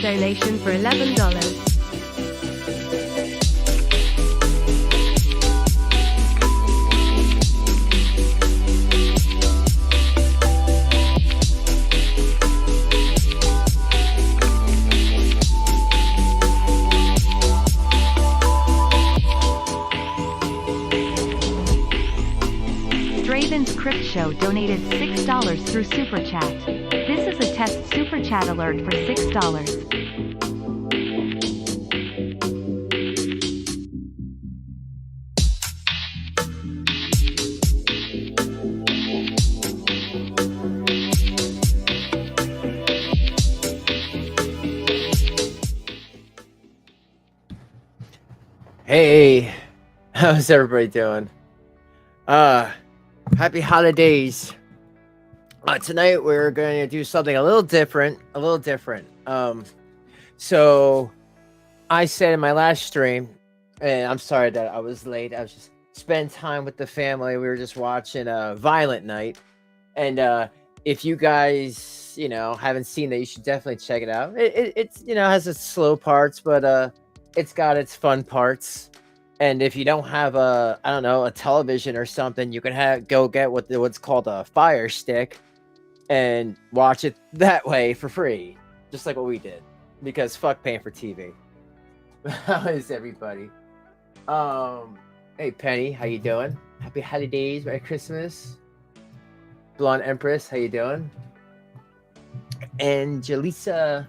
donation for $11. Draven's Crypt Show donated $6 through Super Chat. This is a test Super Chat alert for $6. Hey, how's everybody doing? Happy holidays. Tonight we're going to do something a little different. So I said in my last stream, and I'm sorry that I was late. I was just spending time with the family. We were just watching Violent Night, and if you guys, haven't seen that, you should definitely check it out. It's has its slow parts, but it's got its fun parts. And if you don't have a television or something, you can go get what's called a Fire Stick and watch it that way for free, just like what we did, because fuck paying for TV. How is everybody? Hey Penny, how you doing? Happy holidays, Merry Christmas. Blonde Empress, how you doing? Angelisa,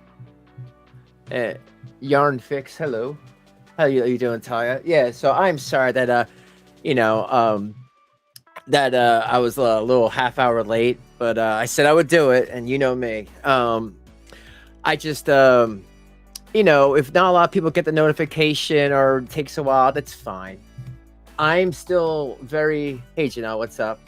Yarn Fix, hello. How you doing, Taya? Yeah, so I'm sorry that I was a little half hour late, but I said I would do it, and you know me. I just if not a lot of people get the notification or it takes a while, that's fine. I'm still very Janelle, what's up?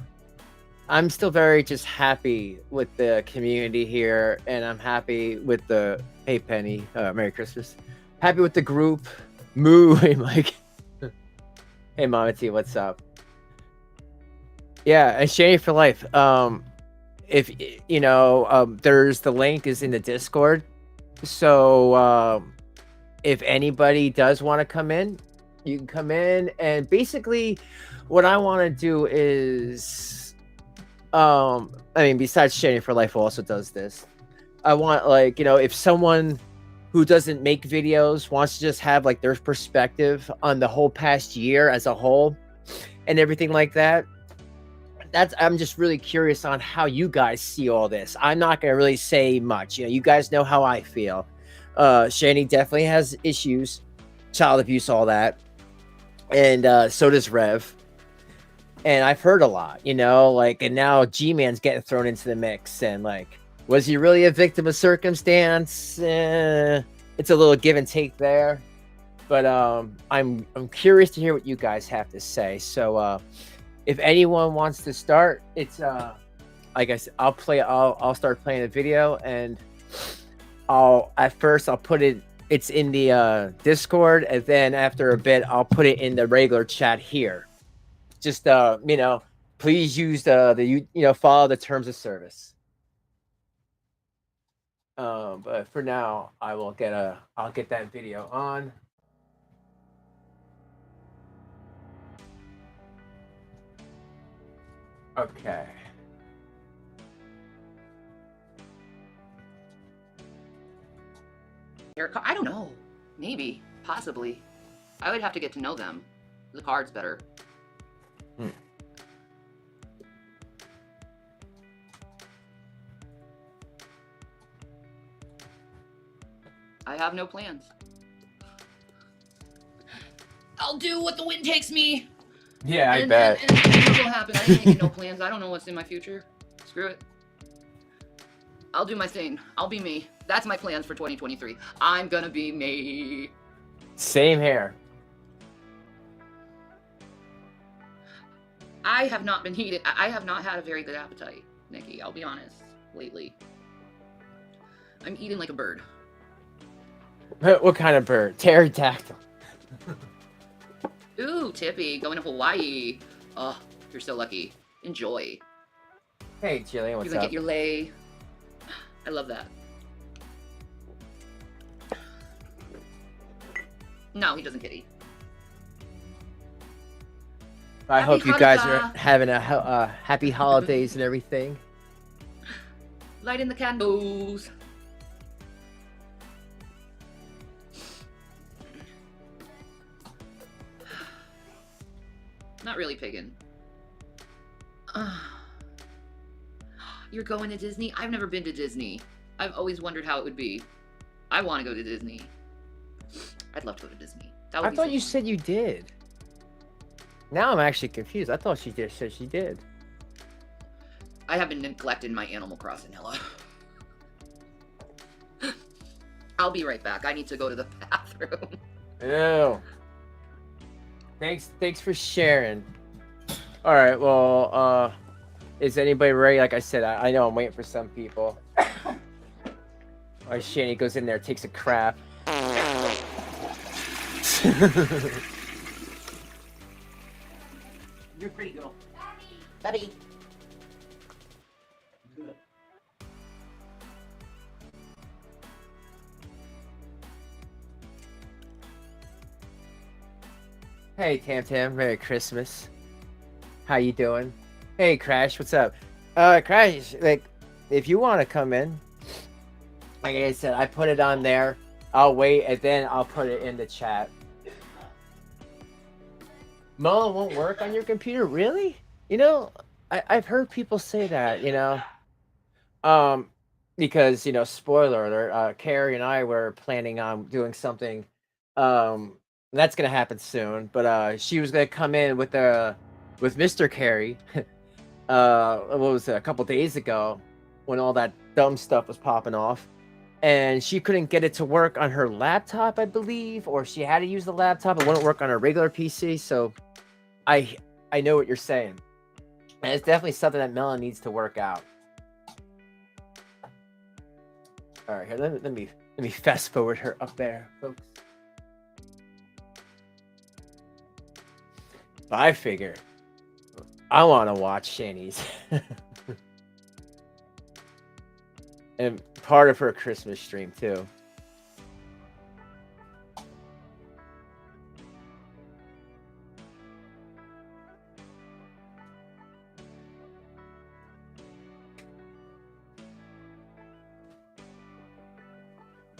I'm still very just happy with the community here, and I'm happy with the Penny, Merry Christmas. Happy with the group. Moo, hey Mike. Hey Mama T, what's up? Yeah, and Shanny for life. If there's the link is in the Discord. So if anybody does want to come in, you can come in, and basically what I want to do is besides Shanny for life also does this. I want if someone who doesn't make videos wants to just have their perspective on the whole past year as a whole and everything like that. I'm just really curious on how you guys see all this. I'm not going to really say much. You guys know how I feel. Shanny definitely has issues, child abuse, all that. And so does Rev. And I've heard a lot, and now G-Man's getting thrown into the mix, and was he really a victim of circumstance? It's a little give and take there, but I'm curious to hear what you guys have to say. So if anyone wants to start, it's like I said, I'll start playing the video, and I'll put it. It's in the Discord, and then after a bit, I'll put it in the regular chat here. Just please use follow the terms of service. But for now, I'll get that video on. Okay. I don't know. Maybe. Possibly. I would have to get to know them. The card's better. I have no plans. I'll do what the wind takes me. Yeah, I bet. And what will happen? I ain't making no plans. I don't know what's in my future. Screw it. I'll do my thing. I'll be me. That's my plans for 2023. I'm gonna be me. Same here. I have not been eating. I have not had a very good appetite, Nikki. I'll be honest. Lately, I'm eating like a bird. What kind of bird? Pterodactyl. Ooh, Tippy, going to Hawaii. Oh, you're so lucky. Enjoy. Hey, Jillian, what's You're gonna up? get your lay. I love that. No, he doesn't kitty. I Happy hope you guys are Hanukkah. having a happy holidays and everything. Lighting the candles. Not really pagan. You're going to Disney? I've never been to Disney. I've always wondered how it would be. I want to go to Disney. I'd love to go to Disney. That would I be thought so you fun. said you did. Now I'm actually confused. I thought she just said she did. I have been neglecting my Animal Crossing, Ella. I'll be right back. I need to go to the bathroom. Ew. Thanks for sharing. All right, well, is anybody ready? Like I said, I know I'm waiting for some people. Shanny goes in there, takes a crap. You're pretty girl. Buddy. Good. Hey, Tam Tam, Merry Christmas. How you doing? Hey, Crash, what's up? Crash, like, if you want to come in, like I said, I put it on there. I'll wait, and then I'll put it in the chat. Mullen won't work on your computer, really? You know, I've heard people say that, you know. Because, you know, spoiler alert, Carrie and I were planning on doing something, that's gonna happen soon, but she was gonna come in with Mr. Carey, what was it, a couple days ago, when all that dumb stuff was popping off, and she couldn't get it to work on her laptop, I believe, or she had to use the laptop. It wouldn't work on her regular PC, so I know what you're saying, and it's definitely something that Melon needs to work out. All right, here, let me fast forward her up there, folks. I figure I want to watch Shanny's. And part of her Christmas stream, too.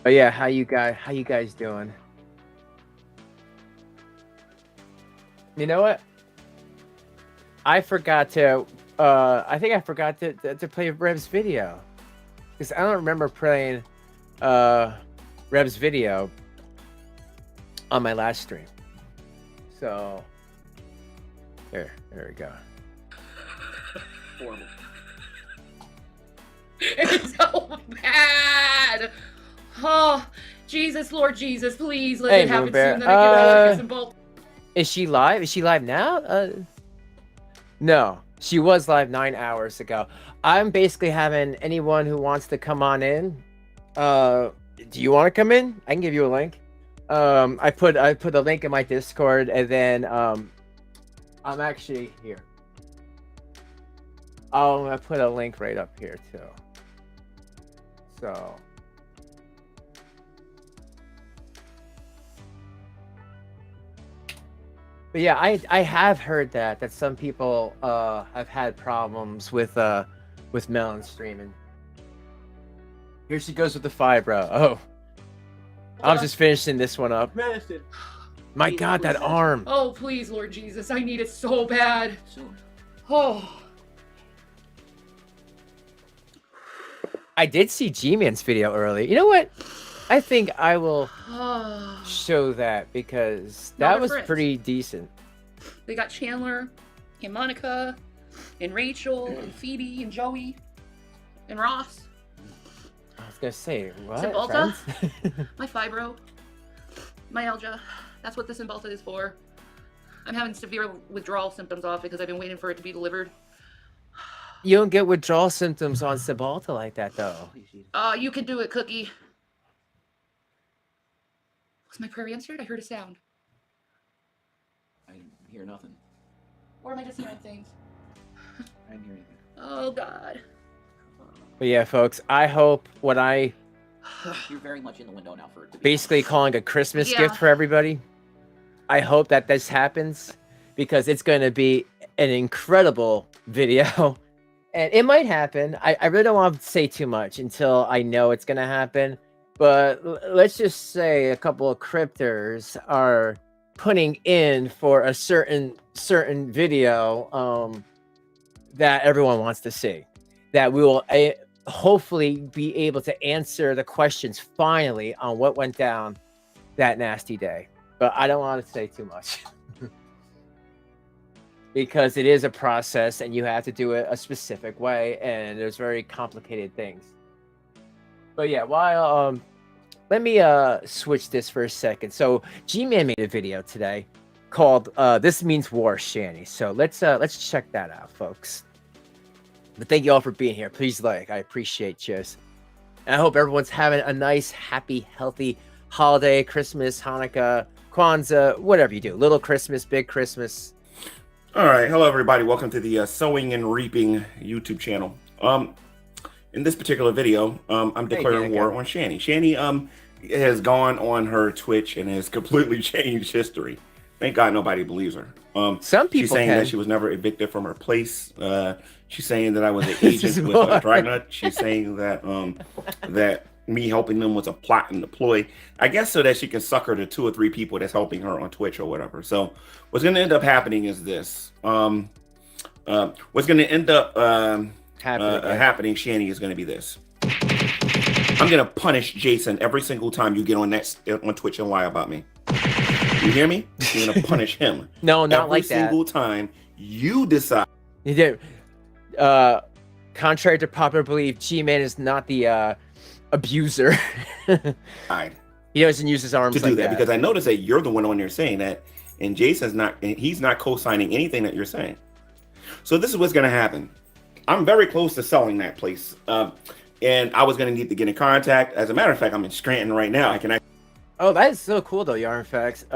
But yeah, how you guys doing? You know what? I forgot to I think I forgot to play Rev's video. Because I don't remember playing Rev's video on my last stream. So there we go. Horrible. It's so bad. Oh, Jesus, Lord Jesus, please let Hey, it happen Moon Bear. soon. Then I get out of this and bolt. Is she live? Is she live now? No, she was live 9 hours ago. I'm basically having anyone who wants to come on in. Do you want to come in? I can give you a link. I put a link in my Discord, and then I'm actually here. I'm gonna put a link right up here too. So. But yeah, I have heard that some people have had problems with Melon streaming. Here she goes with the fibro. Oh, I'm just finishing this one up. Medicine. My God, that arm! Oh, please, Lord Jesus, I need it so bad. Soon. Oh. I did see G-Man's video early. You know what? I think I will Oh. show that because No, that they're was friends. pretty decent. They got Chandler and Monica and Rachel and Phoebe and Joey and Ross. I was gonna say what? Cymbalta? Friends? My fibro. Myalgia. That's what the Cymbalta is for. I'm having severe withdrawal symptoms off because I've been waiting for it to be delivered. You don't get withdrawal symptoms on Cymbalta like that, though. You can do it, Cookie. Was my prayer answered? I heard a sound. I didn't hear nothing. Or am I just hearing things? I didn't hear anything. Oh, God. But yeah, folks, I hope when I You're very much in the window now for it to be basically calling a Christmas Yeah. gift for everybody. I hope that this happens because it's going to be an incredible video. And it might happen. I really don't want to say too much until I know it's going to happen. But let's just say a couple of cryptors are putting in for a certain video that everyone wants to see. That we will hopefully be able to answer the questions finally on what went down that nasty day. But I don't want to say too much. Because it is a process and you have to do it a specific way and there's very complicated things. But yeah, while let me switch this for a second. So G-Man made a video today called This Means War, Shanny. So let's check that out, folks. But thank you all for being here. Please like, I appreciate you. And I hope everyone's having a nice, happy, healthy holiday, Christmas, Hanukkah, Kwanzaa, whatever you do. Little Christmas, big Christmas. All right, hello everybody. Welcome to the Sowing and Reaping YouTube channel. In this particular video, I'm declaring war on Shanny. Shanny has gone on her Twitch and has completely changed history. Thank God nobody believes her. Some people she's saying that she was never evicted from her place. She's saying that I was an agent with Dragnut. She's saying that that me helping them was a plot and a ploy, I guess, so that she can sucker the 2 or 3 people that's helping her on Twitch or whatever. So what's going to end up happening is this. What's going to end up happening, Shanny, is going to be this. I'm going to punish Jason every single time you get on Twitch and lie about me. You hear me? You're going to punish him. No, not like that. Every single time you decide. You did. Contrary to popular belief, G-Man is not the abuser. He doesn't use his arms to do like that, because I noticed that you're the one on there saying that, and Jason's not. He's not co-signing anything that you're saying. So this is what's going to happen. I'm very close to selling that place, and I was going to need to get in contact. As a matter of fact, I'm in Scranton right now. I can. Oh, that is so cool though, Yarn Fix.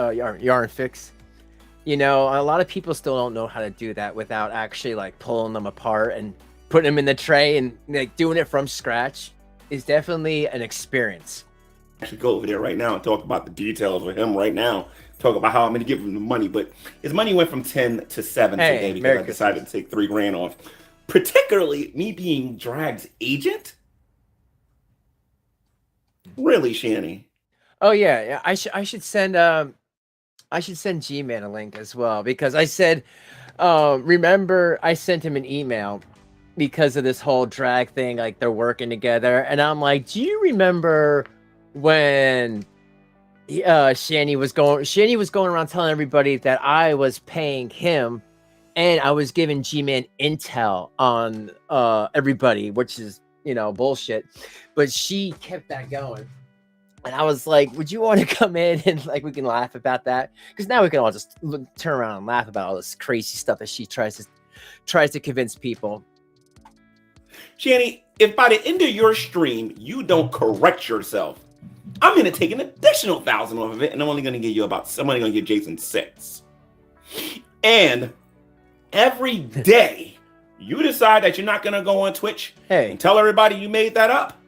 You know, a lot of people still don't know how to do that without actually like pulling them apart and putting them in the tray and like doing it from scratch. Is definitely an experience. I should go over there right now and talk about the details with him right now. Talk about how I'm going to give him the money, but his money went from 10 to 7 today because I decided to take $3,000 off. Particularly me being Drag's agent. Really, Shanny? Oh yeah. I should send G-Man a link as well, because I said, remember I sent him an email because of this whole drag thing, like they're working together, and I'm like, do you remember when Shanny was going around telling everybody that I was paying him and I was giving G-Man intel on everybody, which is, you know, bullshit, but she kept that going. And I was like, would you want to come in and like we can laugh about that? Because now we can all just turn around and laugh about all this crazy stuff that she tries to convince people. Shanny, if by the end of your stream you don't correct yourself, I'm going to take an additional 1,000 off of it, and I'm only going to give you I'm only going to give Jason 6. And every day you decide that you're not going to go on Twitch and tell everybody you made that up,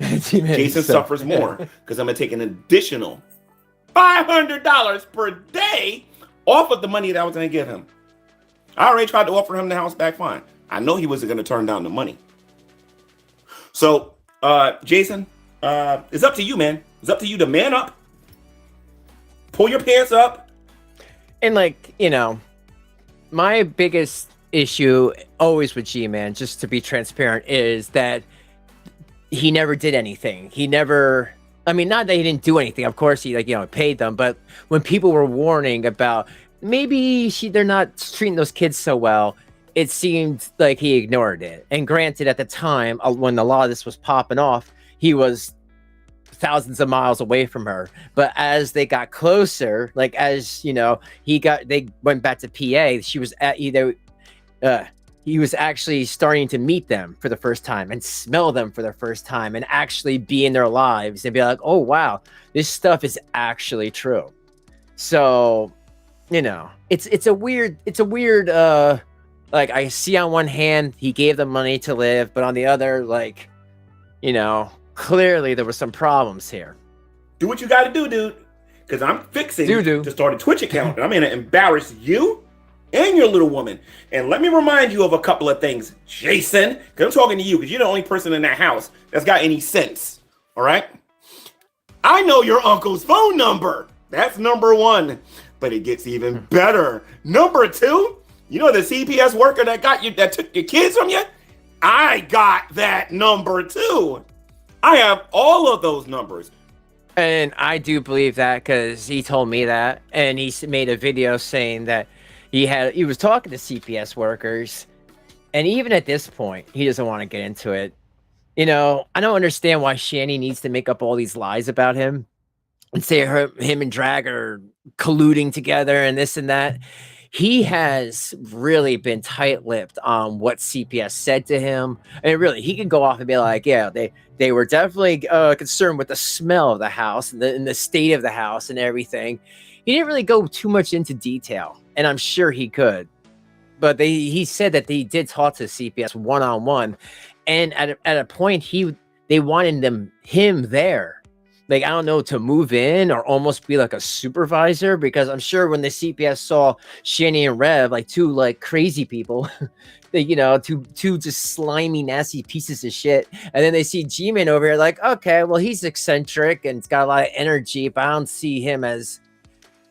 Jason suffers more, because I'm going to take an additional $500 per day off of the money that I was going to give him. I already tried to offer him the house back fine. I know he wasn't going to turn down the money. So, Jason, it's up to you, man. It's up to you to man up. Pull your pants up. And like, you know, my biggest issue always with G-Man, just to be transparent, is that he never did anything. He never, I mean, not that he didn't do anything. Of course, he, like, you know, paid them. But when people were warning about maybe they're not treating those kids so well, it seemed like he ignored it. And granted, at the time, when a lot of this was popping off, he was thousands of miles away from her. But as they got closer, like as, you know, they went back to PA, she was at he was actually starting to meet them for the first time and smell them for the first time and actually be in their lives and be like, oh, wow, this stuff is actually true. So, you know, it's a weird, like, I see on one hand, he gave them money to live, but on the other, like, you know, clearly there were some problems here. Do what you got to do, dude. Because I'm fixing to start a Twitch account, and I'm going to embarrass you and your little woman. And let me remind you of a couple of things, Jason. Because I'm talking to you, because you're the only person in that house that's got any sense. All right? I know your uncle's phone number. That's number one. But it gets even better. Number two, you know the CPS worker that took your kids from you? I got that number too. I have all of those numbers. And I do believe that because he told me that, and he made a video saying that he was talking to CPS workers, and even at this point, he doesn't want to get into it. You know, I don't understand why Shanny needs to make up all these lies about him and say him and Drag are colluding together and this and that. He has really been tight-lipped on what CPS said to him. And really, he can go off and be like, yeah, they were definitely concerned with the smell of the house and the state of the house and everything. He didn't really go too much into detail, and I'm sure he could. But he said that they did talk to CPS one-on-one, and at a point, they wanted him there. Like, I don't know, to move in or almost be like a supervisor, because I'm sure when the CPS saw Shanny and Rev, like two like crazy people, they, you know, two just slimy, nasty pieces of shit. And then they see G-Man over here like, okay, well, he's eccentric and it's got a lot of energy, but I don't see him as,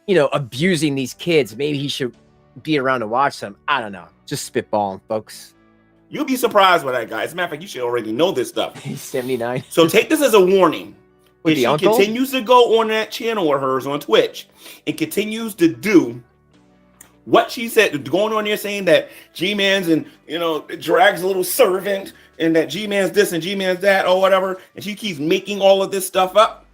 you know, abusing these kids. Maybe he should be around to watch them. I don't know. Just spitballing, folks. You'll be surprised with that guy. As a matter of fact, you should already know this stuff. He's 79. So take this as a warning. If she uncle? continues to go on that channel of hers on Twitch and continues to do what she said, going on there saying that G-Man's and, you know, Drag's a little servant and that G-Man's this and G-Man's that or whatever, and she keeps making all of this stuff up,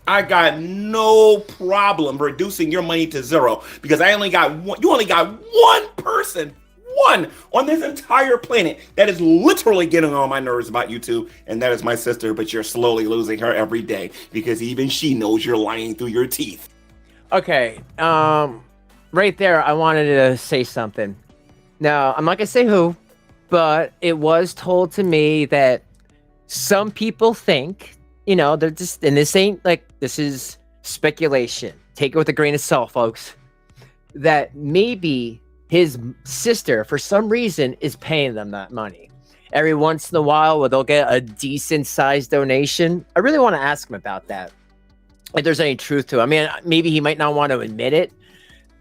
I got no problem reducing your money to zero, because I only got one. You only got one person, one on this entire planet that is literally getting on my nerves about you two, and that is my sister. But you're slowly losing her every day, because even she knows you're lying through your teeth. Okay, right there, I wanted to say something. Now, I'm not gonna say who, but it was told to me that some people think, you know, they're just, and this ain't like, this is speculation. Take it with a grain of salt, folks. That maybe his sister, for some reason, is paying them that money. Every once in a while, where they'll get a decent sized donation. I really want to ask him about that, if there's any truth to it. I mean, maybe he might not want to admit it,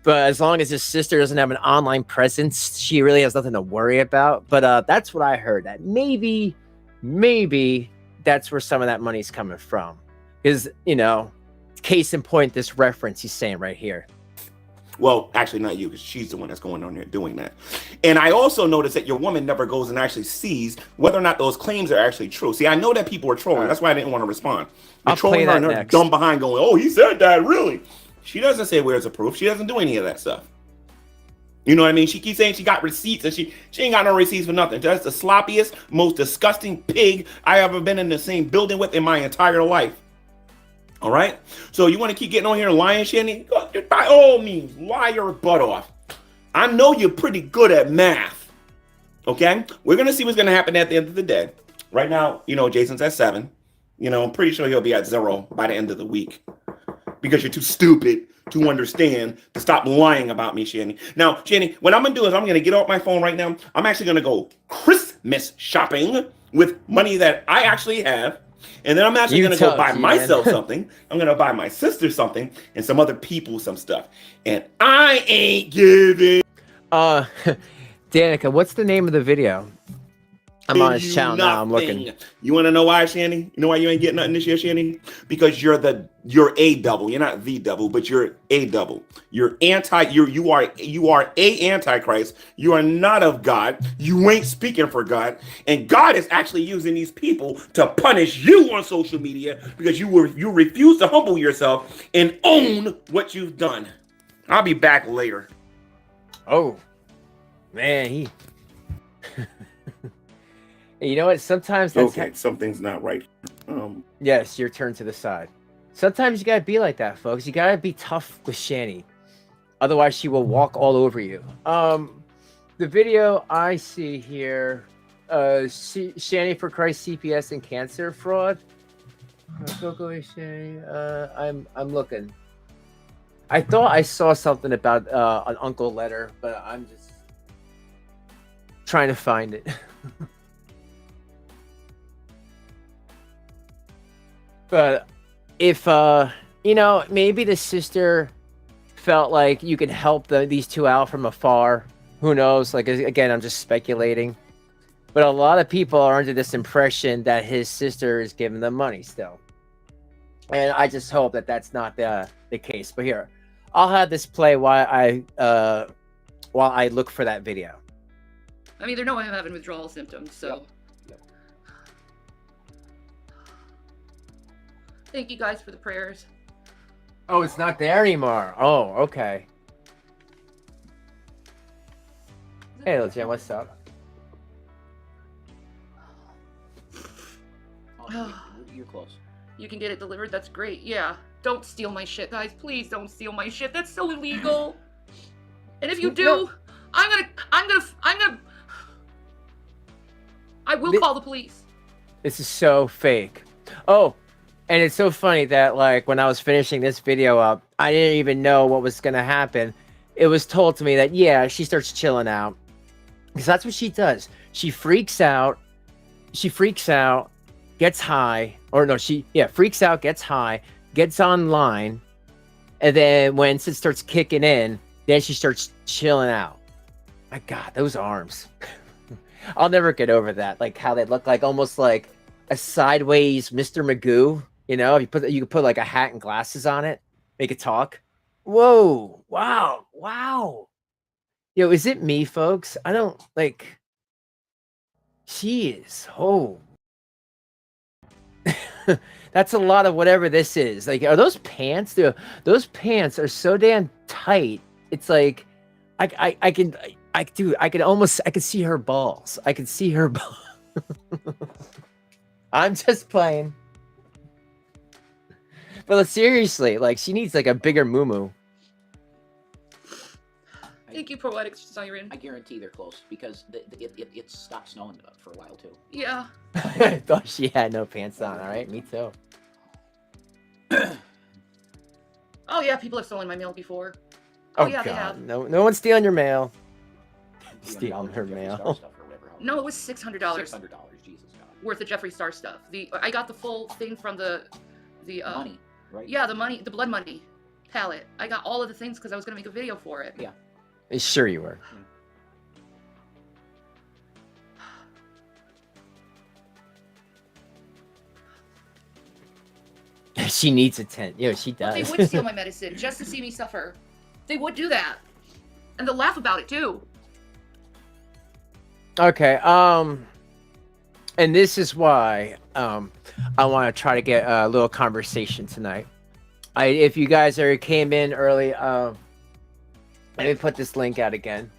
but as long as his sister doesn't have an online presence, she really has nothing to worry about. But that's what I heard, that maybe that's where some of that money's coming from. Because, you know, case in point, this reference he's saying right here. Well, actually not you, because she's the one that's going on there doing that. And I also noticed that your woman never goes and actually sees whether or not those claims are actually true. See, I know that people are trolling. That's why I didn't want to respond. They're trolling her and her dumb behind going, oh, he said that, really? She doesn't say where's the proof. She doesn't do any of that stuff. You know what I mean? She keeps saying she got receipts, and she ain't got no receipts for nothing. That's the sloppiest, most disgusting pig I ever been in the same building with in my entire life. All right? So you want to keep getting on here lying, Shanny? By all means, lie your butt off. I know you're pretty good at math. Okay? We're going to see what's going to happen at the end of the day. Right now, you know, Jason's at 7. You know, I'm pretty sure he'll be at 0 by the end of the week, because you're too stupid to understand to stop lying about me, Shanny. Now, Shanny, what I'm going to do is I'm going to get off my phone right now. I'm actually going to go Christmas shopping with money that I actually have. And then I'm actually going to go buy myself something. I'm going to buy my sister something and some other people some stuff. And I ain't giving. Danica, what's the name of the video? I'm on his channel now. I'm looking. You want to know why, Shanny? You know why you ain't getting nothing this year, Shanny? Because you're a double. You're not the double, but you're a double. You are a antichrist. You are not of God. You ain't speaking for God. And God is actually using these people to punish you on social media, because you refuse to humble yourself and own what you've done. I'll be back later. Oh, man, you know what? Sometimes that's okay. Something's not right. Yes, your turn to the side. Sometimes you gotta be like that, folks. You gotta be tough with Shanny, otherwise she will walk all over you. The video I see here, Shanny for Christ CPS and cancer fraud. Go, Shanny. I'm looking. I thought I saw something about an uncle letter, but I'm just trying to find it. But if maybe the sister felt like you could help these two out from afar. Who knows? Like, again, I'm just speculating. But a lot of people are under this impression that his sister is giving them money still. And I just hope that that's not the case. But here, I'll have this play while I look for that video. I mean, they know I'm having withdrawal symptoms, so. Yep. Thank you guys for the prayers. Oh, it's not there anymore. Oh, okay. Hey, little Jen, what's up? Oh, you're close. You can get it delivered. That's great. Yeah. Don't steal my shit, guys. Please don't steal my shit. That's so illegal. And if you do, I will call the police. This is so fake. Oh, and it's so funny that, like, when I was finishing this video up, I didn't even know what was going to happen. It was told to me that, yeah, she starts chilling out. Because that's what she does. She freaks out. Gets high. Or no, freaks out, gets high, gets online. And then when it starts kicking in, then she starts chilling out. My God, those arms. I'll never get over that. Like, how they look like almost like a sideways Mr. Magoo. You know, if you could put like a hat and glasses on it, make it talk. Whoa! Wow! Yo, is it me, folks? I don't like. She is. Oh, that's a lot of whatever this is. Like, are those pants? Dude, those pants are so damn tight. It's like, I can see her balls. I can see her balls. I'm just playing. But seriously, like, she needs like a bigger moo-moo. Thank you, Poetic Siren. I guarantee they're close because it stopped snowing for a while too. Yeah. I thought she had no pants on. All right, me too. Oh yeah, people have stolen my mail before. Oh yeah, God, they have. no one's stealing your mail. $200 Stealing her Jeffree mail. Star stuff or whatever. No, it was $600 $600. Jesus God. worth of Jeffree Star stuff. I got the full thing from the Money, right? Yeah, the blood money palette. I got all of the things because I was gonna make a video for it. Yeah. Sure you were. She needs a tent. Yo, she But does. they would steal my medicine just to see me suffer. They would do that, and they'll laugh about it too. Okay. And this is why I want to try to get a little conversation tonight. If you guys already came in early, let me put this link out again.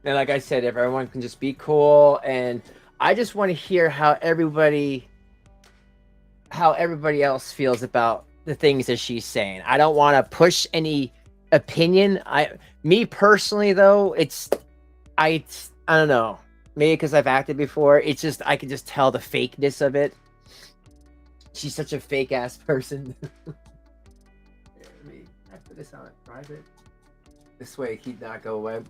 And like I said, if everyone can just be cool, and I just want to hear how everybody else feels about the things that she's saying. I don't want to push any opinion. Me personally, though, I don't know. Maybe because I've acted before. It's just I can just tell the fakeness of it. She's such a fake ass person. I put this on private. This way, he'd not go away.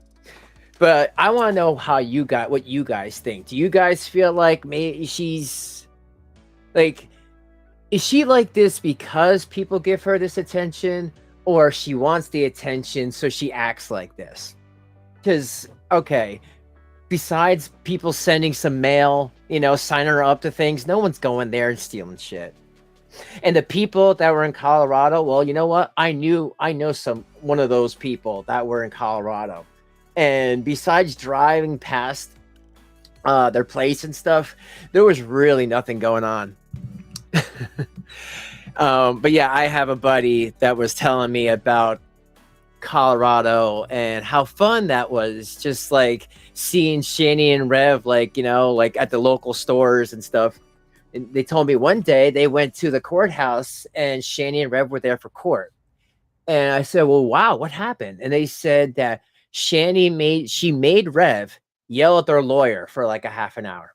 But I want to know what you guys think. Do you guys feel like maybe she's like, is she like this because people give her this attention, or she wants the attention so she acts like this? Because, okay, besides people sending some mail, signing her up to things, no one's going there and stealing shit. And the people that were in Colorado, well, you know what? I know one of those people that were in Colorado. And besides driving past their place and stuff, there was really nothing going on. But yeah, I have a buddy that was telling me about Colorado and how fun that was, just like seeing Shanny and Rev, like at the local stores and stuff. And they told me one day they went to the courthouse and Shanny and Rev were there for court. And I said, well, wow, what happened? And they said that Shanny made Rev yell at their lawyer for like a half an hour.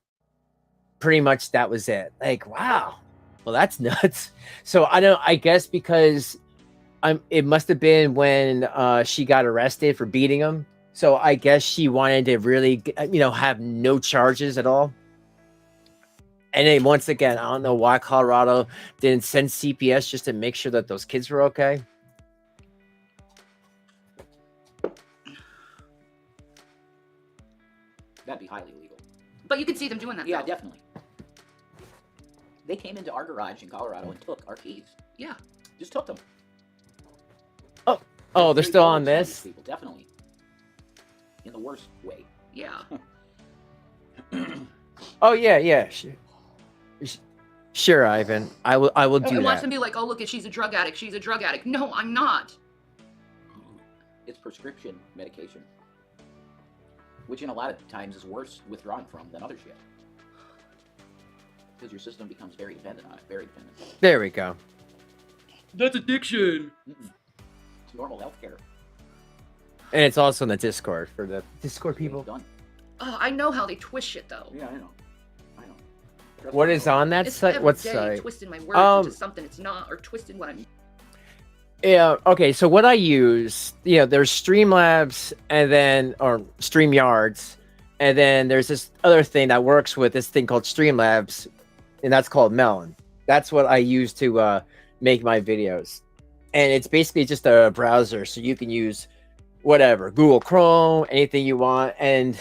Pretty much that was it. Like, wow. Well, that's nuts. So I guess because it must have been when she got arrested for beating him. So I guess she wanted to really, have no charges at all. And then once again, I don't know why Colorado didn't send CPS just to make sure that those kids were okay. That'd be highly illegal. But you could see them doing that. Yeah, though. definitely. They came into our garage in Colorado and took our keys. Yeah. Just took them. Oh, they're still on forward-minded this? people, definitely. In the worst way. Yeah. Oh yeah. Sure, Ivan. I will do It wants that. to be like, oh, look, she's a drug addict. She's a drug addict. No, I'm not. It's prescription medication, which in a lot of times is worse withdrawing from than other shit. Because your system becomes very dependent on it, very dependent. There we go. That's addiction. It's normal healthcare. And it's also in the Discord for the Discord people. Done. Oh, I know how they twist shit though. Yeah, I know. Trust What me, is I know. on that It's site? every What day site? twisting my words into something it's not, or twisting what I'm. Yeah. Okay. So what I use, there's Streamlabs or StreamYards, and then there's this other thing that works with this thing called Streamlabs, and that's called Melon. That's what I use to make my videos, and it's basically just a browser, so you can use whatever, Google Chrome, anything you want, and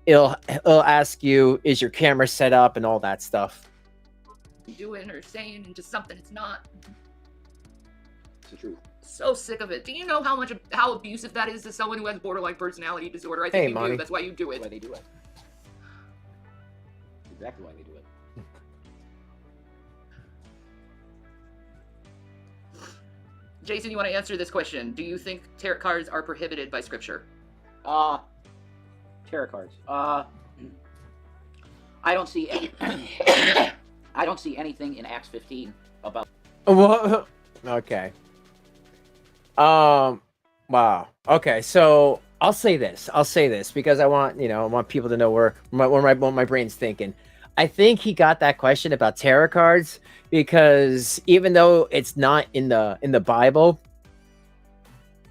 it'll ask you, is your camera set up, and all that stuff. Doing or saying into something it's not. It's the truth. So sick of it. Do you know how abusive that is to someone who has borderline personality disorder? I Hey, think you Monty. do. That's why you do That's why it. they do it. Exactly why they do it. Jason, you want to answer this question? Do you think tarot cards are prohibited by scripture? Tarot cards. I don't see any, I don't see anything in Acts 15 about. What? Okay. Wow. Okay. So I'll say this because I want people to know where my brain's thinking. I think he got that question about tarot cards because even though it's not in the Bible,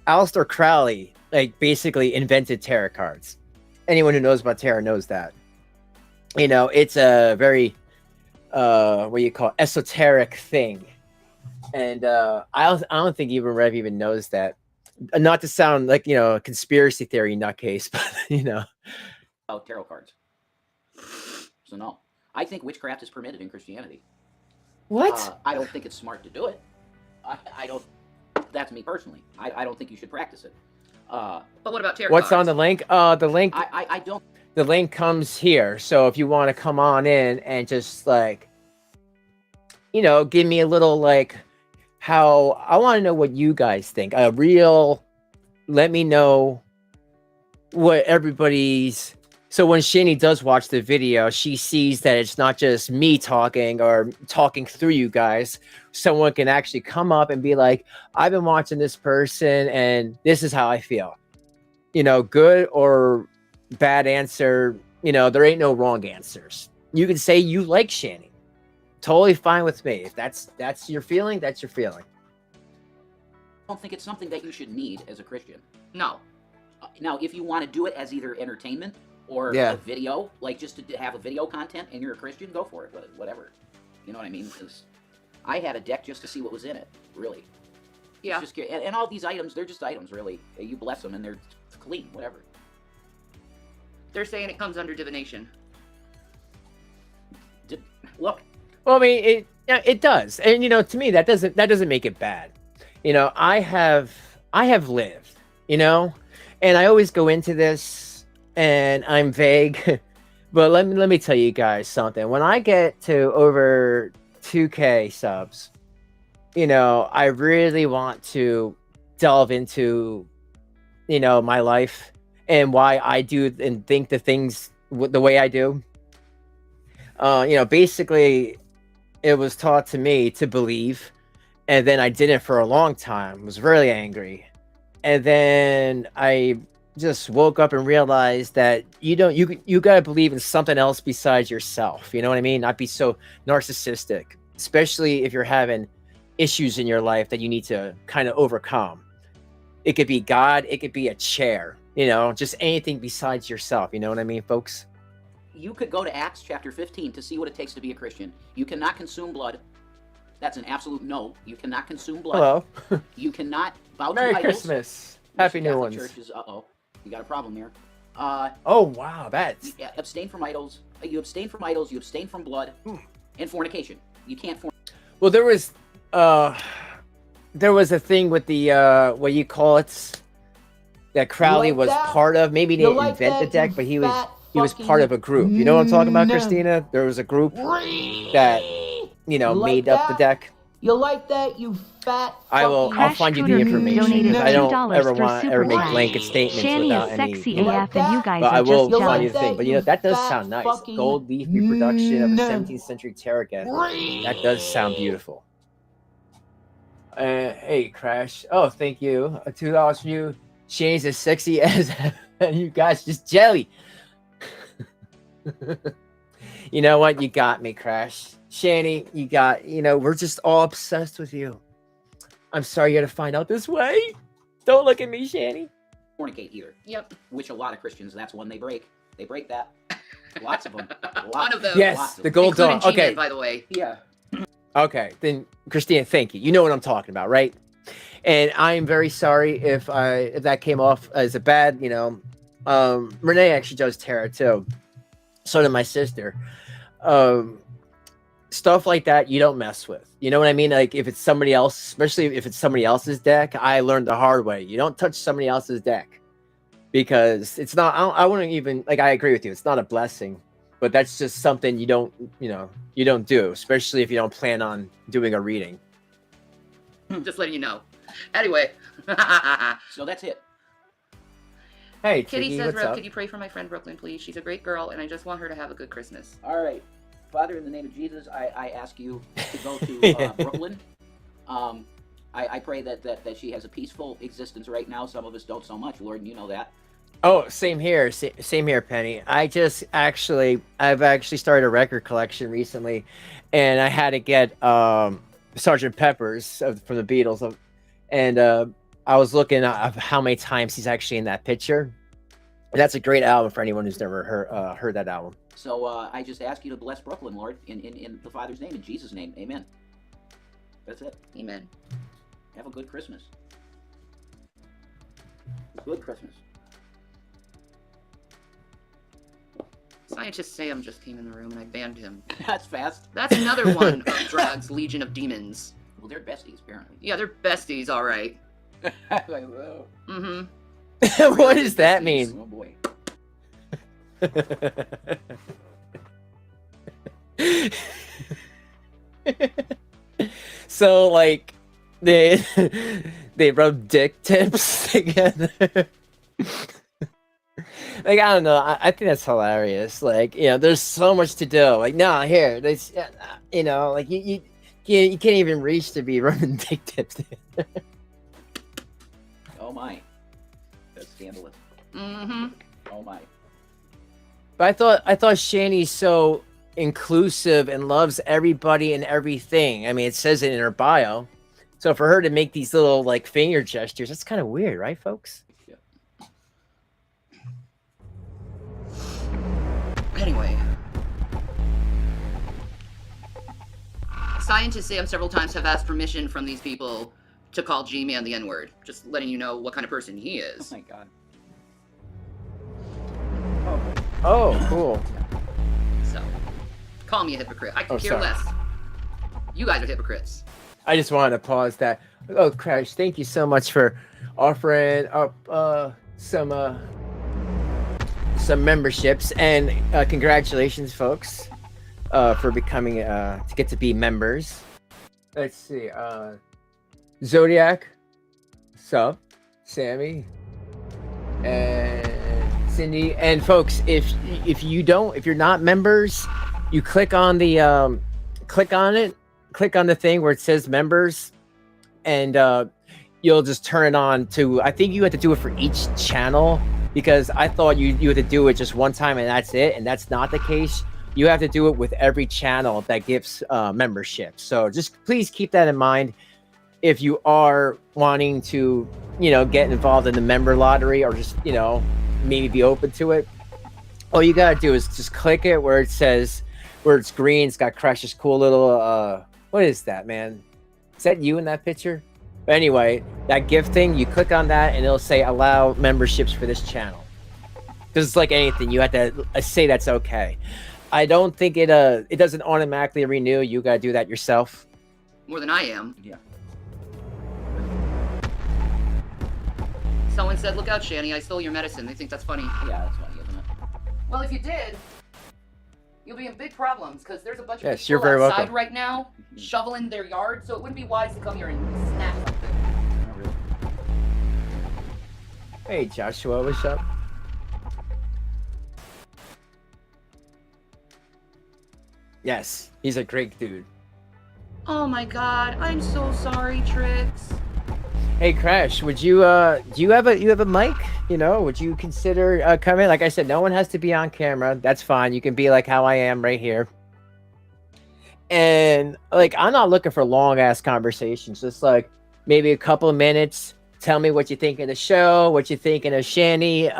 Aleister Crowley basically invented tarot cards. Anyone who knows about tarot knows that. It's a very esoteric thing. And I don't think even Rev even knows that. Not to sound like a conspiracy theory nutcase, but About tarot cards. So no, I think witchcraft is permitted in Christianity. What? I don't think it's smart to do it. I don't. That's me personally. I don't think you should practice it. But what about tarot What's cards? on the link? The link. I don't. The link comes here. So if you want to come on in and just give me a little how I want to know what you guys think. Let me know what everybody's. So when Shanny does watch the video, she sees that it's not just me talking or talking through you guys. Someone can actually come up and be like, I've been watching this person and this is how I feel. Good or bad answer. There ain't no wrong answers. You can say you like Shanny. Totally fine with me. If that's your feeling, that's your feeling. I don't think it's something that you should need as a Christian. No. Now, if you want to do it as either entertainment or Yeah. a video, just to have a video content, and you're a Christian, go for it. Whatever. You know what I mean? 'Cause I had a deck just to see what was in it. Really. Yeah. It's just, and all these items, they're just items, really. You bless them, and they're clean. Whatever. They're saying it comes under divination. Look. Well, I mean, it does, and to me that doesn't make it bad. I have lived, and I always go into this, and I'm vague, but let me tell you guys something. When I get to over 2K subs, I really want to delve into, my life and why I do and think the things the way I do. Basically, it was taught to me to believe, and then I did it for a long time. Was really angry, and then I just woke up and realized that you gotta believe in something else besides yourself. You know what I mean? Not be so narcissistic. especially if you're having issues in your life that you need to kind of overcome. It could be God, it could be a chair, you know, just anything besides yourself. You know what I mean, folks? You could go to Acts chapter 15 to see what it takes to be a Christian. You cannot consume blood. That's an absolute no. You cannot consume blood. Hello. You cannot bow to Merry idols. Christmas. Happy New Catholic Ones. Churches, you got a problem there. Oh, wow. That's... Abstain from idols. You abstain from idols. You abstain from blood. And fornication. You can't Well, there was a thing with the what you call it, that Crowley like was that? part of. Maybe he You didn't like invent the that, deck, you but he fat was fucking part of a group. You know what I'm talking about, nut. Christina? There was a group that, you know, You like made up the that? deck. You like that, you fat I'll Crash find you the Scooter information. donated 'Cause I don't $2 ever through want Super ever make Chat. blanket statements Shanny without is any. sexy You know, AF and you guys but are I will just find you jealous. the thing. But you know, that does fat sound nice. fucking Gold leaf reproduction of a nut. 17th century tarot deck. That does sound beautiful. Hey, Crash. Oh, thank you. $2 from you. Shane's as sexy as you guys, just jelly. You know what? You got me, Crash. Shanny, we're just all obsessed with you. I'm sorry you had to find out this way. Don't look at me, Shanny. fornicate either. Yep. Which a lot of Christians, that's one they break. They break that. Lots of them. Ton of them. Yes, the gold Including dog. Okay. G-Man, by the way. Yeah. Okay, then Christina, thank you. You know what I'm talking about, right? And I'm very sorry if that came off as a bad, Renee actually does tarot too. So did my sister. Stuff like that you don't mess with. You know what I mean? Like if it's somebody else, especially if it's somebody else's deck, I learned the hard way. You don't touch somebody else's deck because it's not. I wouldn't even I agree with you. It's not a blessing, but that's just something you don't do, especially if you don't plan on doing a reading. Just letting you know. Anyway. So that's it. Hey, Kitty Tiggy, says, what's Rev, up? could you pray for my friend Brooklyn, please? She's a great girl, and I just want her to have a good Christmas. All right. Father, in the name of Jesus, I ask you to go to Brooklyn. I pray that she has a peaceful existence right now. Some of us don't so much, Lord, and you know that. Oh, same here. Same here, Penny. I've actually started a record collection recently, and I had to get Sgt. Pepper's from the Beatles, and I was looking at how many times he's actually in that picture. And that's a great album for anyone who's never heard that album. So I just ask you to bless Brooklyn, Lord, in the Father's name, in Jesus' name. Amen. That's it. Amen. Have a good Christmas. Good Christmas. Scientist Sam just came in the room, and I banned him. That's fast. That's another one of Drag's Legion of Demons. Well, they're besties, apparently. Yeah, they're besties, all right. Oh, Mm-hmm. What does that mean? boy. So like they rub dick tips together. Like I don't know, I think that's hilarious. Like there's so much to do. Like no, here there's like you can't even reach to be rubbing dick tips together. Oh my, that's scandalous. Mm-hmm. Oh my. But I thought Shanny's so inclusive and loves everybody and everything. I mean, it says it in her bio. So for her to make these little like finger gestures, that's kind of weird, right, folks? Yeah. Anyway. Scientist Sam several times have asked permission from these people to call G-Man the N-word. Just letting you know what kind of person he Oh is. my God. Oh, cool. So, call me a hypocrite. I could Oh, care sorry. less. You guys are hypocrites. I just wanted to pause that. Oh, Crash, thank you so much for offering up some memberships, and congratulations, folks, for becoming to get to be members. Let's see, Zodiac, sub, Sammy, and Cindy, and folks, if you're not members, you click on the click on the thing where it says members, and you'll just turn it on to, I think you have to do it for each channel, because I thought you had to do it just one time and that's it, and that's not the case. you have to do it with every channel that gives membership. So just please keep that in mind if you are wanting to, get involved in the member lottery, or just, maybe be open to it. All you gotta do is just click it where it's green. It's got Crash's cool little what is that, man? Is that you in that picture? But anyway, that gift thing, you click on that and it'll say allow memberships for this channel. Because it's like anything, you have to say that's okay. I don't think it doesn't automatically renew. You gotta do that yourself. More than I am. Yeah. Someone said, "Look out, Shanny, I stole your medicine." They think that's funny. Yeah, that's funny, isn't it? Well, if you did, you'll be in big problems, because there's a bunch of Yes, people you're very outside welcome. right now shoveling their yard, so it wouldn't be wise to come here and snatch something. Not really. Hey, Joshua, what's up? Yes, he's a great dude. Oh my god, I'm so sorry, Trix. Hey, Crash, would you do you have a mic? Would you consider coming? Like I said, no one has to be on camera. That's fine. You can be like how I am right here. And like, I'm not looking for long ass conversations. Just like maybe a couple of minutes. Tell me what you think of the show, what you thinking of Shanny.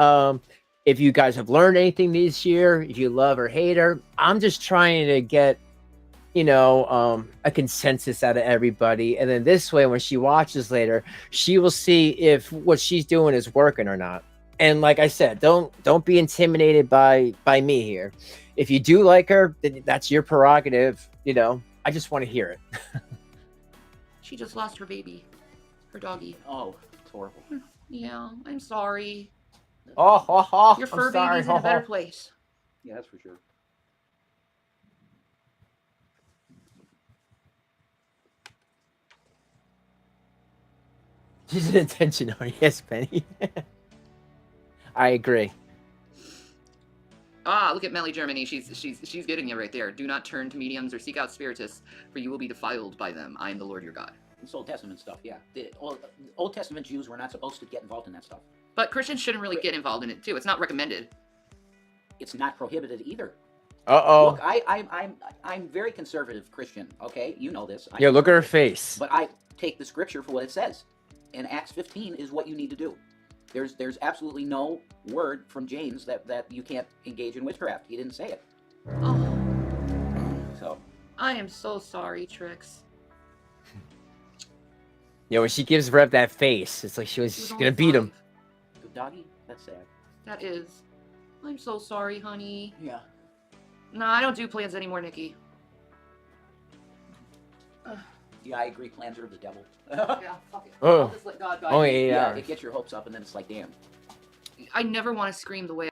If you guys have learned anything this year, if you love or hate her. I'm just trying to get, a consensus out of everybody. And then this way, when she watches later, she will see if what she's doing is working or not. And like I said, don't be intimidated by me here. If you do like her, then that's your prerogative. I just want to hear it. She just lost her baby. Her doggy. Oh, it's horrible. Yeah, I'm sorry. Oh, Your fur baby's in a better place. Yeah, that's for sure. She's an intentional. Yes, Penny. I agree. Ah, look at Melly Germany. She's getting you right there. Do not turn to mediums or seek out spiritists, for you will be defiled by them. I am the Lord your God. It's Old Testament stuff, yeah. The Old Testament Jews were not supposed to get involved in that stuff. But Christians shouldn't really get involved in it too. It's not recommended. It's not prohibited either. Uh-oh. Look, I'm very conservative Christian, okay? You know this. Yeah, look at her face. But I take the scripture for what it says. And Acts 15 is what you need to do. There's absolutely no word from James that you can't engage in witchcraft. He didn't say it. Oh, So I am so sorry, Trix. When she gives Rev that face, it's like she was only gonna beat him. 5. good doggy, that's sad. That is. I'm so sorry, honey. Yeah. No, I don't do plans anymore, Nikki. Yeah, I agree. Plans are of the devil. Yeah, fuck it. Oh. I'll just let God guide Only me. 8 Yeah, hours. it gets your hopes up, and then it's like, damn. I never want to scream the way.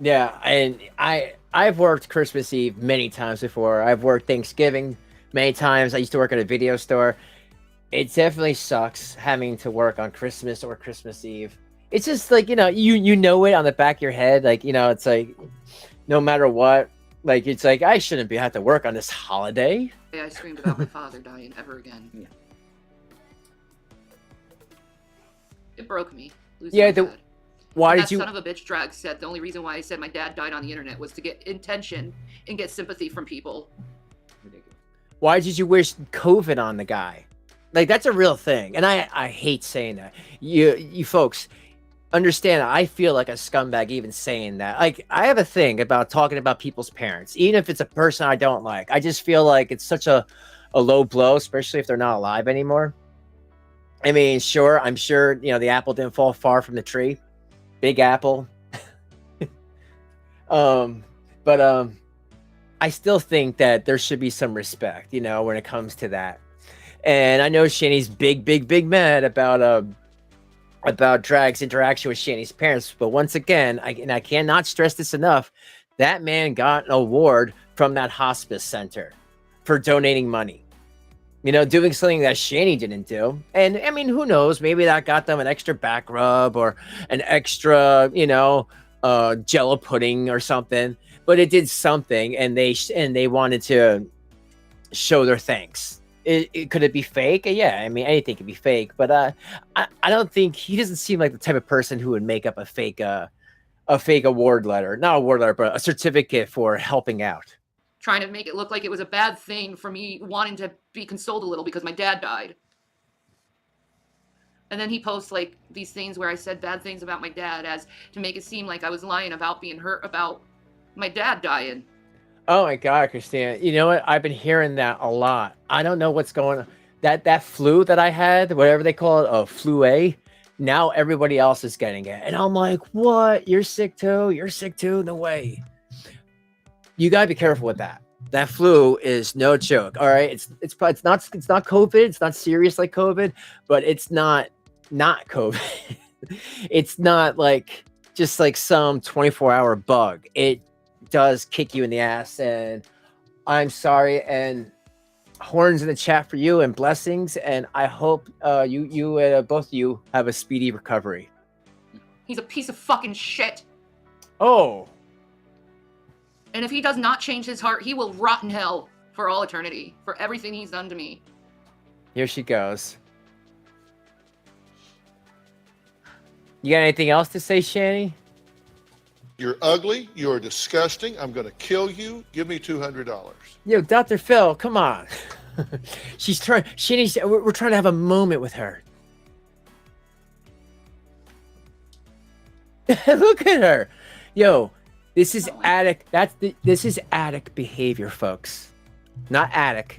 Yeah, and I've worked Christmas Eve many times before. I've worked Thanksgiving many times. I used to work at a video store. It definitely sucks having to work on Christmas or Christmas Eve. It's just like, you know it on the back of your head. Like, it's like, no matter what, like, it's like, I shouldn't have to work on this holiday. I screamed about my father dying ever again. Yeah. It broke me. Losing Yeah, my dad. Why And did you... that son of a bitch drag said the only reason why I said my dad died on the internet was to get attention and get sympathy from people. Ridiculous. Why did you wish COVID on the guy? Like, that's a real thing. And I hate saying that. You folks understand, I feel like a scumbag even saying that. Like, I have a thing about talking about people's parents, even if it's a person I don't like. I just feel like it's such a low blow, especially if they're not alive anymore. I mean, sure, I'm sure, the apple didn't fall far from the tree. Big apple. But I still think that there should be some respect, when it comes to that. And I know Shanny's big mad about Drag's interaction with Shanny's parents. But once again, I cannot stress this enough, that man got an award from that hospice center for donating money. Doing something that Shanny didn't do. And I mean, who knows? Maybe that got them an extra back rub or an extra, Jello pudding or something. But it did something, and they wanted to show their thanks. Could it be fake? Yeah, I mean, anything could be fake. But I don't think, he doesn't seem like the type of person who would make up a fake award letter, not award letter, but a certificate for helping out. trying to make it look like it was a bad thing for me wanting to be consoled a little because my dad died. And then he posts like these things where I said bad things about my dad as to make it seem like I was lying about being hurt about my dad dying. Oh my God, Christina. You know what? I've been hearing that a lot. I don't know what's going on. That flu that I had, whatever they call it, flu A, now everybody else is getting it. And I'm like, what? You're sick too? You're sick too? No way. You gotta be careful with that. That flu is no joke. All right. It's not COVID. It's not serious like COVID, but it's not COVID. It's not like just like some 24-hour bug. It does kick you in the ass, and I'm sorry, and horns in the chat for you and blessings, and I hope you both of you have a speedy recovery. He's a piece of fucking shit. Oh. And if he does not change his heart, he will rot in hell for all eternity for everything he's done to me. Here she goes. You got anything else to say, Shanny? You're ugly. You're disgusting. I'm going to kill you. Give me $200. Yo, Dr. Phil, come on. She's trying. Shanny's. We're trying to have a moment with her. Look at her. Yo, this is addict. This is addict behavior, folks. Not addict.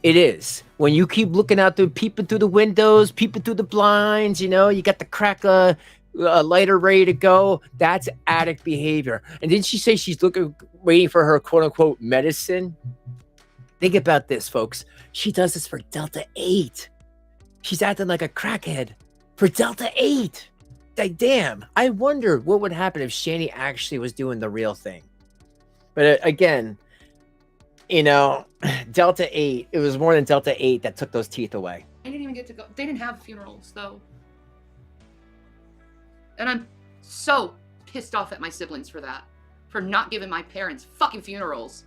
It is. When you keep looking out peeping through the windows, peeping through the blinds, you know, you got the crack a lighter ready to go. That's addict behavior. And didn't she say she's waiting for her quote unquote medicine? Think about this, folks. She does this for Delta 8. She's acting like a crackhead for Delta 8. Like, damn. I wonder what would happen if Shanny actually was doing the real thing. But again, you know, Delta 8, it was more than Delta 8 that took those teeth away. I didn't even get to go. They didn't have funerals, though. And I'm so pissed off at my siblings for that. For not giving my parents fucking funerals.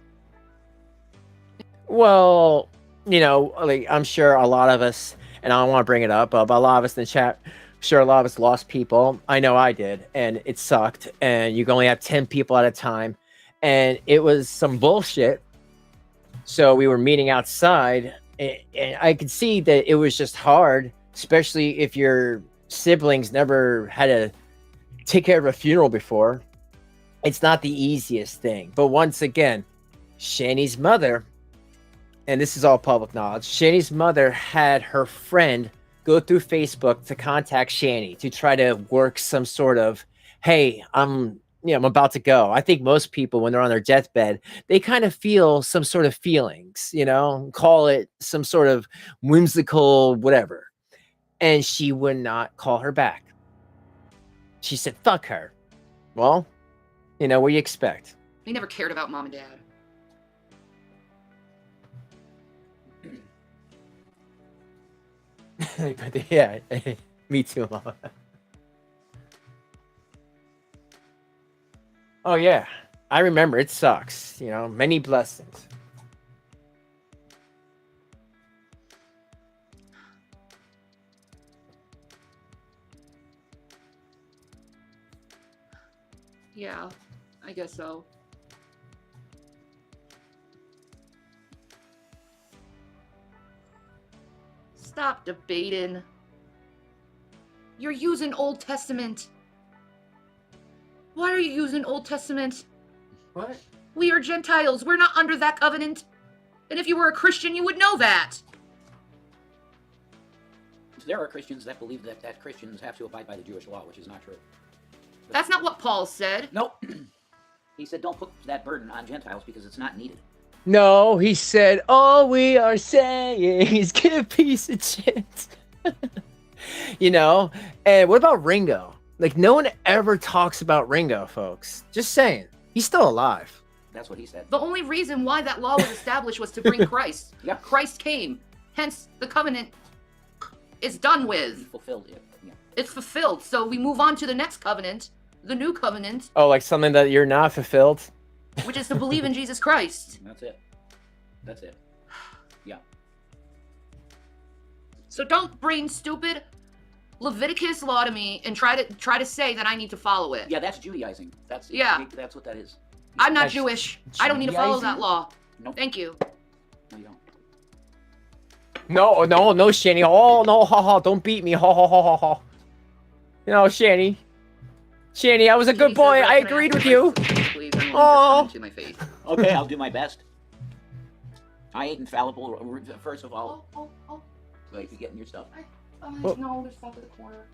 Well, you know, like, I'm sure a lot of us, and I don't want to bring it up, but a lot of us in the chat, sure, a lot of us lost people. I know I did, and it sucked. And you can only have 10 people at a time. And it was some bullshit. So we were meeting outside, and I could see that it was just hard, especially if your siblings never had to take care of a funeral before. It's not the easiest thing. But once again, Shanny's mother, and this is all public knowledge, Shanny's mother had her friend go through Facebook to contact Shanny to try to work some sort of, hey, I'm about to go. I think most people, when they're on their deathbed, they kind of feel some sort of feelings, you know, call it some sort of whimsical whatever. And she would not call her back. She said, fuck her. Well, you know, what do you expect? They never cared about mom and dad. Yeah, me too, Mama. Oh, yeah. I remember. It sucks. You know, many blessings. Yeah, I guess so. Stop debating. You're using Old Testament. Why are you using Old Testament? What? We are Gentiles. We're not under that covenant. And if you were a Christian, you would know that. There are Christians that believe that Christians have to abide by the Jewish law, which is not true. That's not what Paul said. Nope. He said don't put that burden on Gentiles because it's not needed. No, he said, all we are saying is get a piece of shit. You know? And what about Ringo? Like, no one ever talks about Ringo, folks. Just saying. He's still alive. That's what he said. The only reason why that law was established was to bring Christ. Yeah. Christ came. Hence, the covenant is done He with. fulfilled it. Yeah. It's fulfilled. So we move on to the next covenant, the new covenant, Oh, like something that you're not fulfilled? which is to believe in Jesus Christ. That's it. That's it. Yeah. So don't bring stupid Leviticus law to me and try to say that I need to follow it. Yeah, that's Judaizing. That's Yeah. That's what that is. I'm not That's Jewish. I don't need to follow that Judaism? law. Nope. Thank you. No, you don't. No, Shanny. Oh no, don't beat me. Ha. Shanny. Shanny, I was a good Shanny boy. says, I "Can agreed ask with you. questions, please? I'm willing to Oh. come into my faith." Okay, I'll do my best. I ain't infallible. First of all, so if you get in your stuff, No, there's stuff in the corner.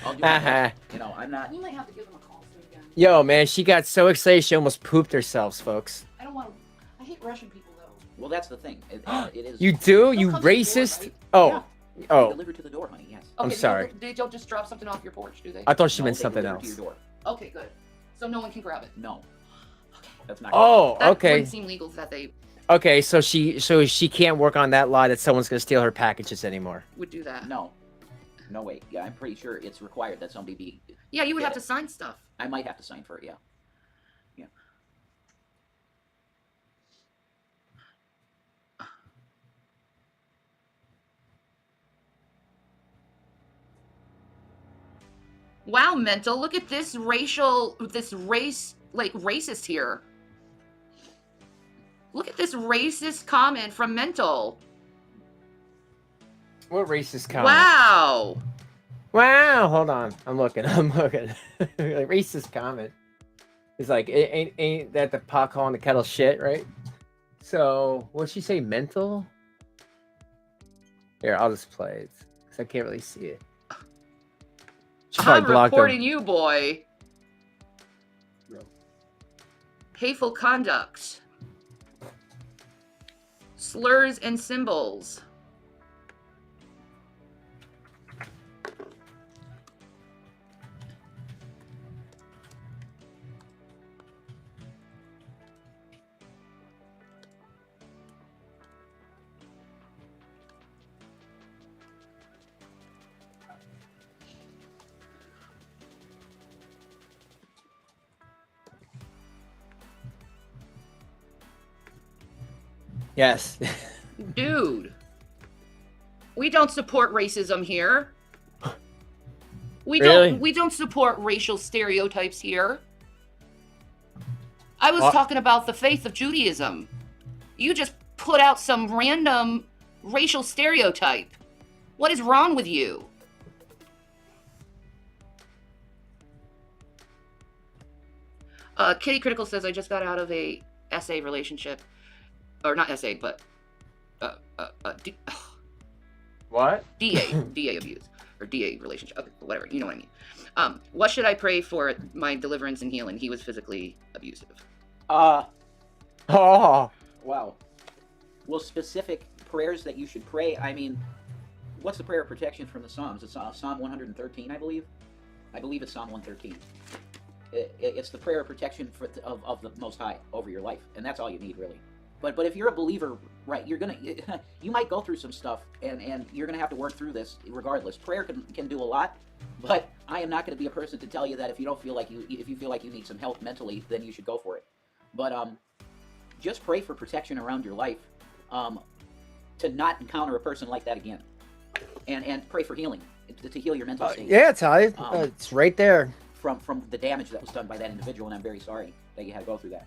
I'll do my best. You know, I'm not. You might have to give them a call soon again. Yo, man, she got so excited she almost pooped herself, folks. I don't want to. I hate Russian people though. Well, that's the thing. It is. You do? They'll You come to the door, racist? right? Oh. They Oh. deliver to the door, honey. Yes. I'm Okay, sorry. They don't just drop something off your porch, do they? I thought she No, meant they something deliver to else. your door. Okay, good. So no one can grab it. No. That's not. Oh, That okay. wouldn't seem legal that they Okay, so she can't work on that lie that someone's gonna steal her packages anymore. would do that. No. No way. Yeah, I'm pretty sure it's required that somebody be. Yeah, you would Yeah. have to sign stuff. I might have to sign for it. Yeah. Yeah. Wow, Mental, look at this race, like, racist here. Look at this racist comment from Mental. What racist comment? Wow. Wow, hold on. I'm looking. Like, racist comment. It's like, ain't that the pot calling the kettle shit, right? So, what'd she say, mental? Here, I'll just play it, because I can't really see it. She I'm probably blocked them. reporting you, boy. Hateful conduct. Slurs and symbols. Yes. Dude. We don't support racism here. Really? We don't support racial stereotypes here. I was What? talking about the faith of Judaism. You just put out some random racial stereotype. What is wrong with you? Kitty Critical says, I just got out of a SA relationship. Or not SA, but What? DA abuse. Or DA relationship. Okay, whatever. You know what I mean. What should I pray for my deliverance and healing? He was physically abusive. Oh. Wow. Well, specific prayers that you should pray. I mean, what's the prayer of protection from the Psalms? It's Psalm 113, I believe. I believe it's Psalm 113. It's the prayer of protection of the Most High over your life, and that's all you need, really. But if you're a believer, right, you might go through some stuff, and you're gonna have to work through this regardless. Prayer can do a lot, but I am not gonna be a person to tell you that if you feel like you need some help mentally, then you should go for it. But just pray for protection around your life, to not encounter a person like that again, and pray for healing to heal your mental state. Yeah, Ty. It's right there. From the damage that was done by that individual, and I'm very sorry that you had to go through that.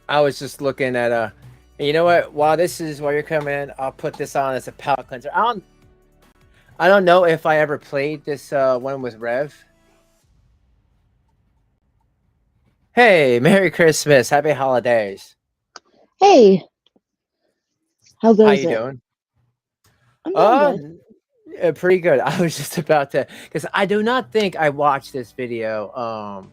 I was just looking at and you know what? While you're coming in, I'll put this on as a palate cleanser. I don't know if I ever played this one with Rev. Hey, Merry Christmas, Happy Holidays. Hey, how goes How it? you doing? I'm doing good. Pretty good. I was just about to, because I do not think I watched this video,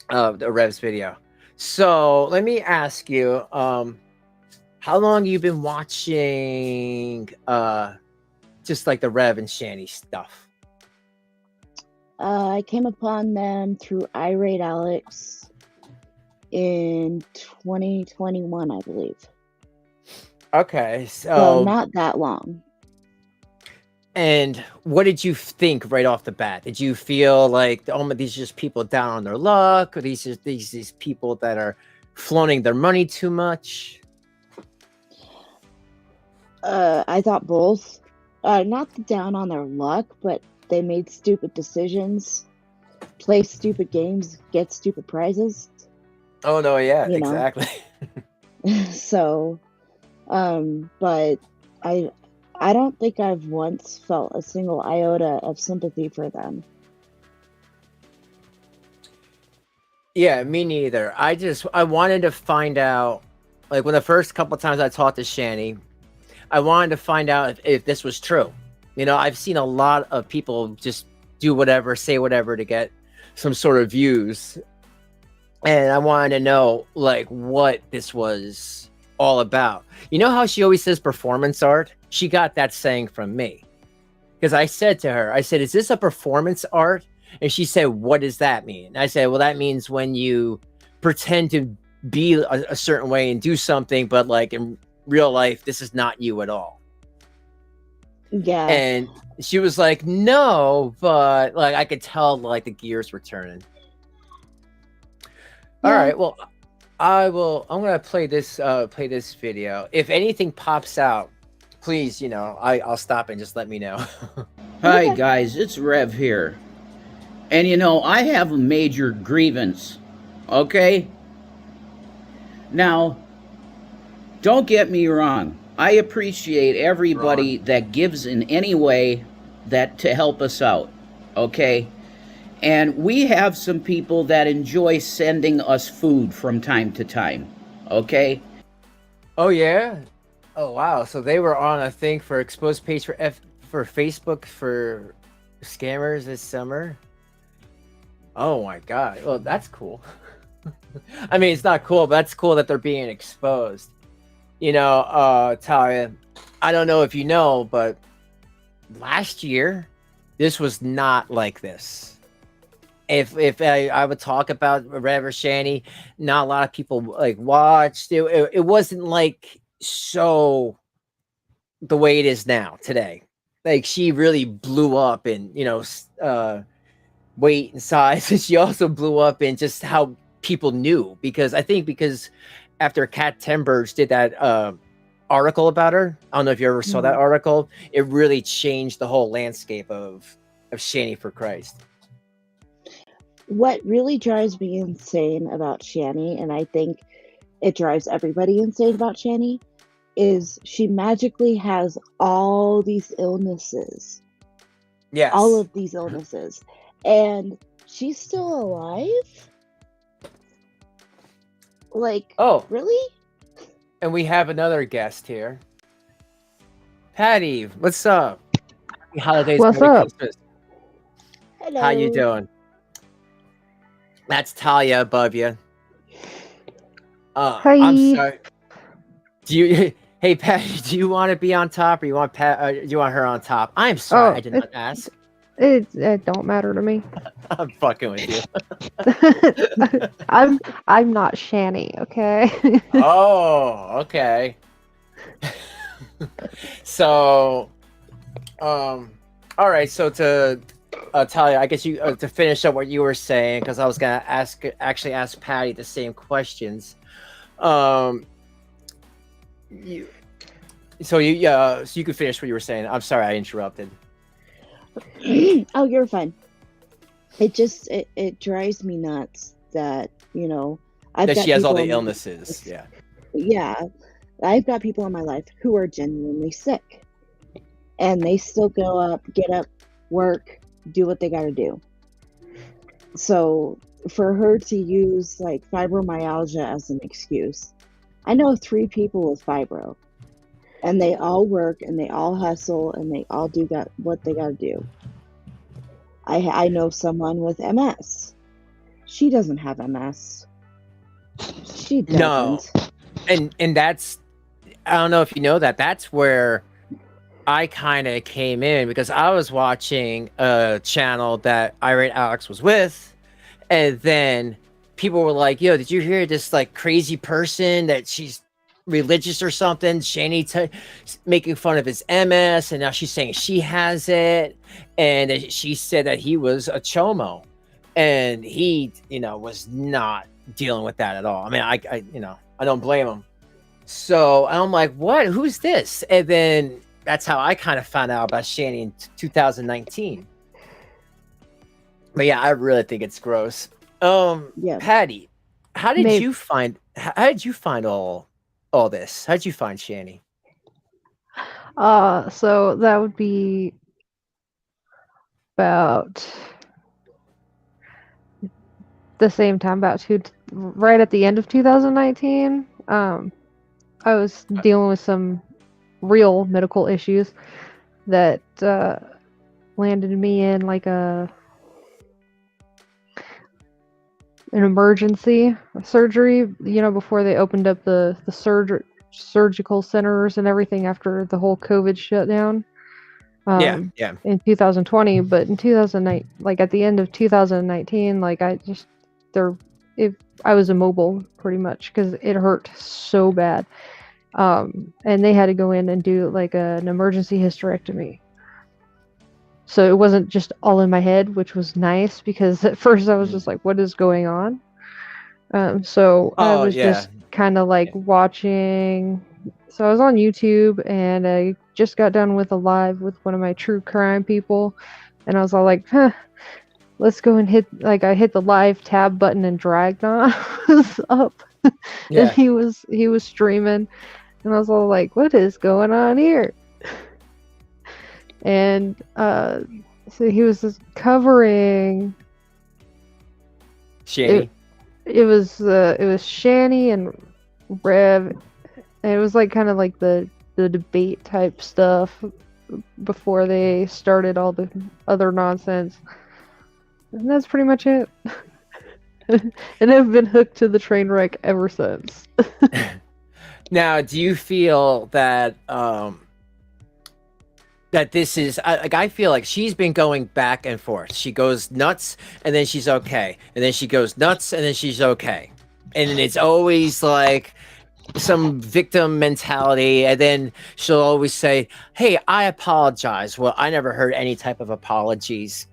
the Rev's video. So let me ask you, how long you been watching, just like the Rev and Shanny stuff? I came upon them through Irate Alex in 2021, I believe. Okay, So so not that long. and what did you think right off the bat? Did you feel like these are just people down on their luck, or these people that are flaunting their money too much? I thought both. Not down on their luck, but they made stupid decisions. play stupid games, get stupid prizes. Oh no, yeah, You know. exactly. So, but I don't think I've once felt a single iota of sympathy for them. Yeah, me neither. I wanted to find out, like when the first couple times I talked to Shanny, I wanted to find out if this was true. You know, I've seen a lot of people just do whatever, say whatever to get some sort of views. And I wanted to know like what this was all about. You know how she always says performance art? She got that saying from me. Because I said to her, I said, is this a performance art? And she said, what does that mean? And I said, well, that means when you pretend to be a certain way and do something, but like in real life, this is not you at all. Yeah. And she was like, no, but like I could tell like the gears were turning. All right, well, I'm gonna play this video. If anything pops out, please, you know, I'll stop and just let me know. Hi Okay. guys, it's Rev here. And you know, I have a major grievance, okay? Now, don't get me wrong. I appreciate everybody that gives in any way that to help us out, okay? And we have some people that enjoy sending us food from time to time, okay? Oh yeah. Oh wow. So they were on a thing for exposed page for Facebook for scammers this summer. Oh my god. Well, that's cool. I mean, it's not cool, but that's cool that they're being exposed. You know, Talia, I don't know if you know, but last year, this was not like this. If I would talk about Rev Shanny, not a lot of people like watched it. It wasn't like so the way it is now today. Like she really blew up in, you know, weight and size, and she also blew up in just how people knew, because I think because after Kat Tenberge did that article about her, I don't know if you ever saw that article, it really changed the whole landscape of Shanny for Christ. What really drives me insane about Shanny, and I think it drives everybody insane about Shanny, is she magically has all these illnesses. Yes. All of these illnesses. And she's still alive? Like, Oh, really? and we have another guest here. Patty, what's up? Happy holidays. What's Merry up? Christmas. Hello. How you doing? That's Talia above you. Hi. I'm sorry. Do you? Hey, Patty, do you want to be on top, or you want do you want her on top? I'm sorry, Oh, I did not ask. It don't matter to me. I'm fucking with you. I'm not Shanny, okay? Oh, okay. So, all right. So to Talia, I guess you to finish up what you were saying, because I was gonna actually ask Patty the same questions. So you could finish what you were saying. I'm sorry I interrupted. Oh, you're fine. It drives me nuts that, you know, That she has all the people in my illnesses. life- Yeah. Yeah, I've got people in my life who are genuinely sick, and they still go up, get up, work, do what they got to do. So for her to use like fibromyalgia as an excuse, I know 3 people with fibro, and they all work and they all hustle and they all do what they got to do. I know someone with MS. She doesn't have MS. She doesn't. No. And that's, I don't know if you know that, that's where I kind of came in, because I was watching a channel that Irate Alex was with, and then people were like, yo, did you hear this like crazy person that she's religious or something, Shanny making fun of his MS, and now she's saying she has it, and she said that he was a chomo, and he, you know, was not dealing with that at all. I mean, I you know, I don't blame him. So I'm like, what? Who's this? And then that's how I kind of found out about Shanny in 2019. But yeah, I really think it's gross. Yeah. Patty, how did Maybe. you find how did you find all this? How did you find Shanny? So that would be about the same time, right at the end of 2019. I was dealing with some real medical issues that landed me in like an emergency surgery, before they opened up the surgical centers and everything after the whole COVID shutdown. Yeah. In 2020, but in 2009, like at the end of 2019, like I was immobile pretty much because it hurt so bad. And they had to go in and do like an emergency hysterectomy. So it wasn't just all in my head, which was nice because at first I was just like, what is going on? So I Oh was yeah. just kind of like watching. So I was on YouTube and I just got done with a live with one of my true crime people. And I was all like, let's go and I hit the live tab button and dragged on up. And Yeah. he was streaming. And I was all like, what is going on here? And so he was just covering Shanny. it was Shanny and Rev, and it was like kind of like the debate type stuff before they started all the other nonsense. And that's pretty much it. And I've been hooked to the train wreck ever since. Now, do you feel that that this is I feel like she's been going back and forth. She goes nuts and then she's okay, and then she goes nuts and then she's okay, and it's always like some victim mentality, and then she'll always say, "Hey, I apologize." Well, I never heard any type of apologies,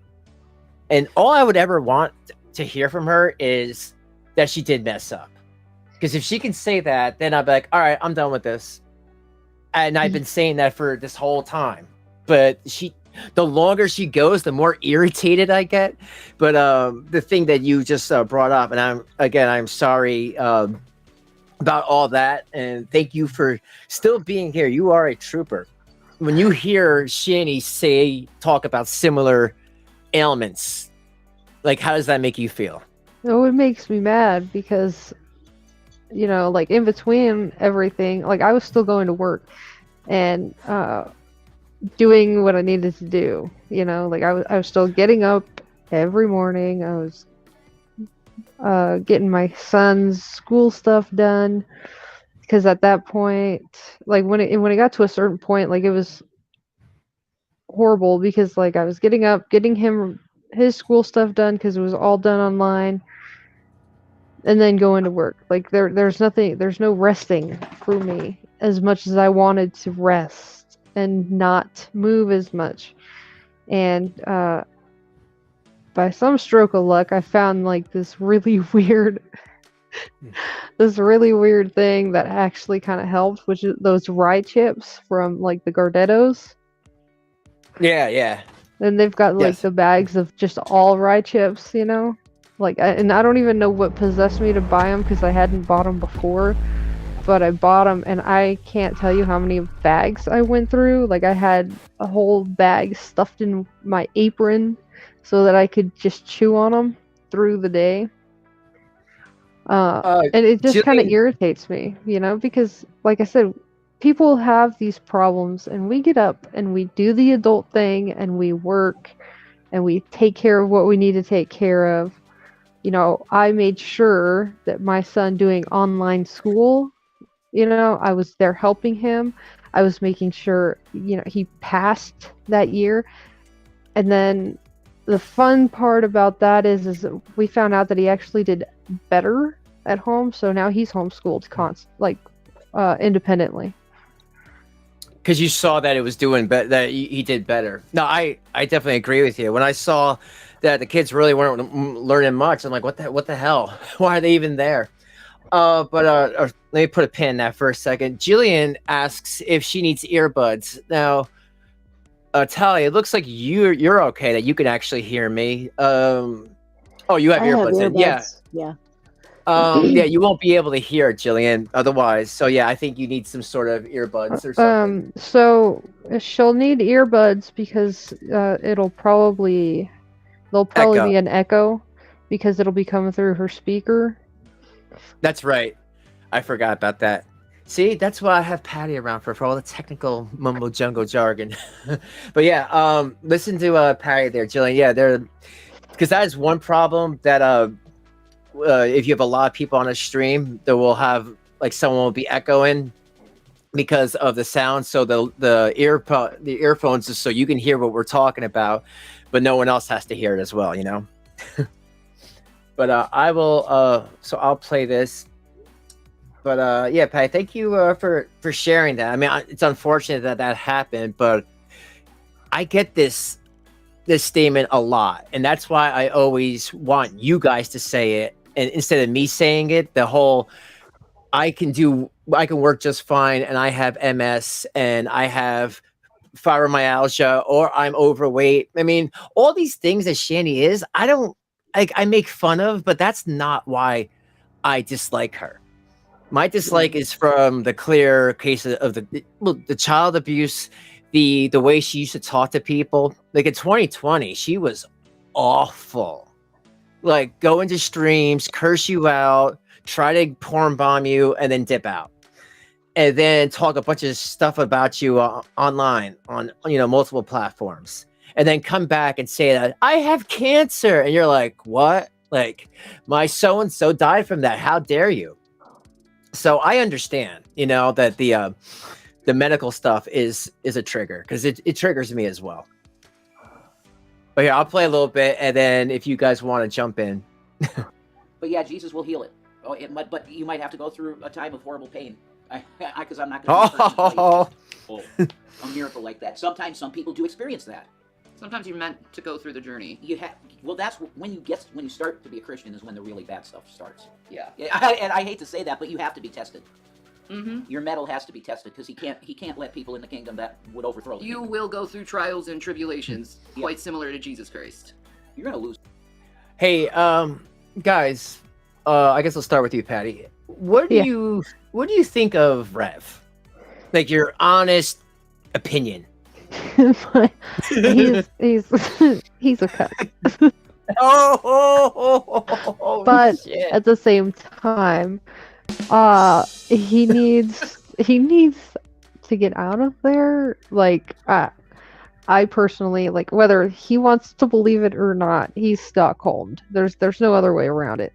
and all I would ever want to hear from her is that she did mess up. Because if she can say that, then I'd be like, all right, I'm done with this. And I've been saying that for this whole time. But the longer she goes, the more irritated I get. But the thing that you just brought up, and I'm sorry about all that. And thank you for still being here. You are a trooper. When you hear Shanny talk about similar ailments, like, how does that make you feel? Oh, it makes me mad because, like in between everything, like I was still going to work and doing what I needed to do. Like I was still getting up every morning. I was getting my son's school stuff done because at that point, like when it got to a certain point, like it was horrible because like I was getting up, getting him his school stuff done because it was all done online, and then going to work. Like there's no resting for me as much as I wanted to rest and not move as much. And by some stroke of luck, I found like this really weird thing that actually kind of helped, which is those rye chips from like the Gardettos. Yeah. And they've got like Yes. the bags of just all rye chips, Like, and I don't even know what possessed me to buy them because I hadn't bought them before, but I bought them, and I can't tell you how many bags I went through. Like, I had a whole bag stuffed in my apron so that I could just chew on them through the day. And it just kind of Jillian, irritates me, because, like I said, people have these problems, and we get up and we do the adult thing, and we work, and we take care of what we need to take care of. I made sure that my son doing online school, I was there helping him. I was making sure, he passed that year. And then the fun part about that is we found out that he actually did better at home. So now he's homeschooled independently. because you saw that it was doing better, that he did better. No, I definitely agree with you. When I saw that the kids really weren't learning much, I'm like, what the hell? Why are they even there? But let me put a pin in that for a second. Jillian asks if she needs earbuds. Now, Tally, it looks like you're okay that you can actually hear me. Oh, you have I have earbuds in. Yeah. earbuds. Yeah. Yeah, you won't be able to hear it, Jillian, otherwise. So yeah, I think you need some sort of earbuds or something. So she'll need earbuds because they'll probably Echo. be an echo because it'll be coming through her speaker. That's right. I forgot about that. See, that's why I have Patty around for all the technical mumbo jumbo jargon. But yeah, listen to Patty there, Jillian. Yeah, because that is one problem that if you have a lot of people on a stream, there will have like someone will be echoing because of the sound. So the earphones is so you can hear what we're talking about, but no one else has to hear it as well, you know. But I will. So I'll play this. But yeah, Patty, thank you for sharing that. I mean, it's unfortunate that that happened, but I get this statement a lot, and that's why I always want you guys to say it, and instead of me saying it, the whole I can work just fine, and I have MS, and I have fibromyalgia, or I'm overweight. I mean, all these things that Shanny is, I make fun of, but that's not why I dislike her. My dislike is from the clear case of the child abuse, the way she used to talk to people. Like in 2020, she was awful. Like go into streams, curse you out, try to porn bomb you, and then dip out, and then talk a bunch of stuff about you online on multiple platforms, and then come back and say that I have cancer, and you're like, what? Like my so and so died from that. How dare you? So I understand, that the medical stuff is a trigger because it triggers me as well. But here, I'll play a little bit, and then if you guys want to jump in. But yeah, Jesus will heal it. Oh, but you might have to go through a time of horrible pain. Because I'm not going to a miracle like that. Sometimes some people do experience that. Sometimes you're meant to go through the journey. Well, that's when you start to be a Christian is when the really bad stuff starts. Yeah. And I hate to say that, but you have to be tested. Mm-hmm. Your mettle has to be tested because he can't let people in the kingdom that would overthrow you. You kingdom. will go through trials and tribulations, quite similar to Jesus Christ. You're gonna lose. Hey, guys, I guess I'll start with you, Patty. What do you think of Rev? Like your honest opinion. he's a cuck. But shit. at the same time, he needs to get out of there. Like I personally, like, whether he wants to believe it or not, he's Stockholmed. There's no other way around it.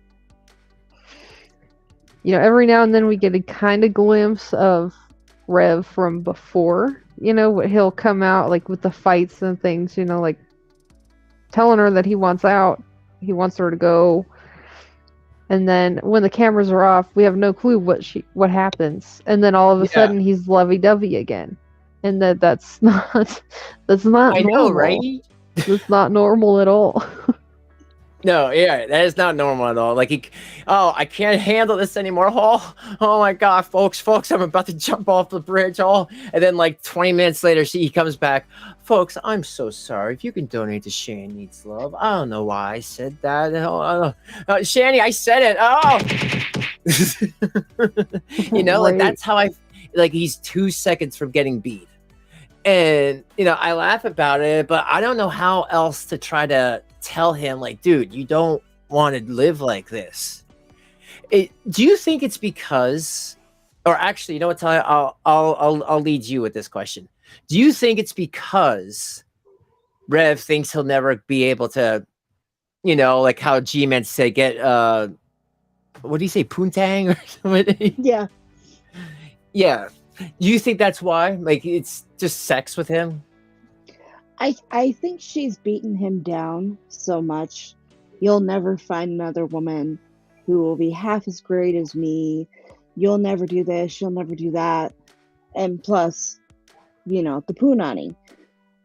Every now and then we get a kind of glimpse of Rev from before. He'll come out like with the fights and things, like telling her that he wants out, he wants her to go. And then when the cameras are off, we have no clue what happens. And then all of a sudden he's lovey-dovey again. And that's not I normal. Know, right? That's not normal at all. No, yeah, that is not normal at all. Like, I can't handle this anymore. Oh my God, folks, I'm about to jump off the bridge. And then like 20 minutes later, he comes back. Folks, I'm so sorry. If you can donate to Shanny Needs Love. I don't know why I said that. Shanny, I said it. Like that's how he's 2 seconds from getting beat. And, I laugh about it, but I don't know how else to try to tell him, like, dude, you don't want to live like this. Do you think it's because, or actually, you know what, Talia, I'll lead you with this question. Do you think it's because Rev thinks he'll never be able to, like how G-Man said, get, what do you say, poontang or something? Yeah. Yeah. Do you think that's why? Like, it's just sex with him? I think she's beaten him down so much. You'll never find another woman who will be half as great as me. You'll never do this. You'll never do that. And plus, the punani.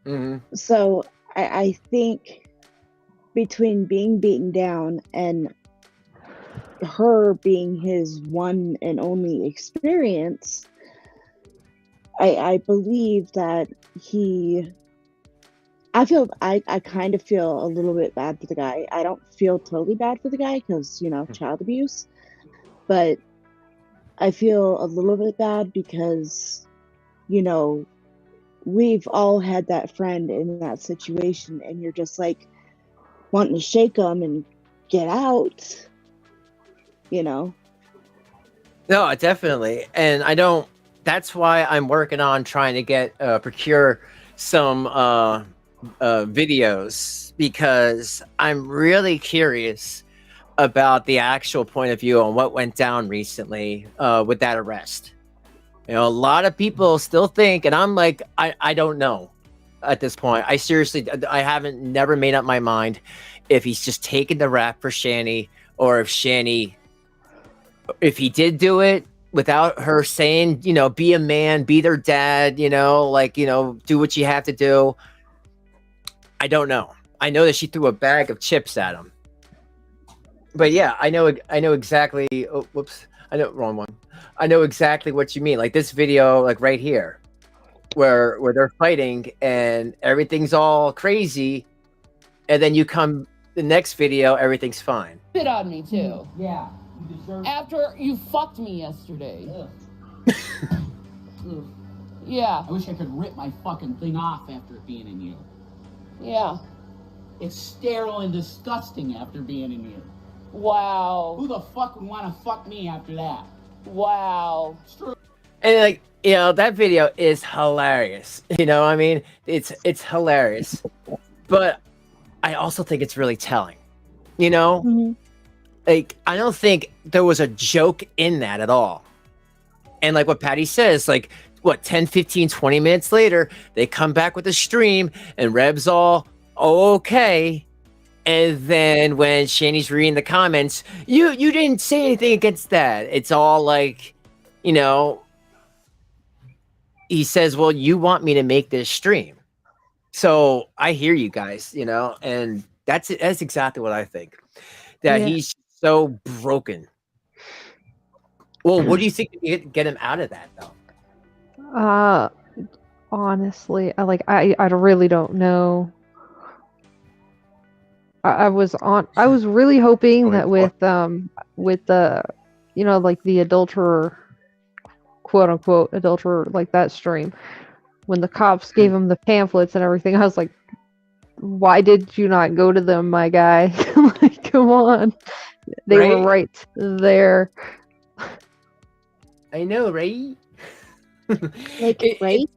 Mm-hmm. So I think between being beaten down and her being his one and only experience, I believe that he I kind of feel a little bit bad for the guy. I don't feel totally bad for the guy because, child abuse, but I feel a little bit bad because, we've all had that friend in that situation, and you're just like wanting to shake them and get out, No, definitely. And that's why I'm working on trying to procure some videos, because I'm really curious about the actual point of view on what went down recently with that arrest. A lot of people still think, and I'm like, I don't know at this point. I haven't never made up my mind if he's just taking the rap for Shanny, or if he did do it without her saying, be a man, be their dad, do what you have to do. I don't know. I know that she threw a bag of chips at him. But yeah, I know exactly. Oh, whoops. Wrong one. I know exactly what you mean. Like this video, like right here, where they're fighting and everything's all crazy, and then you come the next video, everything's fine. Spit on me too. Yeah. You deserve After you fucked me yesterday. Yeah. I wish I could rip my fucking thing off after being in you. Yeah. It's sterile and disgusting after being in you. Wow. Who the fuck would want to fuck me after that? Wow. And that video is hilarious. I mean, it's hilarious. But I also think it's really telling. Mm-hmm. Like, I don't think there was a joke in that at all. And like what Patty says, like, 10, 15, 20 minutes later, they come back with a stream and Reb's all okay. And then when Shanny's reading the comments, you didn't say anything against that. It's all like, he says, well, you want me to make this stream. So I hear you guys, and that's exactly what I think. That he's so broken. Well, what do you think to get him out of that, though? Honestly, I really don't know. I was really hoping that with the the adulterer, quote unquote adulterer, like that stream, when the cops gave him the pamphlets and everything, I was like, why did you not go to them, my guy? Like, come on. They were right there. I know, right? Right?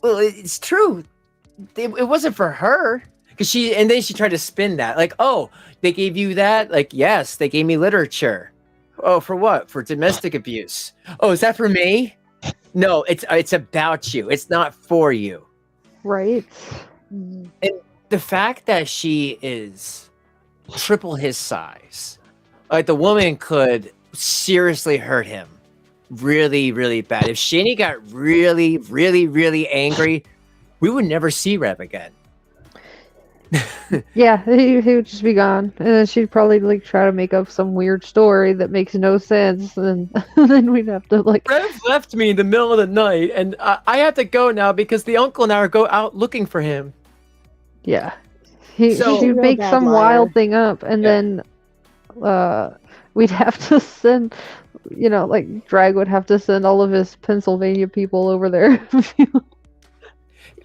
Well, it's true. It wasn't for her. And then she tried to spin that. Like, oh, they gave you that? Like, yes, they gave me literature. Oh, for what? For domestic abuse. Oh, is that for me? No, it's about you. It's not for you. Right. And the fact that she is triple his size, like the woman could seriously hurt him really, really bad. If Shanny got really, really, really angry, we would never see Reb again. Yeah, he would just be gone, and then she'd probably try to make up some weird story that makes no sense, and then we'd have to Rev left me in the middle of the night, and I have to go now because the uncle and I go out looking for him. Yeah, she'd make some wild thing up, and then we'd have to send, Drag would have to send all of his Pennsylvania people over there.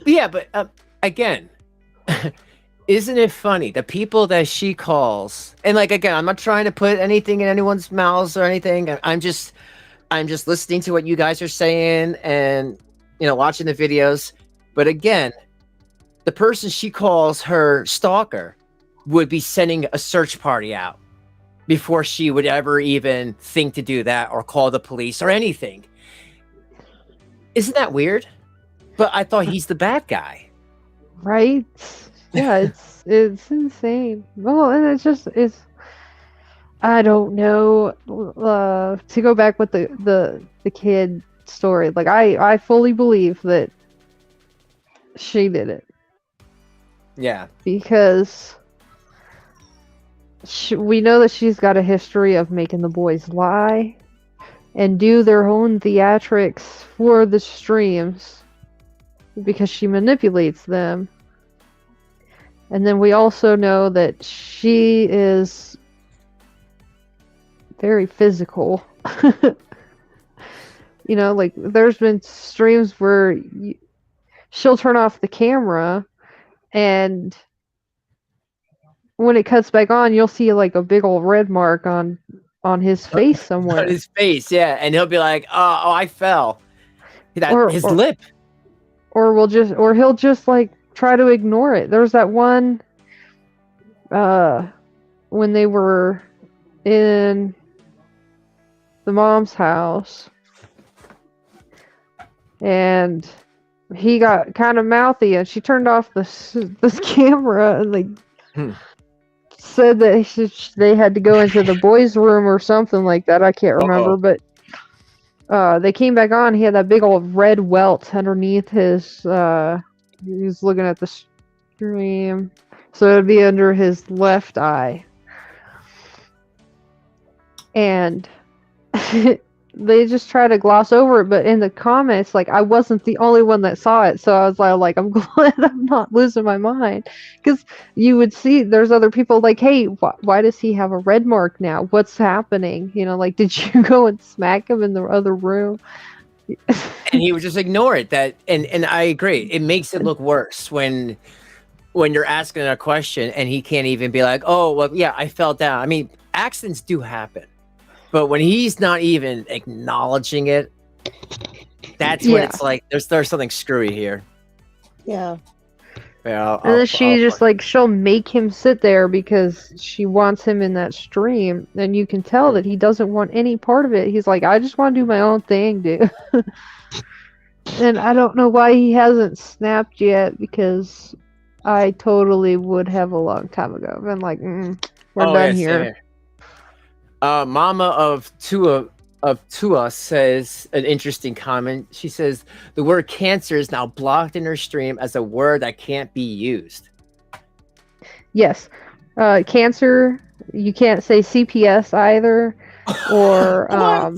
Yeah, but again. Isn't it funny? The people that she calls, and again, I'm not trying to put anything in anyone's mouths or anything. I'm just listening to what you guys are saying and watching the videos. But again, the person she calls her stalker would be sending a search party out before she would ever even think to do that or call the police or anything. Isn't that weird? But I thought he's the bad guy. Right? Yeah, it's insane. Well, and it's I don't know. To go back with the kid story, I fully believe that she did it. Yeah, because we know that she's got a history of making the boys lie and do their own theatrics for the streams because she manipulates them. And then we also know that she is very physical. You know, like there's been streams where she'll turn off the camera, and when it cuts back on, you'll see like a big old red mark on his face somewhere. On his face, yeah, and he'll be like, "Oh, I fell." His lip. Or he'll just like try to ignore it. There's that one when they were in the mom's house, and he got kind of mouthy, and she turned off this camera and like said that they had to go into the boys' room or something like that. I can't remember, but they came back on. He had that big old red welt underneath his. He was looking at the stream, so it'd be under his left eye, and they just try to gloss over it. But in the comments, like, I wasn't the only one that saw it, so I was like, I'm glad I'm not losing my mind, because you would see there's other people like, hey, why does he have a red mark now? What's happening? You know, like, did you go and smack him in the other room? And he would just ignore it. And I agree. It makes it look worse when you're asking a question and he can't even be like, oh, well, yeah, I fell down. I mean, accidents do happen. But when he's not even acknowledging it, that's when it's like there's something screwy here. Yeah. Yeah. And then she'll make him sit there because she wants him in that stream, and you can tell that he doesn't want any part of it. He's like, I just want to do my own thing, dude. And I don't know why he hasn't snapped yet, because I totally would have a long time ago. Been like, we're done here. Mama of Tua says an interesting comment. She says the word cancer is now blocked in her stream as a word that can't be used. Yes. Cancer, you can't say CPS either, or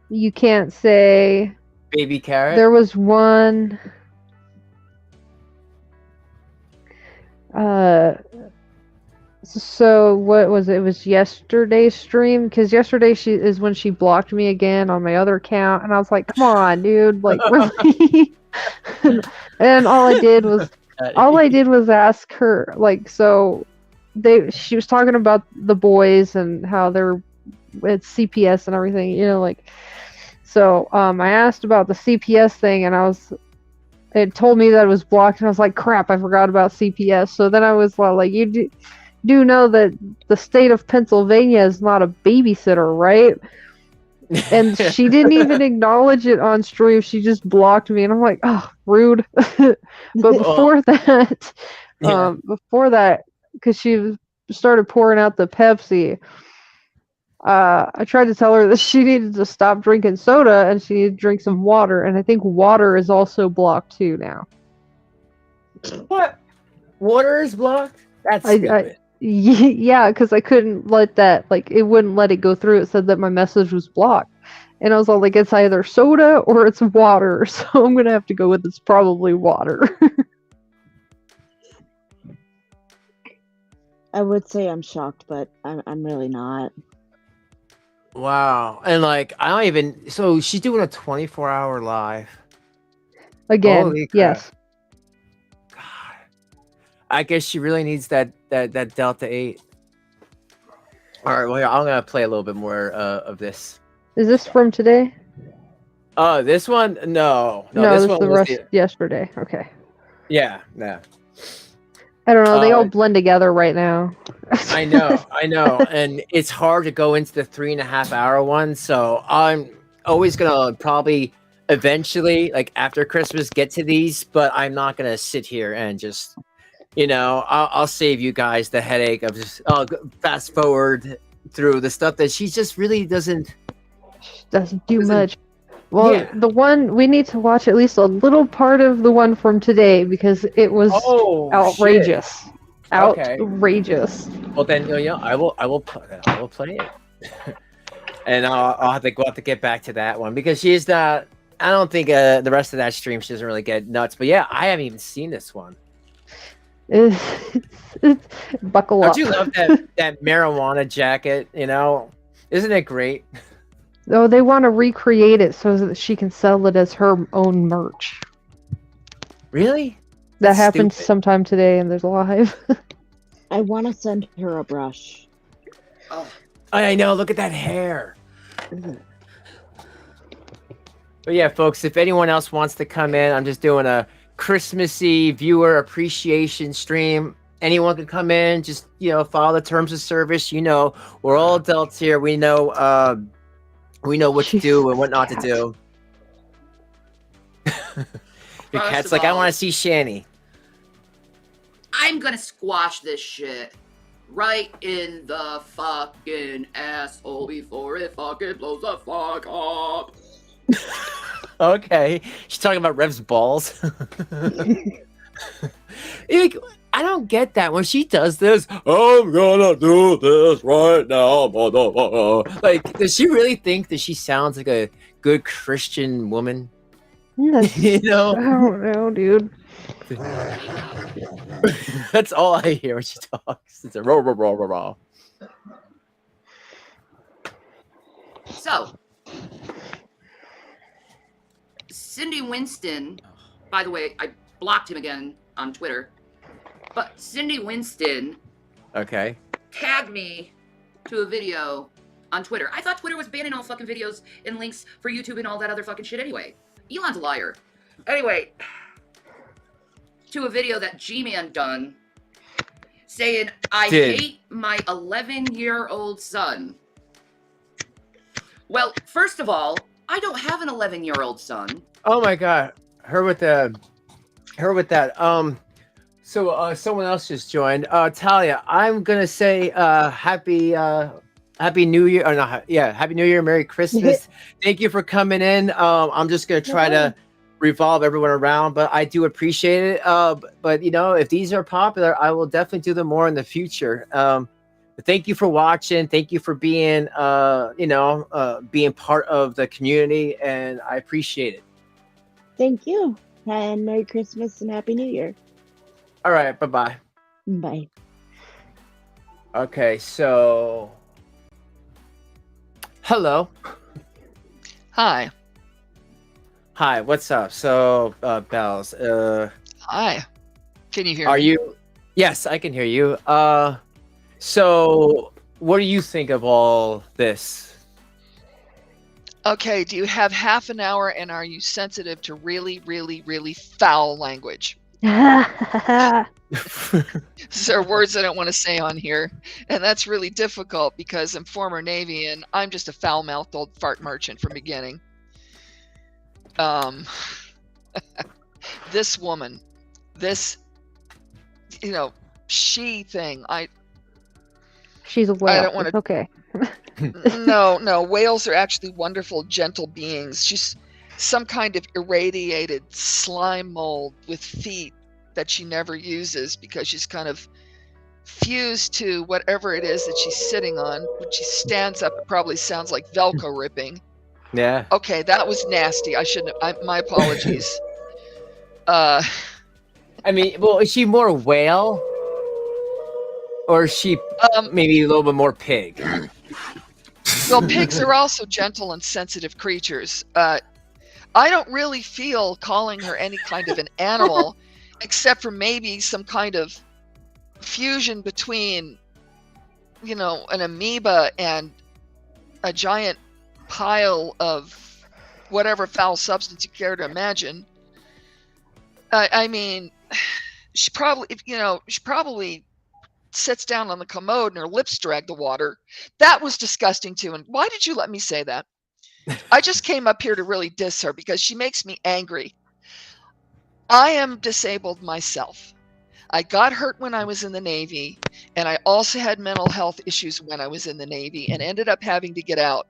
you can't say baby carrot. There was one so what was it? It was yesterday's stream, because yesterday is when she blocked me again on my other account, and I was like, come on, dude, like, really? And all I did was ask her, like, so she was talking about the boys and how they're with CPS and everything, you know, like, so I asked about the CPS thing, and it told me that it was blocked, and I was like, crap, I forgot about CPS. So then I was like, you do know that the state of Pennsylvania is not a babysitter, right? And she didn't even acknowledge it on stream. She just blocked me, and I'm like, oh, rude. But before that, because she started pouring out the Pepsi, I tried to tell her that she needed to stop drinking soda and she needed to drink some water, and I think water is also blocked too now. What? Water is blocked? That's stupid. Yeah, because I couldn't let that, like, it wouldn't let it go through. It said that my message was blocked. And I was all like, it's either soda or it's water, so I'm going to have to go with it's probably water. I would say I'm shocked, but I'm really not. Wow. And like, I don't even, so she's doing a 24-hour live. Again, yes. I guess she really needs that Delta 8. All right, well, I'm gonna play a little bit more of this. Is this from today? Oh, this one? No, this one the was rest yesterday. Okay. Yeah. I don't know. They all blend together right now. I know, and it's hard to go into the 3.5-hour one. So I'm always gonna probably eventually, like after Christmas, get to these, but I'm not gonna sit here and just. You know, I'll save you guys the headache of just fast forward through the stuff that she just really doesn't do much. Well, yeah. The one we need to watch at least a little part of the one from today, because it was outrageous. Shit. Outrageous. Okay. Well, then I will play it, and I'll have to get back to that one, because she's not. I don't think the rest of that stream she doesn't really get nuts. But yeah, I haven't even seen this one. It's buckle Don't up. you love that marijuana jacket? You know, isn't it great? Oh, they want to recreate it so that she can sell it as her own merch. Really? That That's happened stupid. sometime today, and there's live. I want to send her a brush. Oh, I know. Look at that hair. But yeah, folks, if anyone else wants to come in, I'm just doing a Christmassy viewer appreciation stream. Anyone can come in, just follow the terms of service. We're all adults here. We know what to do and what not to do. Your First cat's of like, I all- want to see Shanny. I'm gonna squash this shit right in the fucking asshole before it fucking blows the fuck up. Okay, she's talking about Rev's balls. I don't get that when she does this. I'm gonna do this right now. Like, does she really think that she sounds like a good Christian woman? That's- You know, I don't know, dude. that's all I hear when she talks. It's a raw, raw, raw, raw, raw. So, Cindy Winston, by the way, I blocked him again on Twitter, but Cindy Winston Okay. tagged me to a video on Twitter. I thought Twitter was banning all fucking videos and links for YouTube and all that other fucking shit anyway. Elon's a liar. Anyway, to a video that G-Man done saying, I Did. hate my 11-year-old son. Well, first of all, I don't have an 11-year-old son. Oh my god, her with that. So someone else just joined. Talia, I'm gonna say happy New Year, or not? Yeah, Happy New Year, Merry Christmas. Thank you for coming in. I'm just gonna try to revolve everyone around, but I do appreciate it. But if these are popular, I will definitely do them more in the future. But thank you for watching. Thank you for being being part of the community, and I appreciate it. Thank you. And Merry Christmas and Happy New Year. All right, bye-bye. Bye. Okay, so hello. Hi. Hi, what's up? So, Bells, Hi. Can you hear are me? you? Yes, I can hear you. So what do you think of all this? Okay, do you have half an hour and are you sensitive to really, really, really foul language? There are words I don't want to say on here, and that's really difficult because I'm former Navy and I'm just a foul-mouthed old fart merchant from beginning. This woman, this, she thing, She's a whale. I don't want It's to. okay. No, whales are actually wonderful, gentle beings. She's some kind of irradiated slime mold with feet that she never uses because she's kind of fused to whatever it is that she's sitting on. When she stands up, it probably sounds like Velcro ripping. Yeah. Okay, that was nasty. I shouldn't have. My apologies. I mean, well, is she more whale, or is she maybe a little bit more pig? Well, pigs are also gentle and sensitive creatures. I don't really feel calling her any kind of an animal, except for maybe some kind of fusion between, an amoeba and a giant pile of whatever foul substance you care to imagine. I mean, she probably sits down on the commode and her lips drag the water. That was disgusting too. And why did you let me say that? I just came up here to really diss her because she makes me angry. I am disabled myself. I got hurt when I was in the Navy, and I also had mental health issues when I was in the Navy and ended up having to get out.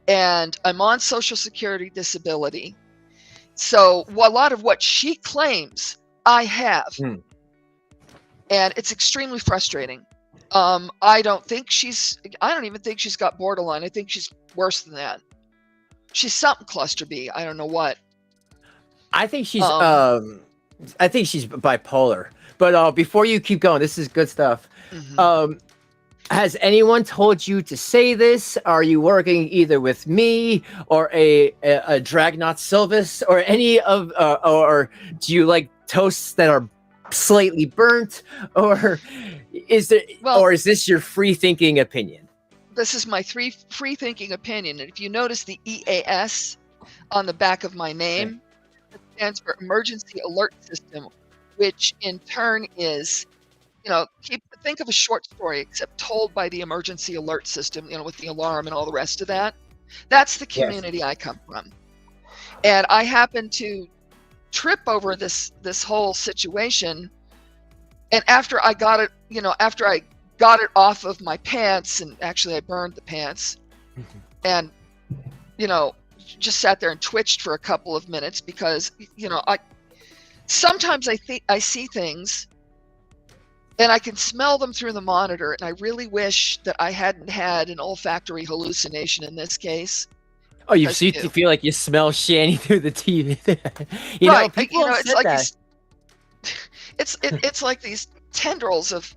And I'm on Social Security disability. So a lot of what she claims, I have. And it's extremely frustrating. I don't even think she's got borderline. I think she's worse than that. She's something cluster B. I don't know what. I think she's bipolar. But before you keep going, this is good stuff. Mhm. Has anyone told you to say this? Are you working either with me or a Dragnot Silvis or any of, or do you like toasts that are slightly burnt, or is there, Well, or is this your free thinking opinion? this is my free thinking opinion. And if you notice the EAS on the back of my name, it stands for Emergency Alert System, which in turn is, think of a short story except told by the emergency alert system, with the alarm and all the rest of that. That's the Yes. community I come from. And I happened to trip over this whole situation. And after I got it, after I got it off of my pants, and actually I burned the pants, and, just sat there and twitched for a couple of minutes because, sometimes I see things and I can smell them through the monitor, and I really wish that I hadn't had an olfactory hallucination in this case. Oh, you Because so you feel like you smell Shanny through the TV. you know, right, people have it's said like that. it's like these tendrils of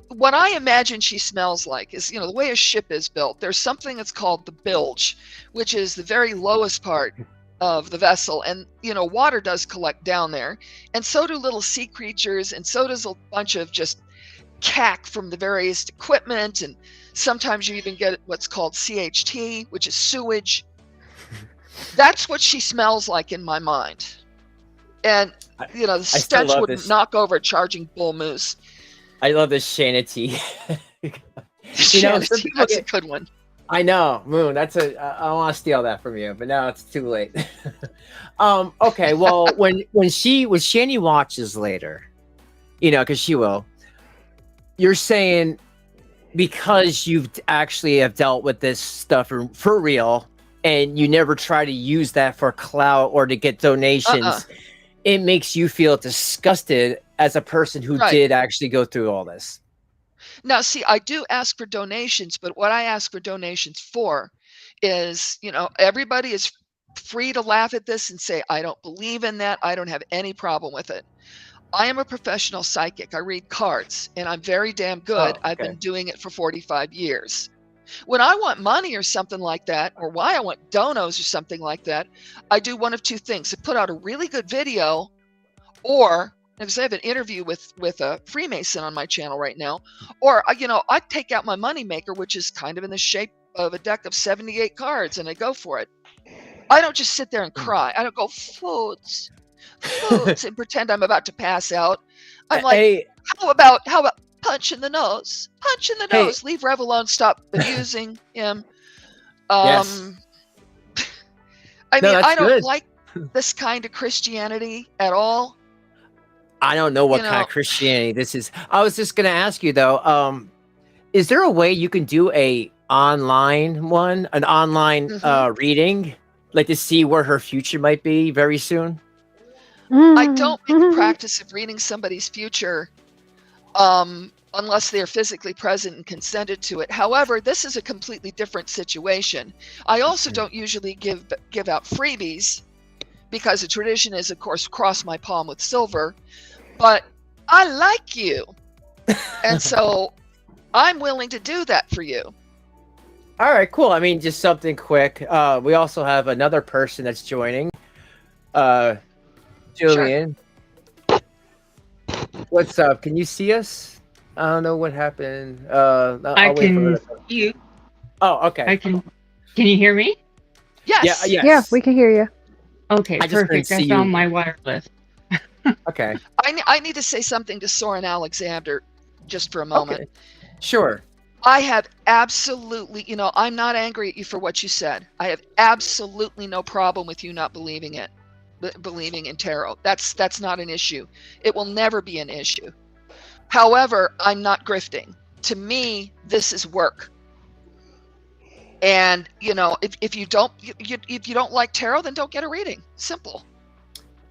what I imagine she smells like is, the way a ship is built. There's something that's called the bilge, which is the very lowest part of the vessel, and water does collect down there, and so do little sea creatures, and so does a bunch of just cack from the various equipment, and sometimes you even get what's called CHT, which is sewage. That's what she smells like in my mind, and the stench love would this. knock over a charging bull moose. I love this Shanity. Shanty, some people that's a get- good one. I know, Moon. I want to steal that from you, but now it's too late. Okay, well, when Shanny watches later, because she will, you're saying because you've actually have dealt with this stuff for real, and you never try to use that for clout or to get donations, it makes you feel disgusted as a person who Right. did actually go through all this. Now, see, I do ask for donations, but what I ask for donations for is, everybody is free to laugh at this and say, I don't believe in that. I don't have any problem with it. I am a professional psychic. I read cards, and I'm very damn good. Oh, I've okay. been doing it for 45 years. When I want money or something like that, or why I want donos or something like that, I do one of two things. I put out a really good video, or because I have an interview with a Freemason on my channel right now, or I take out my moneymaker, which is kind of in the shape of a deck of 78 cards, and I go for it. I don't just sit there and cry. I don't go foods, and pretend I'm about to pass out. I'm like, Hey, how about punch in the nose? Punch in the Hey. nose. Leave Rev alone. Stop abusing him. Yes. I No, mean, that's I don't good. like this kind of Christianity at all. I don't know what You kind know- of Christianity this is. I was just gonna ask you though, is there a way you can do an online Mhm. reading, like to see where her future might be very soon? I don't make a practice of reading somebody's future unless they're physically present and consented to it. However, this is a completely different situation. I also don't usually give out freebies because the tradition is, of course, cross my palm with silver. But I like you, and so I'm willing to do that for you. All right, cool. I mean, just something quick. We also have another person that's joining. Julian. What's up? Can you see us? I don't know what happened. I'll I wait for her can to- see you. Oh, okay. I can. Can you hear me? Yes. Yeah, yes. Yeah, we can hear you. Okay, I just couldn't perfect. I see found you. my wireless. Okay. I need to say something to Soren Alexander just for a moment. Okay. Sure. I have absolutely, I'm not angry at you for what you said. I have absolutely no problem with you not believing it, believing in tarot. That's not an issue. It will never be an issue. However, I'm not grifting. To me, this is work. And if you don't like tarot, then don't get a reading. Simple.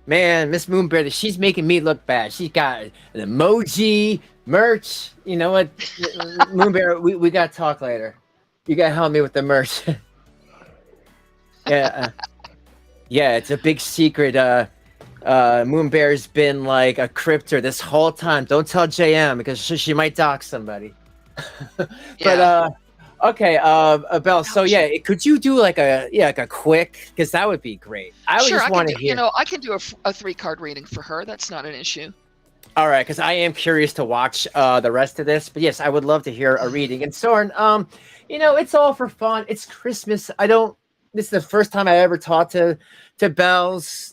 Man, Miss Moonbear, she's making me look bad. She's got an emoji, merch. You know what, Moonbear, we gotta talk later. You gotta help me with the merch. Yeah, yeah, it's a big secret Moonbear's been like a crypter this whole time. Don't tell JM because she might dox somebody. But Yeah. okay, Belle. So yeah, could you do like a quick? Because that would be great. I would Sure, just I can want do. to hear. I can do a 3-card reading for her. That's not an issue. All right, because I am curious to watch the rest of this. But yes, I would love to hear a reading. And Soren, it's all for fun. It's Christmas. This is the first time I ever talked to Bells.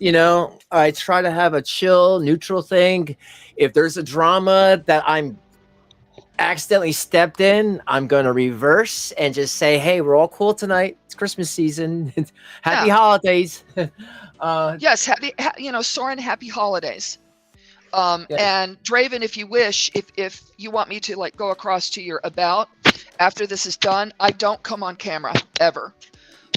I try to have a chill, neutral thing. If there's a drama that I'm accidentally stepped in, I'm going to reverse and just say, hey, we're all cool tonight. It's Christmas season. Happy holidays. Yes, Soren, happy holidays. Yes. And Draven, if you wish, if you want me to like go across to your about after this is done, I don't come on camera ever.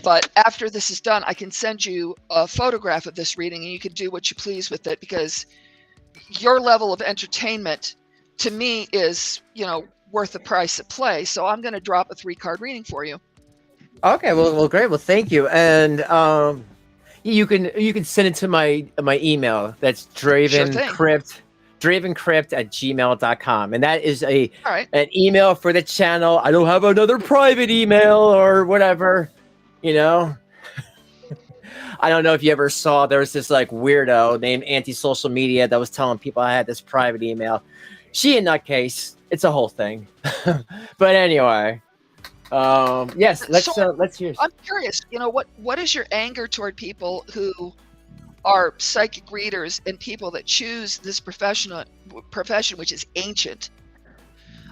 But after this is done, I can send you a photograph of this reading and you can do what you please with it, because your level of entertainment to me is, worth the price of play. So I'm going to drop a 3-card reading for you. Okay, well, great. Well, thank you. And you can send it to my email. That's dravencrypt@gmail.com. And that is an email for the channel. I don't have another private email or whatever, I don't know if you ever saw, there was this like weirdo named Anti-Social Media that was telling people I had this private email. She a nutcase. It's a whole thing. But anyway, yes, let's hear. I'm curious, what is your anger toward people who are psychic readers and people that choose this profession, which is ancient?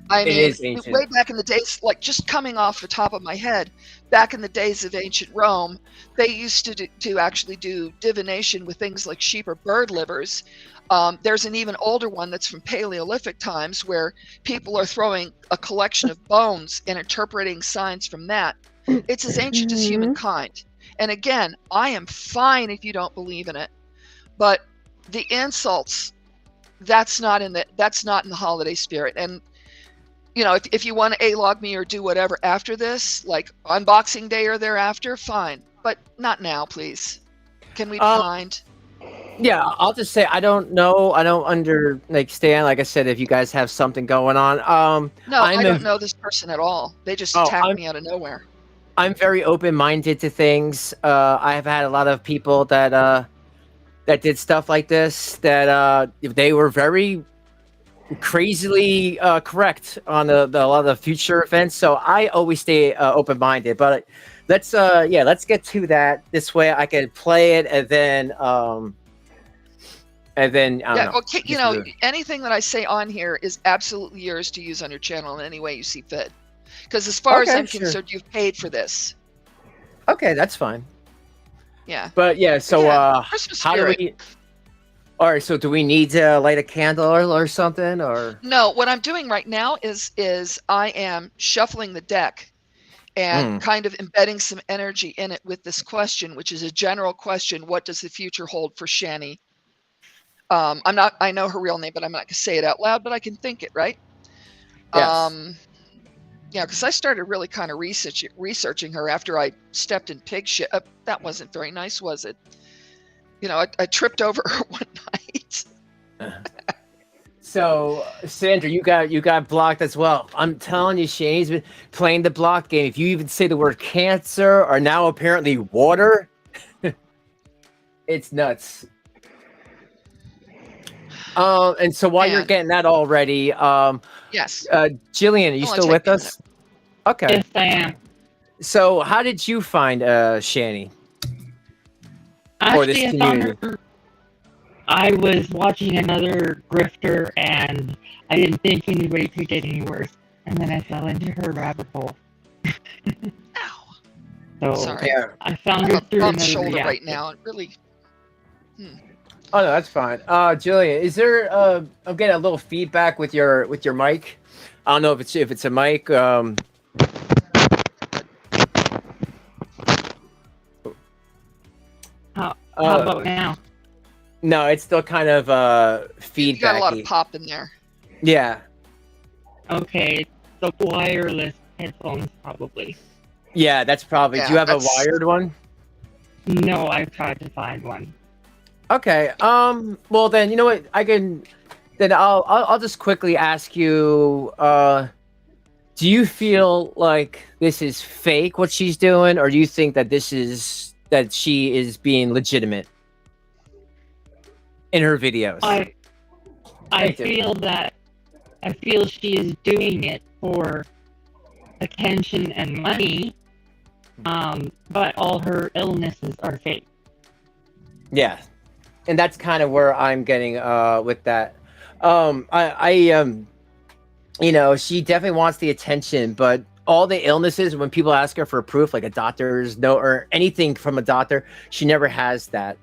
I mean, it is ancient. Way back in the days, like just coming off the top of my head, back in the days of ancient Rome, they used to actually do divination with things like sheep or bird livers. There's an even older one that's from Paleolithic times where people are throwing a collection of bones and interpreting signs from that. It's as ancient as humankind. And again, I am fine if you don't believe in it, but the insults, that's not in the holiday spirit. And if you want to A-log me or do whatever after this, like on Boxing Day or thereafter, fine, but not now, please. Can we be kind? Yeah, I'll just say I don't know. I don't understand. Like I said, if you guys have something going on, no, I don't know this person at all. They just attacked me out of nowhere. I'm very open-minded to things. I have had a lot of people that did stuff like this that they were very crazily correct on a lot of the future events. So I always stay open-minded. But let's get to that. This way I can play it and then I don't know. Okay, anything that I say on here is absolutely yours to use on your channel in any way you see fit. Because as far as I'm concerned, you've paid for this. Okay, that's fine. Yeah. But yeah, so Christmas how spirit. do we? All right, so do we need to light a candle or something, or? No, what I'm doing right now is I am shuffling the deck and kind of embedding some energy in it with this question, which is a general question: what does the future hold for Shanny? I know her real name, but I'm not gonna say it out loud, but I can think it, right? Yes. Yeah, because I started really kind of researching her after I stepped in pig shit. That wasn't very nice, was it? I tripped over her one night. So, Sandra, you got blocked as well. I'm telling you, Shanny's been playing the block game. If you even say the word cancer or now apparently water, it's nuts. And so while you're getting that all ready, yes. Jillian, are you still with us? Okay. Yes, I am. So how did you find Shanny? Or this Actually, community? I was watching another grifter, and I didn't think anybody could get any worse. And then I fell into her rabbit hole. Ow. So sorry. I found her through bumped another shoulder reactor. right now. It really. Oh no, that's fine. Jillian, is there? I'm getting a little feedback with your mic. I don't know if it's a mic. How about now? No, it's still kind of feedbacky. You got a lot of pop in there. Yeah. Okay, the wireless headphones probably. Yeah, that's probably. Yeah, do you have a that's- wired one? No, I've tried to find one. Okay. Well, then you know what? I can. Then I'll just quickly ask you. Do you feel like this is fake what she's doing, or do you think that she is being legitimate in her videos? I feel she is doing it for attention and money, but all her illnesses are fake. Yeah, and that's kind of where I'm getting with that. You know, she definitely wants the attention, but all the illnesses, when people ask her for proof, like a doctor's note or anything from a doctor, she never has that.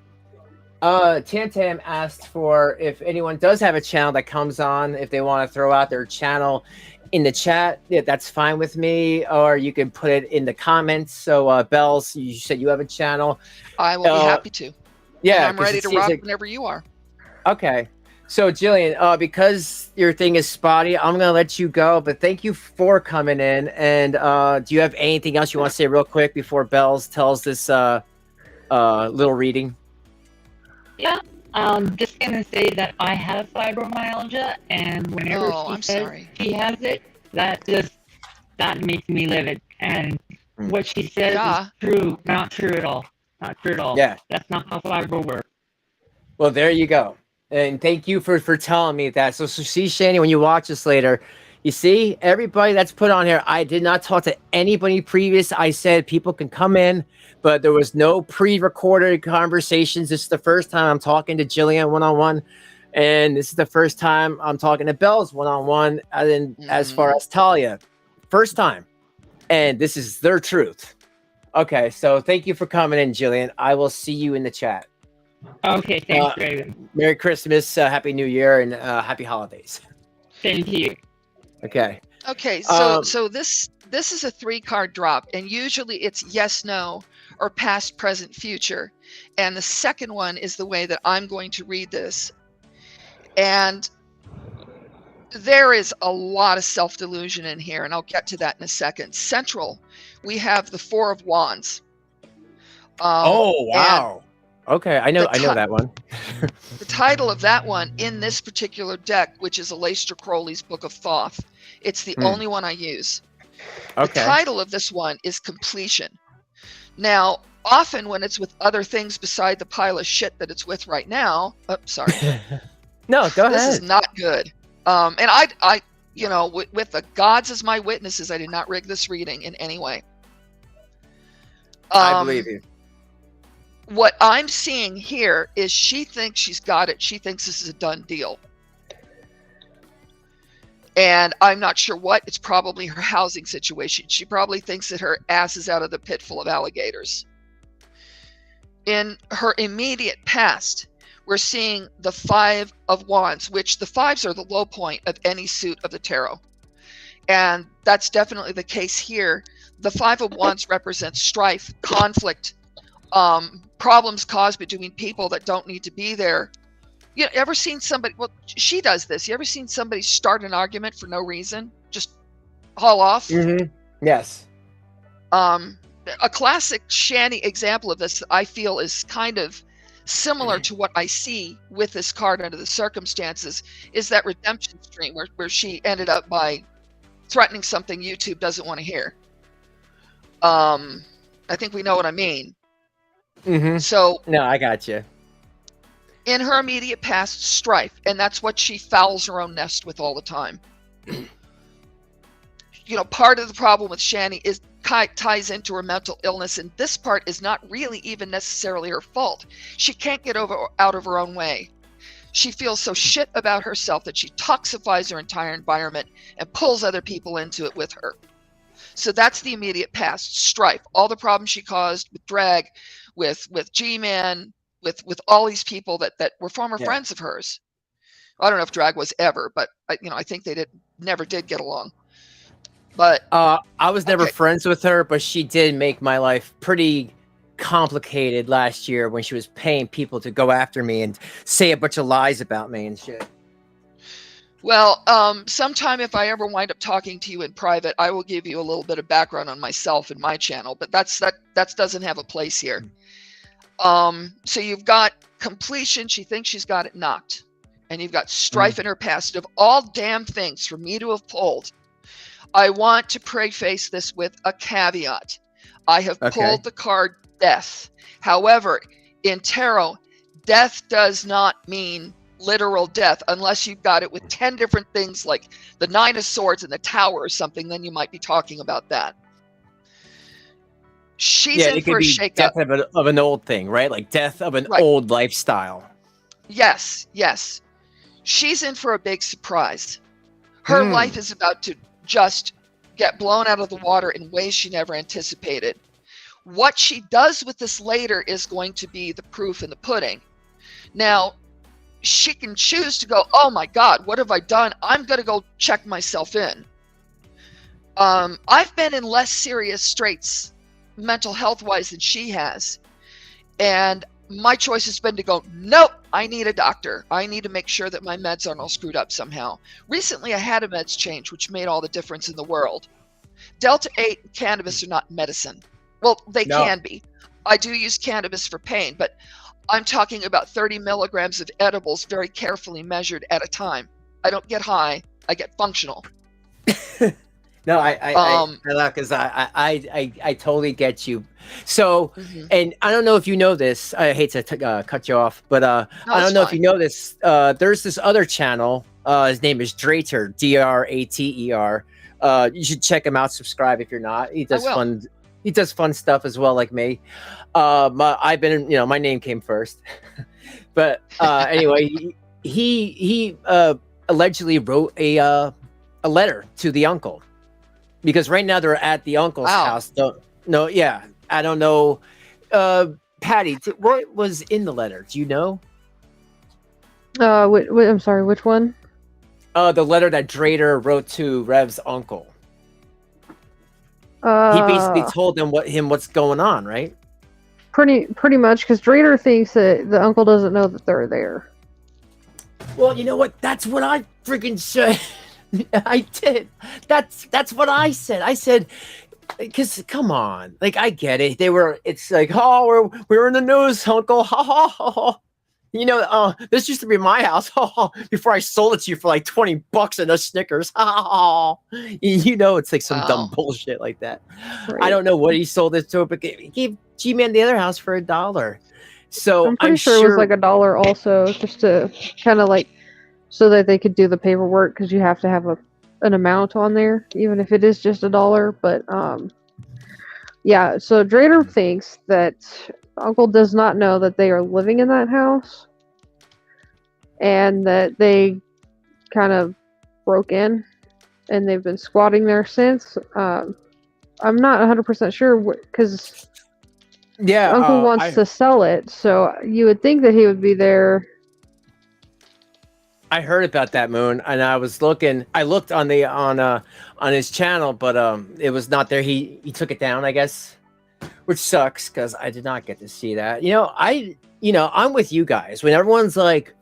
Tam Tam asked for if anyone does have a channel that comes on, if they want to throw out their channel in the chat. Yeah, that's fine with me, or you can put it in the comments. So, Bells, you said you have a channel. I will be happy to. Yeah, and I'm ready to rock whenever you are. Okay. So, Jillian, because your thing is spotty, I'm going to let you go. But thank you for coming in. And do you have anything else you want to say real quick before Bells tells this little reading? Yeah, I'm just going to say that I have fibromyalgia, and whenever she says she has it, that makes me livid. And what she says is true, not true at all. Not true at all. Yeah. That's not how fibro works. Well, there you go. And thank you for telling me that. So see, Shanny, when you watch this later, you see everybody that's put on here. I did not talk to anybody previous. I said people can come in, but there was no pre-recorded conversations. This is the first time I'm talking to Jillian one-on-one, and this is the first time I'm talking to Bells one-on-one. And as far as Talia, first time, and this is their truth. Okay, so thank you for coming in, Jillian. I will see you in the chat. Okay, thanks, Raven. Merry Christmas, Happy New Year, and Happy Holidays. Thank you. Okay. Okay, so this is a 3-card drop, and usually it's yes, no, or past, present, future. And the second one is the way that I'm going to read this. And there is a lot of self-delusion in here, and I'll get to that in a second. Central, we have the 4 of Wands. Oh, wow. Okay, I know that one. The title of that one in this particular deck, which is Aleister Crowley's Book of Thoth, it's the only one I use. Okay. The title of this one is Completion. Now, often when it's with other things beside the pile of shit that it's with right now, sorry. No, go ahead. This is not good. And I you know, with the gods as my witnesses, I did not rig this reading in any way. I believe you. What I'm seeing here is she thinks she's got it. She thinks this is a done deal. And I'm not sure what. It's probably her housing situation. She probably thinks that her ass is out of the pit full of alligators. In her immediate past, we're seeing the 5 of Wands, which the 5s are the low point of any suit of the tarot. And that's definitely the case here. The 5 of Wands represents strife, conflict, problems caused between people that don't need to be there. You know, ever seen somebody, well, she does this. You ever seen somebody start an argument for no reason? Just haul off? Mm-hmm. Yes. A classic Shanny example of this, I feel, is kind of similar to what I see with this card under the circumstances, is that redemption stream where she ended up by threatening something YouTube doesn't want to hear. I think we know what I mean. Mm-hmm. So no, I got you. In her immediate past, strife, and that's what she fouls her own nest with all the time. You know, part of the problem with Shanny is ties into her mental illness, and this part is not really even necessarily her fault. She can't get out of her own way. She feels so shit about herself that she toxifies her entire environment and pulls other people into it with her. So that's the immediate past, strife, all the problems she caused with drag, with G-Man, with all these people that were former friends of hers. I don't know if drag was ever, but I think they never did get along. But I was never friends with her, but she did make my life pretty complicated last year when she was paying people to go after me and say a bunch of lies about me and shit. Well, sometime if I ever wind up talking to you in private, I will give you a little bit of background on myself and my channel, but that doesn't have a place here. So you've got completion. She thinks she's got it knocked. And you've got strife in her past. Of all damn things for me to have pulled, I want to preface this with a caveat. I have pulled the card death. However, in tarot, death does not mean literal death unless you've got it with 10 different things like the 9 of swords and the tower or something. Then you might be talking about that. She's in for a shakeup. Death of an old thing, right? Like death of an old lifestyle. Yes, yes. She's in for a big surprise. Her life is about to just get blown out of the water in ways she never anticipated. What she does with this later is going to be the proof in the pudding. Now, she can choose to go, oh my God, what have I done? I'm going to go check myself in. I've been in less serious straits mental health wise than she has. And my choice has been to go, nope, I need a doctor. I need to make sure that my meds aren't all screwed up somehow. Recently, I had a meds change, which made all the difference in the world. Delta 8 and cannabis are not medicine. Well, they can be. I do use cannabis for pain, but I'm talking about 30 milligrams of edibles very carefully measured at a time. I don't get high. I get functional. No, because I totally get you. So, and I don't know if you know this. I hate to cut you off, but I don't know if you know this. There's this other channel. His name is Drater, Drater. You should check him out. Subscribe if you're not. He does fun. He does fun stuff as well, like me. I've been, my name came first, but anyway, he allegedly wrote a letter to the uncle. Because right now they're at the uncle's house. I don't know. Patty, what was in the letter? Do you know? I'm sorry, which one? The letter that Drater wrote to Rev's uncle. He basically told them what's going on, right? Pretty much, because Drater thinks that the uncle doesn't know that they're there. Well, you know what? That's what I freaking said. I did. That's what I said. I said, because come on, like I get it. It's like, oh, we're in the news, uncle. Ha ha ha. This used to be my house. Before I sold it to you for like $20 and a Snickers. It's like some dumb bullshit like that. Right. I don't know what he sold it to, but he gave G-Man the other house for $1. So I'm pretty sure it was like $1 also, just to kind of like, so that they could do the paperwork, because you have to have an amount on there, even if it is just $1. But so Drater thinks that Uncle does not know that they are living in that house, and that they kind of broke in, and they've been squatting there since. I'm not 100% sure because Uncle wants to sell it, so you would think that he would be there. I heard about that, Moon, and I was looking. I looked on his channel, but it was not there. He took it down, I guess, which sucks because I did not get to see that. I'm with you guys when everyone's like,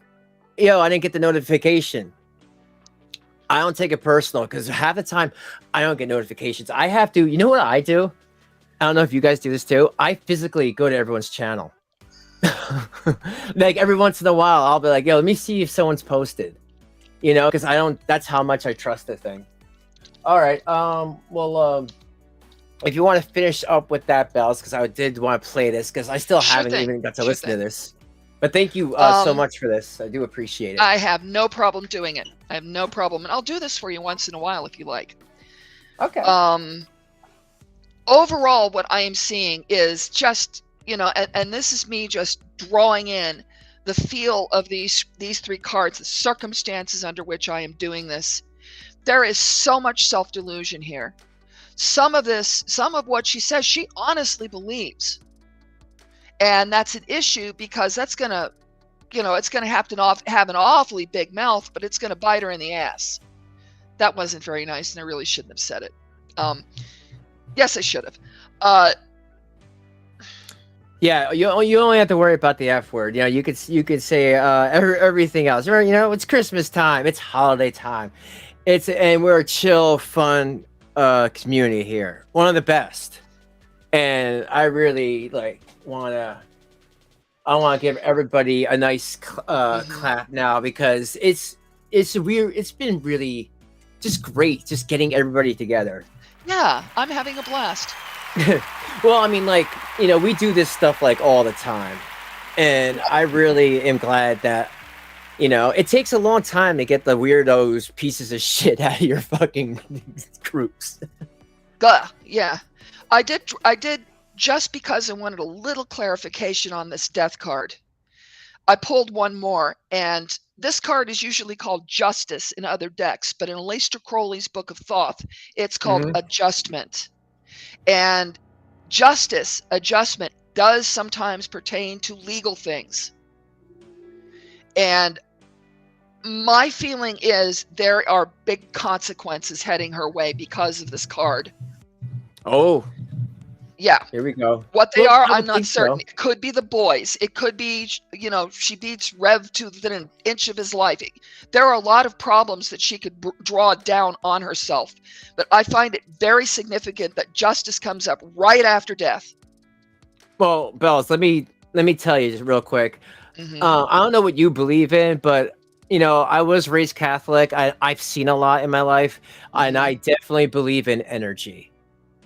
I didn't get the notification. I don't take it personal because half the time I don't get notifications. I have to. You know what I do? I don't know if you guys do this too. I physically go to everyone's channel. Like every once in a while I'll be like, let me see if someone's posted, because that's how much I trust the thing. All right. If you want to finish up with that, Bells, because I did want to play this because I still haven't even got to listen to this. But thank you so much for this. I do appreciate it. I have no problem doing it. I have no problem. And I'll do this for you once in a while if you like. Okay. Overall, what I am seeing is just, and this is me just drawing in the feel of these 3 cards, the circumstances under which I am doing this. There is so much self-delusion here. Some of what she says, she honestly believes. And that's an issue because that's going to, it's going to have an awfully big mouth, but it's going to bite her in the ass. That wasn't very nice, and I really shouldn't have said it. Yes, I should have. Yeah, you only have to worry about the F word. You could say everything else. It's Christmas time. It's holiday time. And we're a chill, fun community here. One of the best. And I really want to I want to give everybody a nice clap now, because it's been really just great just getting everybody together. Yeah, I'm having a blast. Well, I mean, like, you know, we do this stuff like all the time, and I really am glad that, you know, it takes a long time to get the weirdos pieces of shit out of your fucking groups. Yeah, I did just because I wanted a little clarification on this death card. I pulled one more, and this card is usually called Justice in other decks, but in Aleister Crowley's Book of Thoth, it's called Adjustment. And justice, adjustment, does sometimes pertain to legal things. And my feeling is there are big consequences heading her way because of this card. Oh. Yeah. Here we go. What they Well, are, I I'm not certain. It could be the boys. It could be, you know, she beats Rev to within an inch of his life. There are a lot of problems that she could draw down on herself. But I find it very significant that justice comes up right after death. Well, Bells, let me tell you just real quick. I don't know what you believe in, but you know, I was raised Catholic. I've seen a lot in my life, and I definitely believe in energy.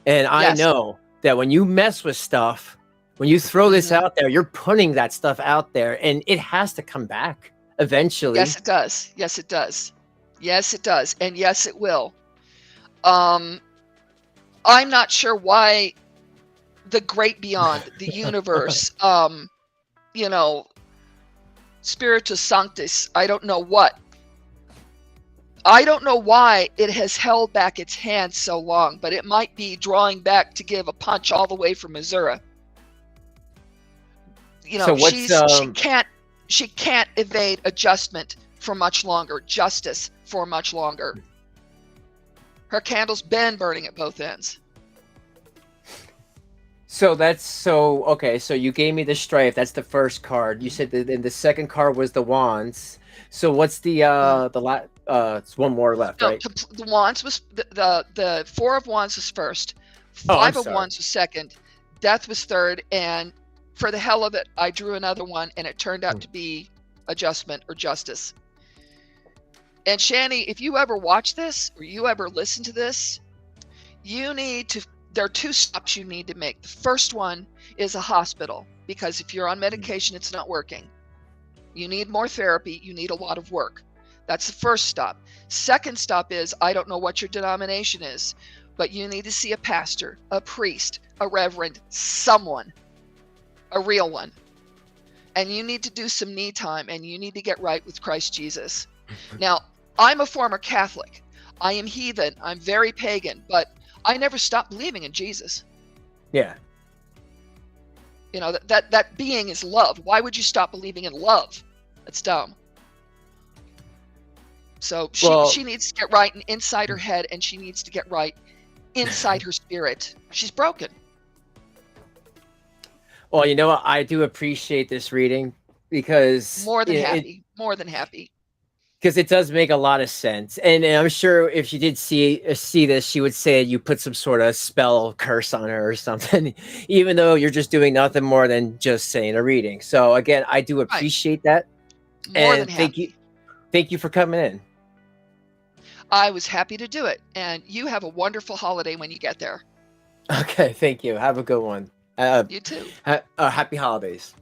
And I know that when you mess with stuff, when you throw this out there, you're putting that stuff out there, and it has to come back eventually. Yes, it does. Yes, it does. Yes, it does. And yes, it will. I'm not sure why the great beyond, the universe, you know, Spiritus Sanctus, I don't know what. I don't know why it has held back its hand so long, but it might be drawing back to give a punch all the way from Missouri. You know, so she can't evade adjustment for much longer, justice for much longer. Her candle's been burning at both ends. So okay. So you gave me the strife. That's the first card. You said that the second card was the wands. So what's the it's one more left, right? The wands was the four of wands was first, five of wands was second, death was third, and for the hell of it, I drew another one, and it turned out to be adjustment or justice. And Shanny, if you ever watch this or you ever listen to this, you need to. There are two stops you need to make. The first one is a hospital, because if you're on medication, it's not working. You need more therapy. You need a lot of work. That's the first stop. Second stop is, I don't know what your denomination is, but you need to see a pastor, a priest, a reverend, someone, a real one. And you need to do some knee time, and you need to get right with Christ Jesus. Now, I'm a former Catholic. I am heathen. I'm very pagan, but I never stopped believing in Jesus. Yeah. You know, that being is love. Why would you stop believing in love? That's dumb. So she needs to get right inside her head, and she needs to get right inside her spirit. She's broken. Well, you know what? I do appreciate this reading, because more than happy. Because it does make a lot of sense, and I'm sure if she did see this, she would say you put some sort of spell curse on her or something, even though you're just doing nothing more than just saying a reading. So again, I do appreciate that, and thank you for coming in. I was happy to do it, and you have a wonderful holiday when you get there. Okay, thank you. Have a good one. You too. Happy holidays.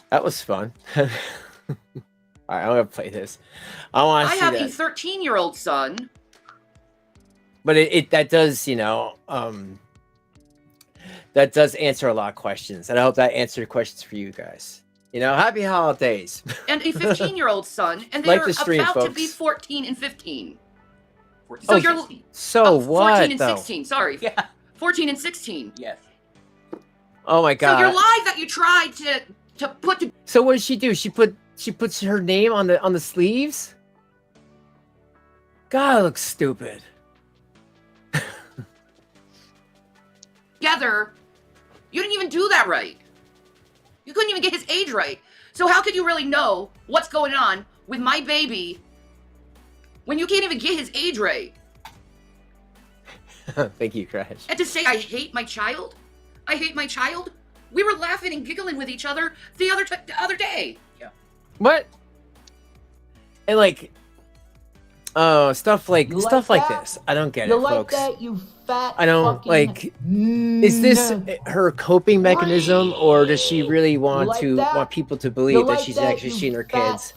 That was fun. All right, I'm gonna play this. I have a 13-year-old son. But that does, you know, that does answer a lot of questions, and I hope that answered questions for you guys. You know, happy holidays. And a 15-year-old son, and they're about to be 14 and 15. So you're 14 and 16. Sorry, 14 and 16. Yes. Oh my God. So your lie that you tried to put. So what did she do? She puts her name on the sleeves? God, it looks stupid. Together, you didn't even do that right. You couldn't even get his age right. So how could you really know what's going on with my baby when you can't even get his age right? Thank you, Crash. And to say I hate my child? I hate my child? We were laughing and giggling with each other the other day. Yeah. What? And like, stuff like this. I don't get it, folks. That, you fat I don't like. Is this her coping mechanism, or does she really want people to believe that she's actually seeing her kids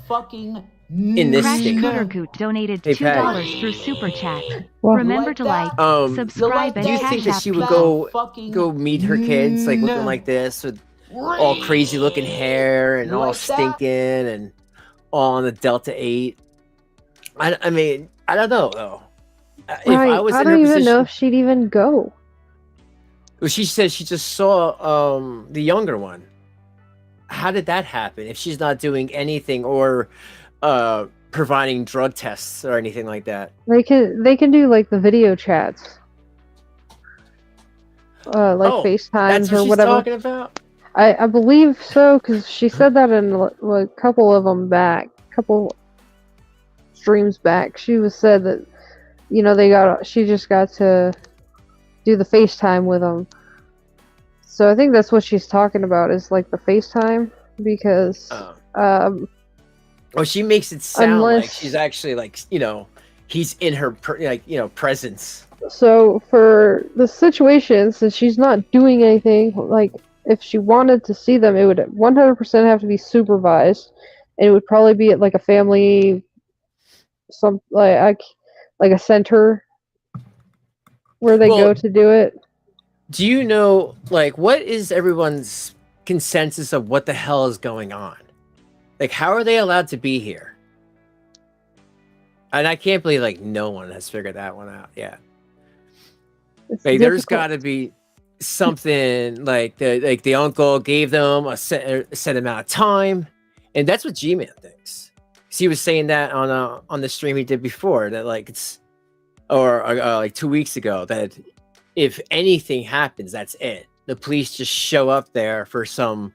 in this Crash state? Scooter Goot donated Hey, $2 through Super Chat. Well, Remember to like, subscribe, and Do you think cash that she app would go meet her kids like looking like this with all crazy looking hair and all stinking and all on the Delta 8? I mean, I don't know though. If I was I in her don't even know position, if she'd even go. well, she said she just saw the younger one. How did that happen? If she's not doing anything or providing drug tests or anything like that. They can do like the video chats, like FaceTimes That's what or she's whatever. talking about. I believe so, because she said that in a couple of them back, couple streams back. She said that, you know, she just got to do the FaceTime with them. So I think that's what she's talking about, is like the FaceTime, because well, she makes it sound like she's actually like, you know, he's in her presence. So for the situation, since she's not doing anything, like if she wanted to see them, it would 100% have to be supervised, and it would probably be at like a family, like a center where they go to do it. Do you know, like, what is everyone's consensus of what the hell is going on? Like, how are they allowed to be here? And I can't believe, like, no one has figured that one out yet. Like, there's got to be something like the uncle gave them a set amount of time, and that's what G-Man thinks. 'Cause he was saying that on the stream he did before, that like it's like 2 weeks ago, that if anything happens, that's it. The police just show up there for some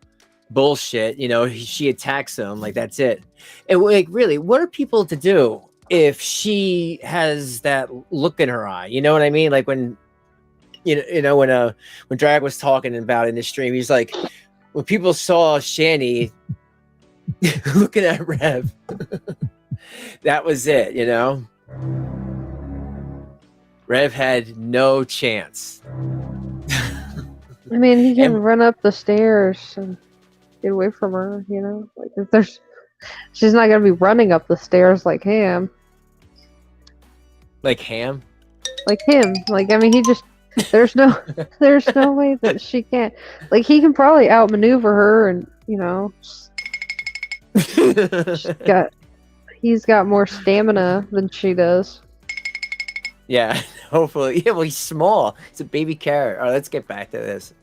bullshit. You know, she attacks them, like that's it. And like, really, what are people to do if she has that look in her eye? You know what I mean? Like when when Drag was talking about it in the stream, he's like, when people saw Shanny looking at Rev, that was it, you know? Rev had no chance. I mean, he can run up the stairs and get away from her, you know? Like, if she's not gonna be running up the stairs like him. Like him? Like him. Like, I mean, there's no way that she can't. Like, he can probably outmaneuver her, and, you know, he's got more stamina than she does. Yeah, hopefully. Yeah, well, he's small. He's a baby carrot. All right, let's get back to this.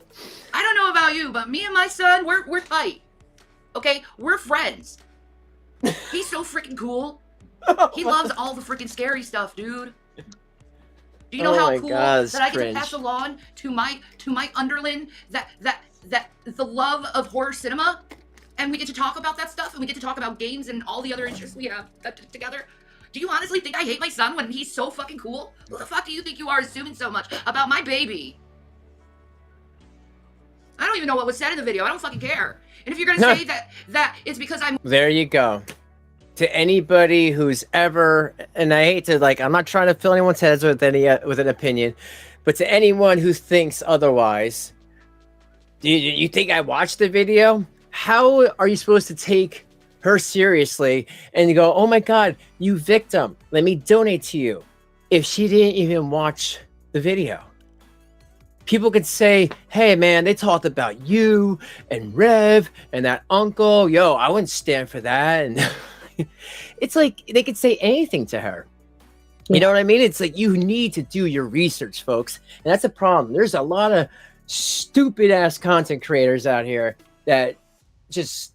I don't know about you, but me and my son, we're tight. Okay? We're friends. He's so freaking cool. He loves all the freaking scary stuff, dude. Do you know how cool that I get to pass along to my underling that the love of horror cinema, and we get to talk about that stuff, and we get to talk about games and all the other interests we have together? Do you honestly think I hate my son when he's so fucking cool? Who the fuck do you think you are assuming so much about my baby? I don't even know what was said in the video. I don't fucking care. And if you're gonna say that it's because I'm... There you go. To anybody who's ever, and I hate to, like, I'm not trying to fill anyone's heads with an opinion, but to anyone who thinks otherwise, do you think I watched the video? How are you supposed to take her seriously and you go, oh my god, you victim, let me donate to you, if she didn't even watch the video? People could say, hey man, they talked about you and Rev and that uncle. Yo, I wouldn't stand for that. And it's like they could say anything to her. You know what I mean? It's like, you need to do your research, folks. And that's a problem. There's a lot of stupid ass content creators out here that just,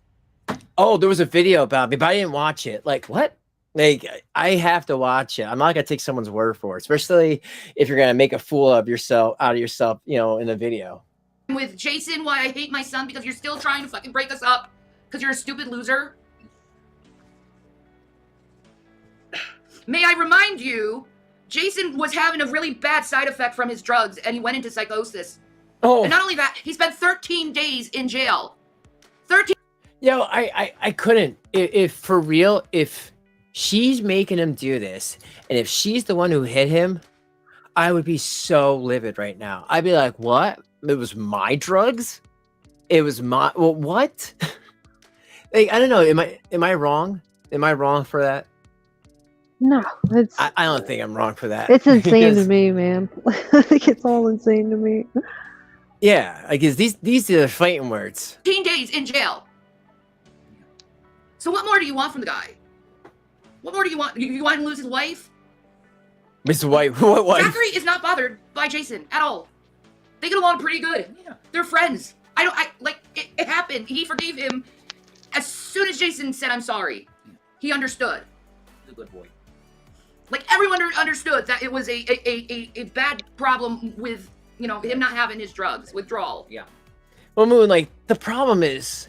oh, there was a video about me, but I didn't watch it. Like, what? Like, I have to watch it. I'm not gonna take someone's word for it, especially if you're gonna make a fool of yourself, you know, in a video. With Jason, why I hate my son, because you're still trying to fucking break us up, because you're a stupid loser. May I remind you, Jason was having a really bad side effect from his drugs, and he went into psychosis. Oh, And not only that, he spent 13 days in jail. 13. yo, I couldn't. If for real, if she's making him do this, and if she's the one who hit him, I would be so livid right now. I'd be like, what? It was my drugs? It was my what? Like, I don't know. Am I wrong? Am I wrong for that? No, it's I don't think I'm wrong for that. it's insane to Because- me, man. I think it's all insane to me. Yeah, I guess these are the fighting words. 13 days in jail. So what more do you want from the guy? What more do you want? You want him to lose his wife? Mr. White, what wife? Zachary is not bothered by Jason at all. They get along pretty good. Yeah. They're friends. It happened. He forgave him as soon as Jason said, I'm sorry. He understood. He's a good boy. Like, everyone understood that it was a bad problem with, you know, him not having his drugs, withdrawal. Yeah. Well, Moon, like, the problem is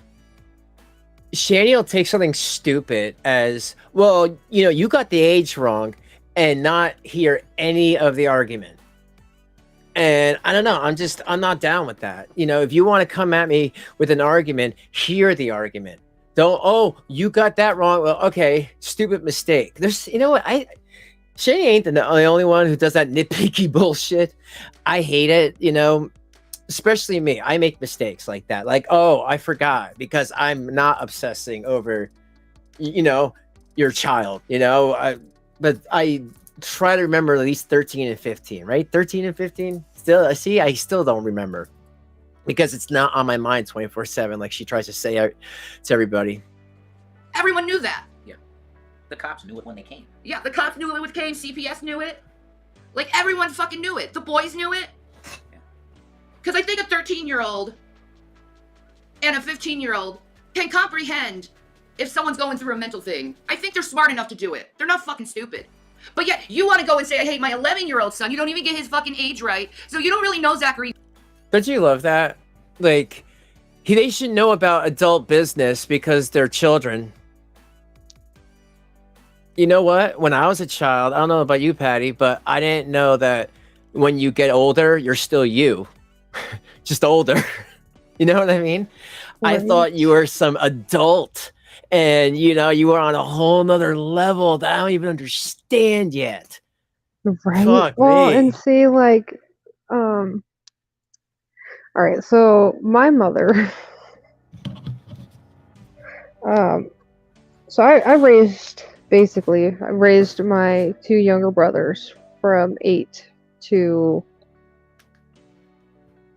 Shanny will take something stupid as, well, you know, you got the age wrong and not hear any of the argument. And I don't know, I'm not down with that. You know, if you want to come at me with an argument, hear the argument. Don't, oh, you got that wrong. Well, okay, stupid mistake. There's, you know what, Shanny ain't the only one who does that nitpicky bullshit. I hate it, you know, especially me. I make mistakes like that. Like, oh, I forgot, because I'm not obsessing over, you know, your child, you know, but I try to remember at least 13 and 15, right? 13 and 15. Still, see, I still don't remember because it's not on my mind 24/7, like she tries to say to everybody. Everyone knew that. Yeah. The cops knew it when they came. Yeah, the cops knew it with Kane. CPS knew it. Like, everyone fucking knew it. The boys knew it. Because I think a 13-year-old and a 15-year-old can comprehend if someone's going through a mental thing. I think they're smart enough to do it. They're not fucking stupid. But yet, you want to go and say, hey, my 11-year-old son, you don't even get his fucking age right, so you don't really know Zachary. Don't you love that? Like, they should know about adult business because they're children. You know what? When I was a child, I don't know about you, Patty, but I didn't know that when you get older, you're still you. Just older. You know what I mean? I thought you were some adult and, you know, you were on a whole nother level that I don't even understand yet. Right. Fuck Well, me. and see, like, all right, so my mother, so I raised my two younger brothers from 8 to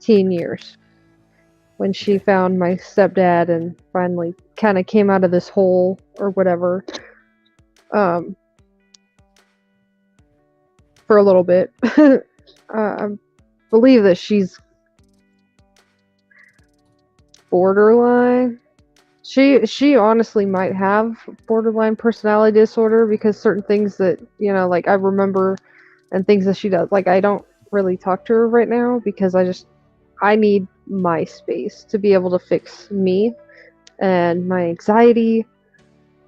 teen years when she found my stepdad and finally kind of came out of this hole or whatever. For a little bit. I believe that she's borderline. She honestly might have borderline personality disorder because certain things that, you know, like I remember and things that she does, like I don't really talk to her right now because I need my space to be able to fix me and my anxiety.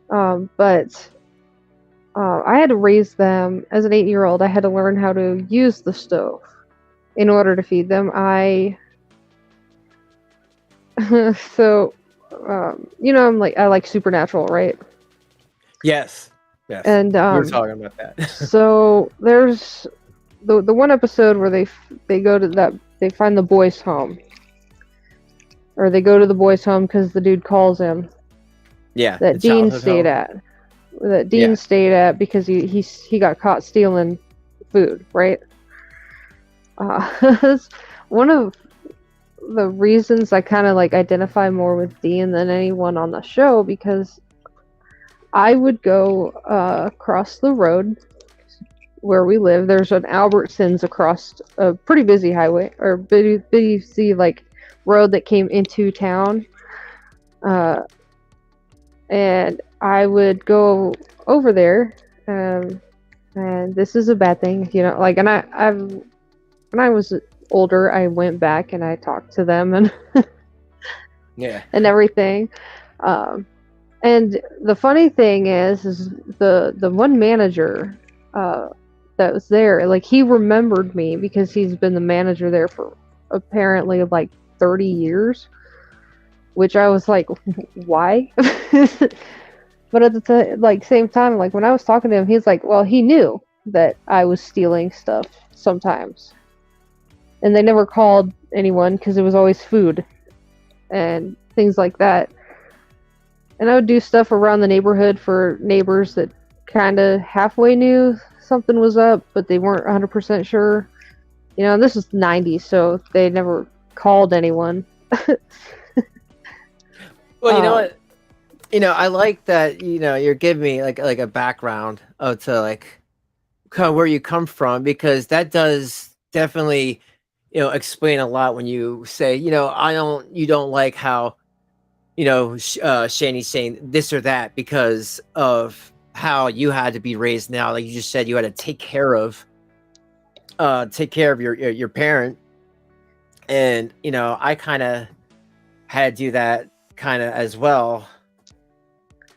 But I had to raise them as an 8-year-old. I had to learn how to use the stove in order to feed them. So, you know, I like Supernatural, right? Yes. Yes. And we were talking about that. so there's the one episode where they go to they find the boys' home, or they go to the boys' home because the dude calls him. Yeah. That the Dean childhood stayed home. at. That Dean stayed at because he got caught stealing food, right? One of the reasons I kind of like identify more with Dean than anyone on the show, because I would go across the road where we live. There's an Albertsons across a pretty busy highway, or busy like road that came into town, and I would go over there, and this is a bad thing, you know, like, and when I was older, I went back and I talked to them and Yeah. and everything. And the funny thing is the one manager that was there, like, he remembered me because he's been the manager there for apparently like 30 years, which I was like, why? But at the same time, like when I was talking to him, he's like, well, he knew that I was stealing stuff sometimes, and they never called anyone because it was always food and things like that. And I would do stuff around the neighborhood for neighbors that kind of halfway knew something was up, but they weren't 100% sure. You know, this was the 90s, so they never called anyone. Well, you know what? You know, I like that, you know, you're giving me like a background to like kind of where you come from, because that does definitely, you know, explain a lot when you say, you know, you don't like how, you know, Shanny's saying this or that because of how you had to be raised now. Like you just said, you had to take care of your parent. And, you know, I kind of had to do that kind of as well.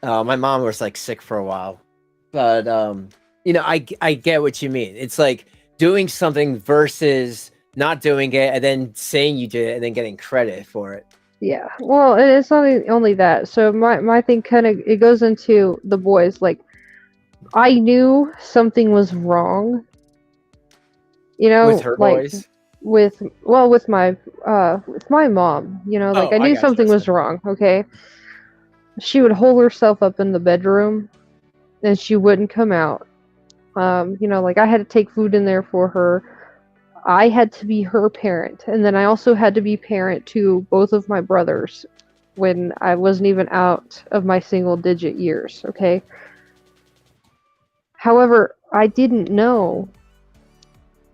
My mom was like sick for a while, but you know, I get what you mean. It's like doing something versus not doing it and then saying you did it and then getting credit for it. Yeah, well, and it's not only that. So my thing kind of, it goes into the boys. Like, I knew something was wrong. You know, With her like boys? with my mom. You know, like I knew something was wrong. Okay. She would hole herself up in the bedroom and she wouldn't come out. You know, like I had to take food in there for her. I had to be her parent. And then I also had to be parent to both of my brothers when I wasn't even out of my single digit years, okay? However, I didn't know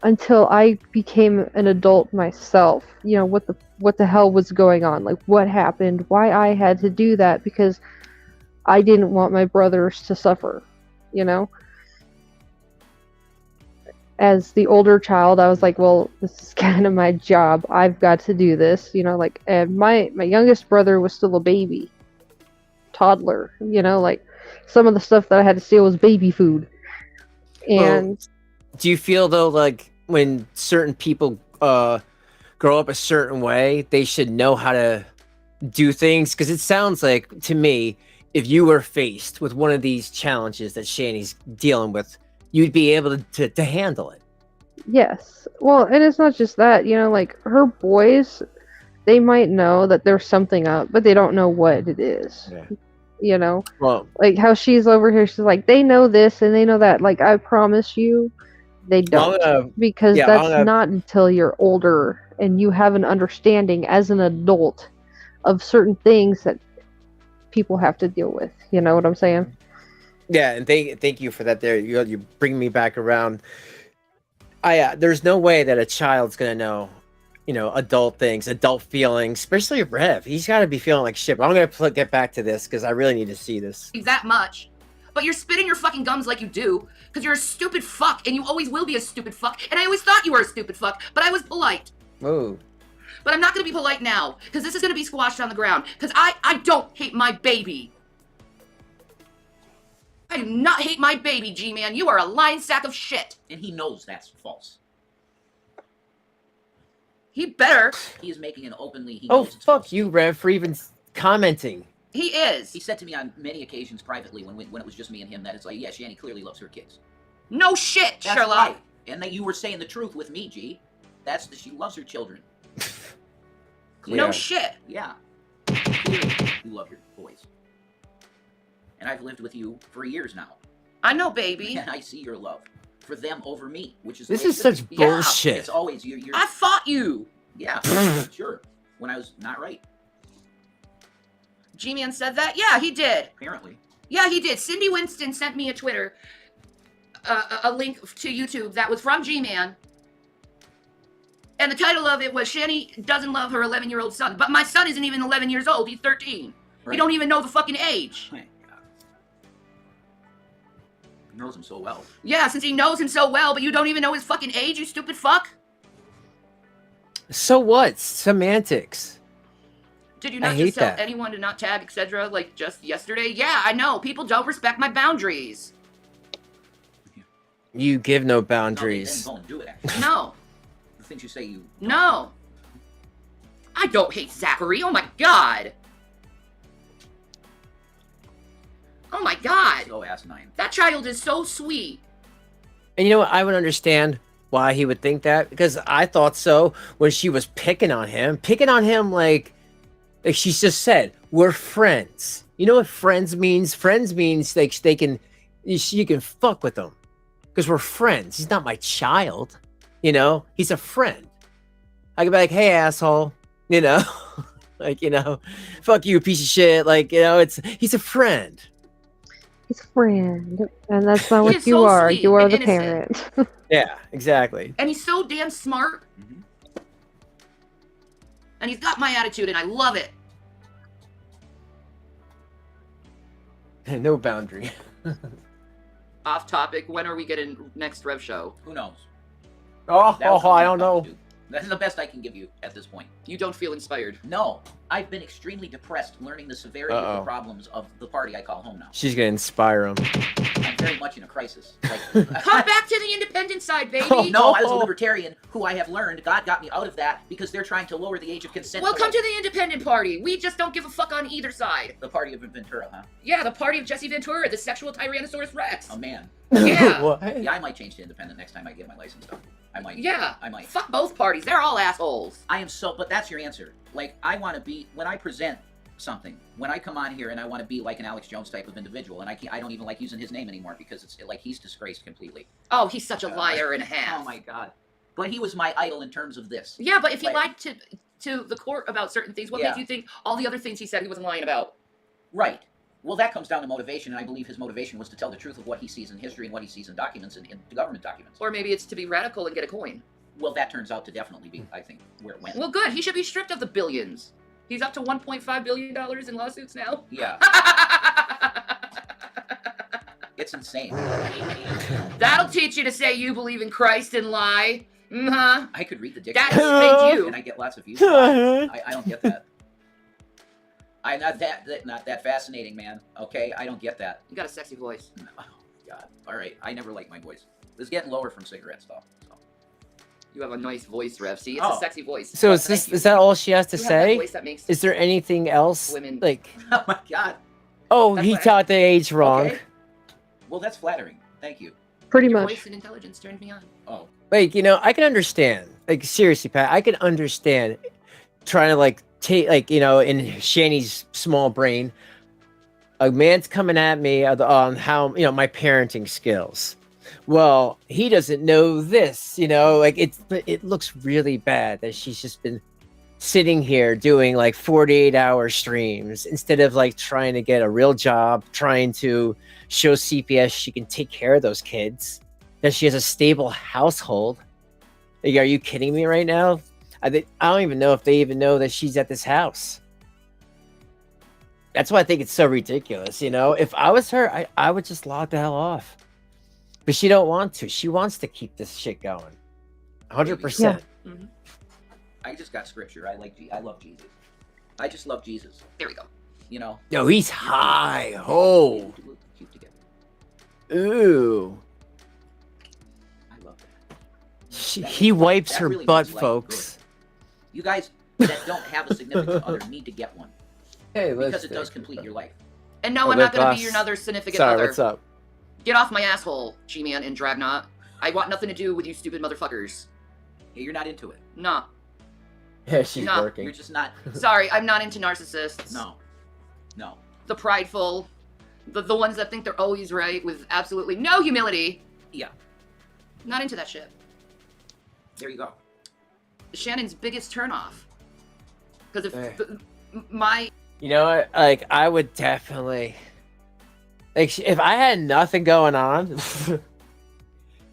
until I became an adult myself, you know, what the hell was going on, like what happened, why I had to do that, because I didn't want my brothers to suffer, you know. As the older child, I was like, well, this is kind of my job. I've got to do this, you know, like, and my youngest brother was still a baby, toddler, you know, like some of the stuff that I had to steal was baby food. And do you feel though, like when certain people grow up a certain way, they should know how to do things? Because it sounds like to me, if you were faced with one of these challenges that Shanny's dealing with, you'd be able to handle it. Yes. Well, and it's not just that, you know, like her boys, they might know that there's something up, but they don't know what it is. Yeah. You know? Well, like how she's over here, she's like, they know this and they know that. Like, I promise you, they don't. Because that's not until you're older and you have an understanding as an adult of certain things that people have to deal with. You know what I'm saying? Yeah, and thank you for that. There, you bring me back around. There's no way that a child's gonna know, you know, adult things, adult feelings, especially Rev. He's got to be feeling like shit. But I'm gonna get back to this because I really need to see this. That much, but you're spitting your fucking gums like you do because you're a stupid fuck, and you always will be a stupid fuck. And I always thought you were a stupid fuck, but I was polite. Ooh. But I'm not gonna be polite now because this is gonna be squashed on the ground. Because I don't hate my baby. I do not hate my baby, G-Man. You are a lying sack of shit. And he knows that's false. He better. He is making an openly. He Oh, knows it's fuck false. you, Rev, for even commenting. He is. He said to me on many occasions privately when it was just me and him that it's like, yeah, Shanny clearly loves her kids. No shit, That's Sherlock. right. And that you were saying the truth with me, G. She loves her children. No shit. Yeah. Clearly, you love your boys. And I've lived with you for years now. I know, baby. And I see your love for them over me, which is This is such bullshit. It's always you're I fought you. yeah, sure. When I was not right, G-Man said that? Yeah, he did. apparently. Yeah, he did. Cindy Winston sent me a Twitter, a link to YouTube that was from G-Man. And the title of it was, Shanny doesn't love her 11-year-old son. But my son isn't even 11 years old. He's 13. Right. You don't even know the fucking age. Right. He knows him so well. Yeah, since he knows him so well, but you don't even know his fucking age, you stupid fuck. So what? Semantics. Did you not I just hate tell that. anyone to not tag, etc., like just yesterday? Yeah, I know. People don't respect my boundaries. You give no No, they boundaries. don't do it, actually. No. The things you say you... No. I don't hate Zachary. Oh my god. Oh my god. So asinine. That child is so sweet. And you know what? I would understand why he would think that, because I thought so when she was picking on him like she just said, we're friends. You know what friends means? Friends means like you can fuck with them because we're friends. He's not my child, you know. He's a friend. I could be like, hey, asshole, you know, like, you know, fuck you, piece of shit. Like, you know, he's a friend. He's a friend, and that's not He what is you so are. sweet You are and the innocent. parent. Yeah, exactly. And he's so damn smart. And he's got my attitude, and I love it. No boundary. Off topic. When are we getting next Rev show? Who knows? Oh, That was I something don't know. to do. That's the best I can give you at this point. You don't feel inspired. No, I've been extremely depressed learning the severity of the Uh-oh. problems of the party I call home now. She's gonna inspire him. I'm very much in a crisis. Like, Come back to the independent side, baby. Oh, no, I was a libertarian who I have learned God got me out of that because they're trying to lower the age of consent. Well, come to the independent party. We just don't give a fuck on either side. The party of Ventura, huh? Yeah, the party of Jesse Ventura, the sexual Tyrannosaurus Rex. Oh man. Yeah. What? Yeah, I might change to independent next time I get my license done. I might. Yeah. I might. Fuck both parties. They're all assholes. I am so, but that's your answer. Like, I want to be, when I present something, when I come on here and I want to be like an Alex Jones type of individual, and I don't even like using his name anymore because it's like he's disgraced completely. Oh, he's such a liar and a half. Oh my god. But he was my idol in terms of this. Yeah, but if he Like- lied to the court about certain things, what Yeah. makes you think all the other things he said he wasn't lying about? Right. Well, that comes down to motivation, and I believe his motivation was to tell the truth of what he sees in history and what he sees in documents and in government documents. Or maybe it's to be radical and get a coin. Well, that turns out to definitely be, I think, where it went. Well, good. He should be stripped of the billions. He's up to $1.5 billion in lawsuits now. Yeah. It's insane. That'll teach you to say you believe in Christ and lie. Uh-huh. I could read the That dictionary explains you. and I get lots of views. I don't get that. I'm not that fascinating, man. Okay, I don't get that. You got a sexy voice. Oh God. All right, I never liked my voice. It's getting lower from cigarettes, though. So. You have a nice voice, Rev. See, it's Oh. a sexy voice. So is that all she has to You have that say? voice that makes Is there anything else? women. Like, Oh my God. oh, That's he what I- taught the age wrong. Okay. Well, that's flattering. Thank you. Pretty Your much. voice and intelligence turned me on. Oh. Like, you know, I can understand. Like, seriously, Pat, I can understand trying to like take, like, you know, in Shanny's small brain, a man's coming at me on how, you know, my parenting skills. Well, he doesn't know this, you know, like it looks really bad that she's just been sitting here doing like 48-hour streams instead of like trying to get a real job, trying to show CPS she can take care of those kids, that she has a stable household. Like, are you kidding me right now? I don't even know if they even know that she's at this house. That's why I think it's so ridiculous, you know? If I was her, I would just log the hell off. But she don't want to. She wants to keep this shit going. 100%. Mhm. I just got scripture. I love Jesus. I just love Jesus. There we go. You know. No, he's high. Oh. You look cute together. Ooh. I love that. He wipes That her really butt, makes life folks. good. You guys that don't have a significant other need to get one Hey, because it does complete your life. And no, Oh, I'm not that going to be boss. your another significant Sorry, other. what's up? Get off my asshole, G-Man and Dragnot. I want nothing to do with you stupid motherfuckers. Yeah, you're not into it. Nah. Yeah, she's No. working. You're just not. Sorry, I'm not into narcissists. No. No. The prideful. The ones that think they're always right with absolutely no humility. Yeah. Not into that shit. There you go. Shannon's biggest turnoff. Because Eh. my... You know what? Like, I would definitely... Like, if I had nothing going on...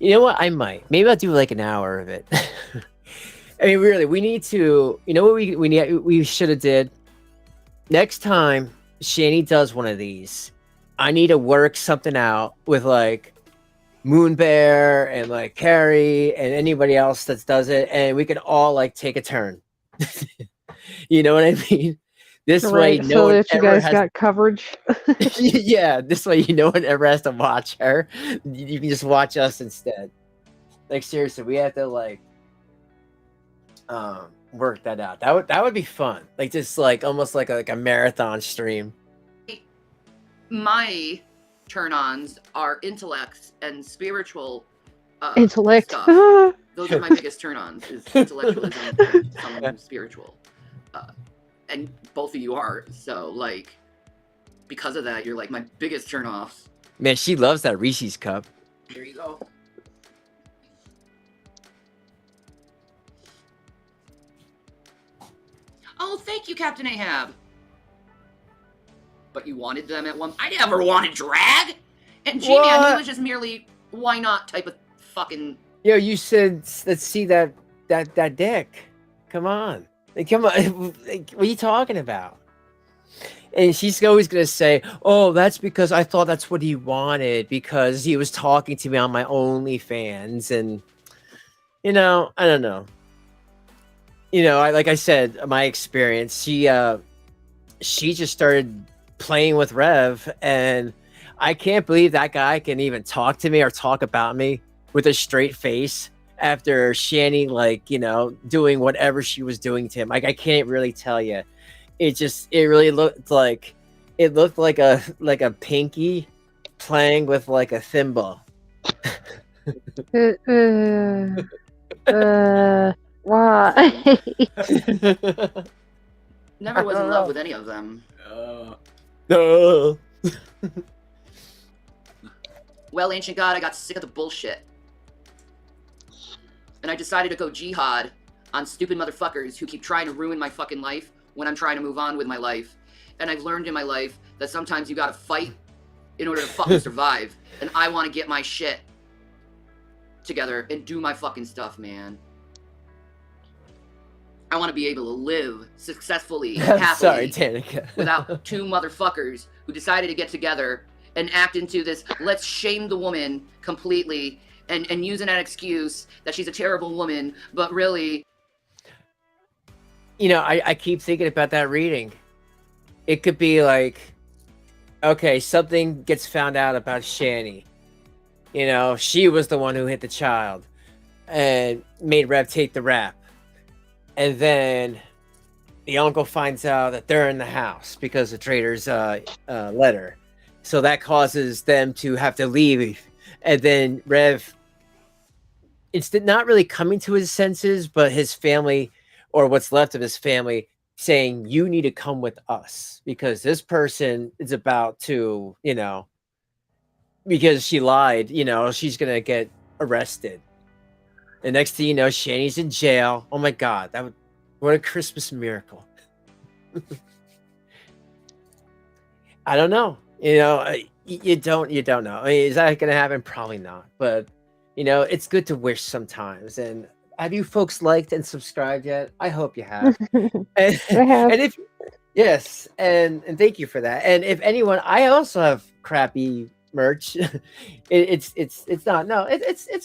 You know what? I might. Maybe I'll do like an hour of it. I mean, really, we need to... You know what we should have did? Next time Shanny does one of these, I need to work something out with, like, Moon Bear and, like, Carrie and anybody else that does it, and we can all, like, take a turn. You know what I mean? This way, Right, no so one that you ever guys has... got coverage. Yeah, this way no one ever has to watch her. You can just watch us instead. Like, seriously, we have to, like... work that out. That would be fun. Like just like almost like a marathon stream. My turn-ons are intellect and spiritual Intellect. stuff. Those are my biggest turn-ons, is intellectualism and someone who's spiritual. And both of you are, so like because of that, you're like my biggest turn-offs. Man, she loves that Reese's cup. There you go. Oh, thank you, Captain Ahab. But you wanted them at one. I never wanted drag. And G-Man, he was just merely why not type of fucking. Yo, you said let's see that dick. Come on, like, come on. Like, what are you talking about? And she's always gonna say, "Oh, that's because I thought that's what he wanted because he was talking to me on my OnlyFans." And you know, I don't know. You know, like I said, my experience. She just started playing with Rev, and I can't believe that guy can even talk to me or talk about me with a straight face after Shanny, like, you know, doing whatever she was doing to him. Like, I can't really tell you. It really looked like a pinky playing with like a thimble. Why? Never was in love with any of them. No. Well, Ancient God, I got sick of the bullshit. And I decided to go jihad on stupid motherfuckers who keep trying to ruin my fucking life when I'm trying to move on with my life. And I've learned in my life that sometimes you gotta fight in order to fucking survive. And I want to get my shit together and do my fucking stuff, man. I want to be able to live successfly, happily, without two motherfuckers who decided to get together and act into this, let's shame the woman completely and using that excuse that she's a terrible woman, but really... You know, I keep thinking about that reading. It could be like, okay, something gets found out about Shanny. You know, she was the one who hit the child and made Rev take the rap. And then the uncle finds out that they're in the house because of Trader's letter. So that causes them to have to leave. And then Rev, it's not really coming to his senses, but his family, or what's left of his family, saying, you need to come with us because this person is about to, you know, because she lied, you know, she's going to get arrested. And next thing you know, Shanny's in jail. Oh my God, what a Christmas miracle. I don't know. You know, you don't know. I mean, is that going to happen? Probably not. But, you know, it's good to wish sometimes. And have you folks liked and subscribed yet? I hope you have. I have. And if yes, and thank you for that. And if anyone, I also have crappy merch. It's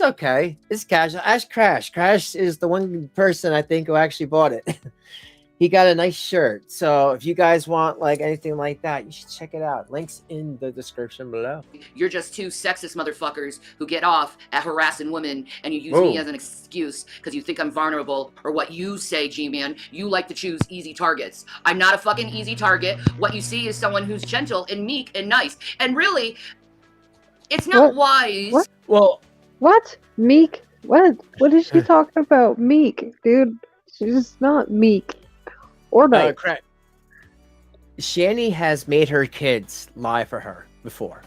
okay. It's casual. Ask Crash. Crash is the one person I think who actually bought it. He got a nice shirt. So if you guys want like anything like that, you should check it out. Links in the description below. You're just two sexist motherfuckers who get off at harassing women, and you use me as an excuse because you think I'm vulnerable, or what you say, G-Man. You like to choose easy targets. I'm not a fucking easy target. What you see is someone who's gentle and meek and nice. And really, it's not wise. What? Well, what? Meek? What is she talking about? Meek, dude. She's not meek. Or nice. Shanny has made her kids lie for her before.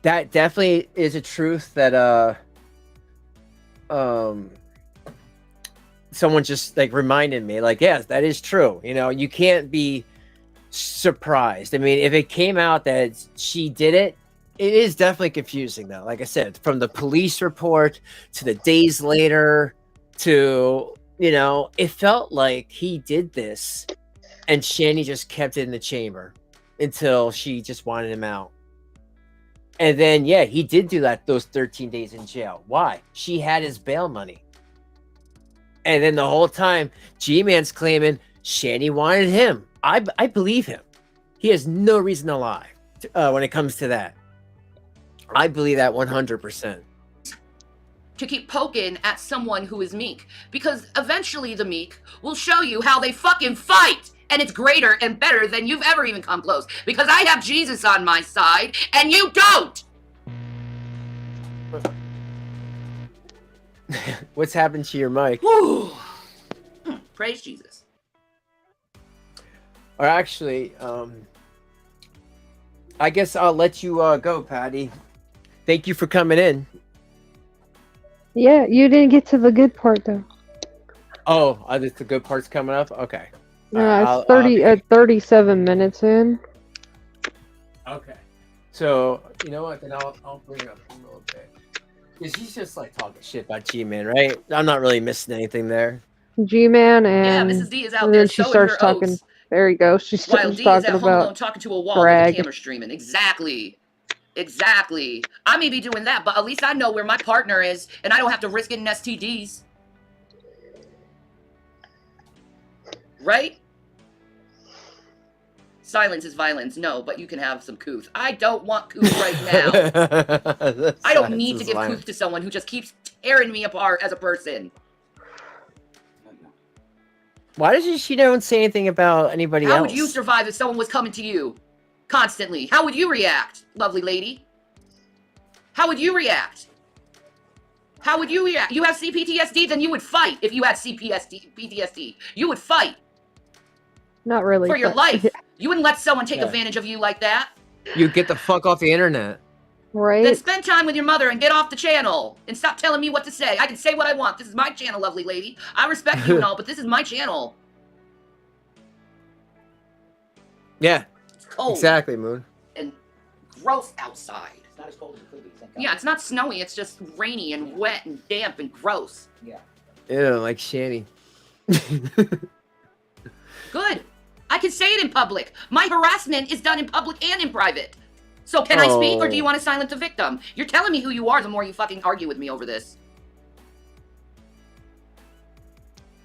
That definitely is a truth that someone just like reminded me, like, yes, that is true. You know, you can't be surprised. I mean, if it came out that she did it, it is definitely confusing though. Like I said, from the police report to the days later to, you know, it felt like he did this and Shanny just kept it in the chamber until she just wanted him out. And then, yeah, he did do that those 13 days in jail. Why? She had his bail money. And then the whole time, G-Man's claiming Shanny wanted him. I believe him. He has no reason to lie when it comes to that. I believe that 100%. to keep poking at someone who is meek, because eventually the meek will show you how they fucking fight, and it's greater and better than you've ever even come close, because I have Jesus on my side and you don't. What's happened to your mic? Whew. Praise Jesus. Or actually, I guess I'll let you go, Patty. Thank you for coming in. Yeah, you didn't get to the good part though. Oh, the good part's coming up? Okay. No, it's 37 minutes in. Okay. So, you know what? Then I'll bring it up a little bit. Because he's just like talking shit about G-Man, right? I'm not really missing anything there. G-Man and Yeah, Mrs. D is out and there then she sowing starts her talking. oats, There you go. She while starts D is talking at home alone about talking to a wall brag. with the camera streaming. Exactly. Exactly. I may be doing that, but at least I know where my partner is, and I don't have to risk getting STDs. Right? Silence is violence. No, but you can have some couth. I don't want couth right now. I don't need to give couth to someone who just keeps tearing me apart as a person. Why does she don't say anything about anybody else? How would you survive if someone was coming to you constantly? How would you react, lovely lady? How would you react? How would you react? You have CPTSD, then you would fight if you had PTSD. You would fight. Not really. For your but- life. You wouldn't let someone take advantage of you like that. You get the fuck off the internet. Right? Then spend time with your mother and get off the channel. And stop telling me what to say. I can say what I want. This is my channel, lovely lady. I respect you and all, but this is my channel. Yeah. It's cold. Exactly, Moon. And gross outside. It's not as cold as it could be. Thank God. Yeah, it's not snowy. It's just rainy and wet and damp and gross. Yeah. Ew, like Shanny. Good. I can say it in public. My harassment is done in public and in private. So can I speak, or do you want to silence the victim? You're telling me who you are the more you fucking argue with me over this.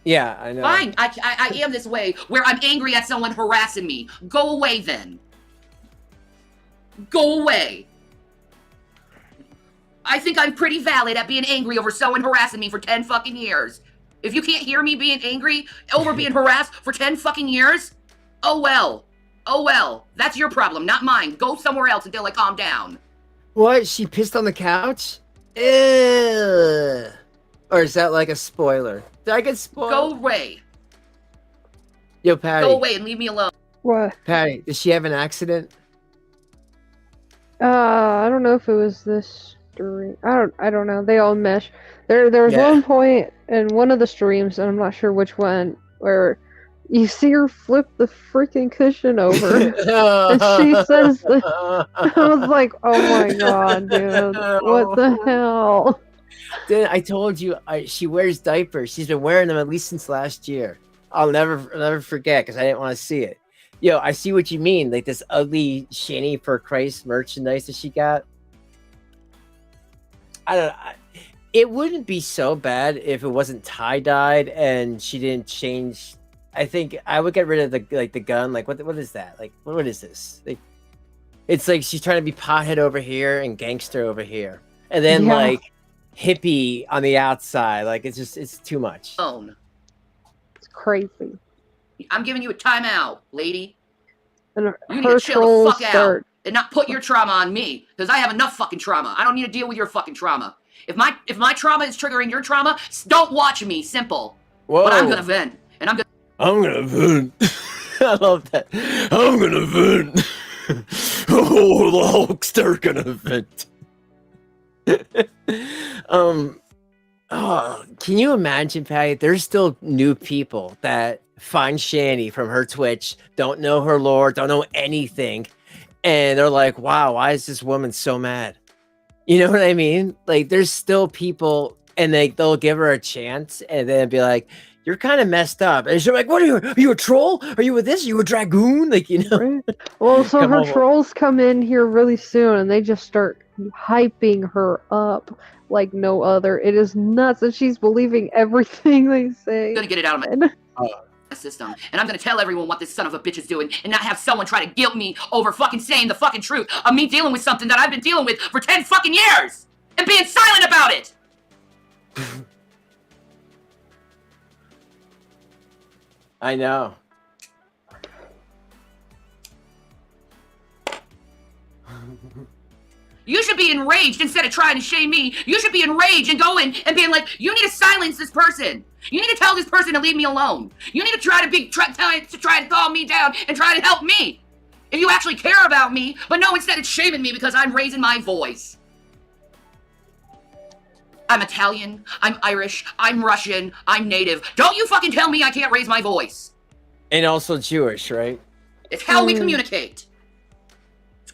Yeah, I know. Fine. I am this way, where I'm angry at someone harassing me. Go away, then. Go away. I think I'm pretty valid at being angry over someone harassing me for 10 fucking years. If you can't hear me being angry over being harassed for 10 fucking years, oh well. Oh well. That's your problem, not mine. Go somewhere else until I calm down. What? She pissed on the couch? Ew. Or is that like a spoiler? Did I get spoiled? Go away. Yo, Patty. Go away and leave me alone. What? Patty, did she have an accident? I don't know if it was this stream. I don't know. They all mesh. There was Yeah. one point in one of the streams, and I'm not sure which one, where you see her flip the freaking cushion over, and she says, I was like, oh my god, dude, what the hell? Then I told you, she wears diapers. She's been wearing them at least since last year. I'll never forget because I didn't want to see it. Yo, I see what you mean. Like this ugly Shanny for Christ merchandise that she got. It wouldn't be so bad if it wasn't tie-dyed and she didn't change. I think I would get rid of the gun. Like what is that? Like what is this? Like it's like she's trying to be pothead over here and gangster over here, and then Yeah. like hippie on the outside. Like it's too much. It's crazy. I'm giving you a timeout, lady. And You need her to chill the trolls fuck out start. and not put your trauma on me, because I have enough fucking trauma. I don't need to deal with your fucking trauma. If my trauma is triggering your trauma, don't watch me. Simple. Whoa! But I'm gonna vent, and I'm gonna vent. I love that. I'm gonna vent. Oh, the Hulkster gonna vent. Can you imagine, Patty? There's still new people that find Shanny from her Twitch, don't know her lore, don't know anything, and they're like, "Wow, why is this woman so mad?" You know what I mean? Like, there's still people, and they'll give her a chance, and then be like, "You're kind of messed up," and she's like, "What are you? Are you a troll? Are you with this? Are you a dragoon?" Like, you know. Right. Well, so Come her on. trolls come in here really soon, and they just start hyping her up like no other. It is nuts, and she's believing everything they say. gonna get it out of And- my system, and I'm gonna tell everyone what this son of a bitch is doing, and not have someone try to guilt me over fucking saying the fucking truth of me dealing with something that I've been dealing with for 10 fucking years and being silent about it. I know. You should be enraged instead of trying to shame me. You should be enraged and going and being like, you need to silence this person. You need to tell this person to leave me alone. You need to try to calm me down and try to help me. If you actually care about me, but no, instead it's shaming me because I'm raising my voice. I'm Italian, I'm Irish, I'm Russian, I'm native. Don't you fucking tell me I can't raise my voice. And also Jewish, right? It's how we communicate.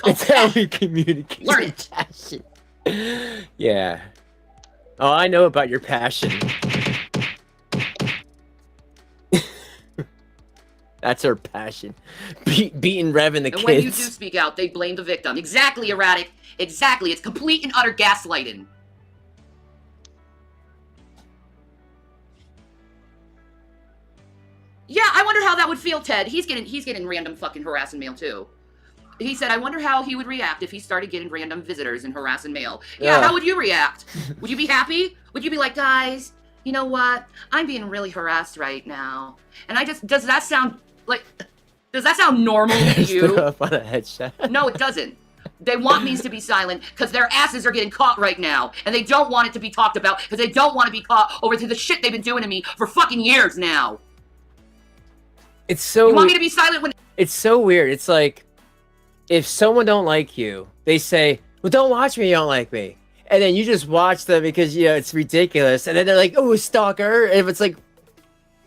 It's how we communicate. Learn it. Passion. Yeah. Oh, I know about your passion. That's her passion. Beating Rev and the kids. And when you do speak out, they blame the victim. Exactly, Erratic. Exactly. It's complete and utter gaslighting. Yeah, I wonder how that would feel, Ted. He's getting random fucking harassing mail too. He said, I wonder how he would react if he started getting random visitors and harassing mail. Yeah, how would you react? Would you be happy? Would you be like, guys, you know what? I'm being really harassed right now. And does that sound normal to you? Up on a headshot. No, it doesn't. They want me to be silent because their asses are getting caught right now. And they don't want it to be talked about because they don't want to be caught over to the shit they've been doing to me for fucking years now. It's so... You want me to be silent when... It's so weird. It's like, if someone don't like you, they say, well, don't watch me, you don't like me. And then you just watch them because, you know, it's ridiculous. And then they're like, oh, stalker. And if it's like,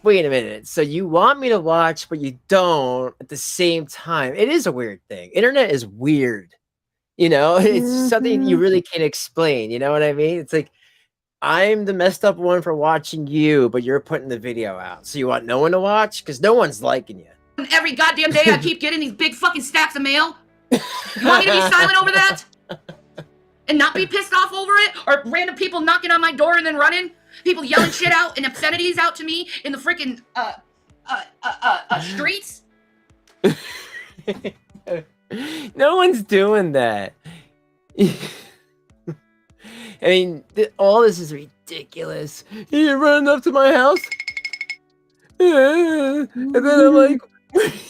wait a minute. So you want me to watch, but you don't at the same time. It is a weird thing. Internet is weird. You know, it's something you really can't explain. You know what I mean? It's like, I'm the messed up one for watching you, but you're putting the video out. So you want no one to watch? Because no one's liking you. Every goddamn day I keep getting these big fucking stacks of mail. You want me to be silent over that? And not be pissed off over it? Or random people knocking on my door and then running? People yelling shit out and obscenities out to me in the freaking streets? No one's doing that. I mean, all this is ridiculous. You're running up to my house? And then I'm like,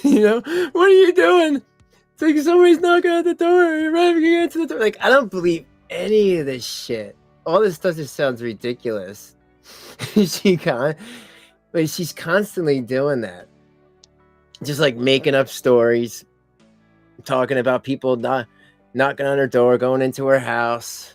you know, what are you doing? It's like somebody's knocking at the door. You're running against the door. Like, I don't believe any of this shit. All this stuff just sounds ridiculous. But she's constantly doing that. Just like making up stories, talking about people knocking on her door, going into her house.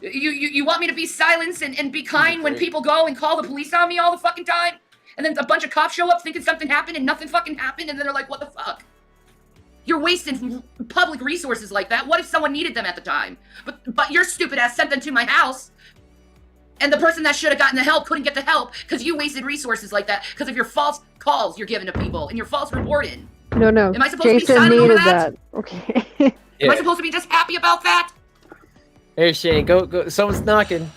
You want me to be silenced and be kind when people go and call the police on me all the fucking time? And then a bunch of cops show up thinking something happened and nothing fucking happened, and then they're like, what the fuck? You're wasting public resources like that. What if someone needed them at the time? But your stupid ass sent them to my house, and the person that should have gotten the help couldn't get the help because you wasted resources like that because of your false calls you're giving to people and your false reporting. No. Am I supposed to be Jason silent over needed that? Okay. Am I supposed to be just happy about that? Hey, Shane, go. Someone's knocking.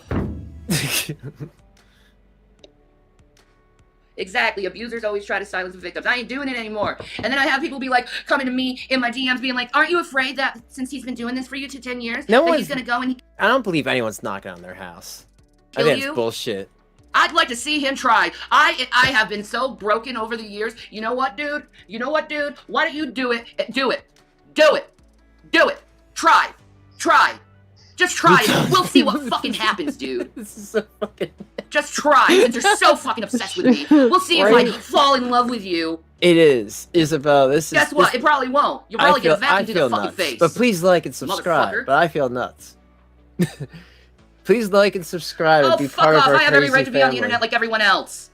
Exactly. Abusers always try to silence the victims. I ain't doing it anymore. And then I have people be like, coming to me in my DMs being like, aren't you afraid that since he's been doing this for you to 10 years, that he's going to go and... I don't believe anyone's knocking on their house. I Kill think you? it's bullshit. I'd like to see him try. I have been so broken over the years. You know what, dude? Why don't you do it? Do it. Try. Just try it. We'll see what fucking happens, dude. This is so fucking... Just try, since you're so fucking obsessed with me. We'll see if I fall in love with you. It is, Isabel. Guess what? It probably won't. You'll probably get a vacuum to the fucking nuts. face. But please like and subscribe. Motherfucker. But I feel nuts. Please like and subscribe and be part of our I have every crazy right to be on the family. internet like everyone else.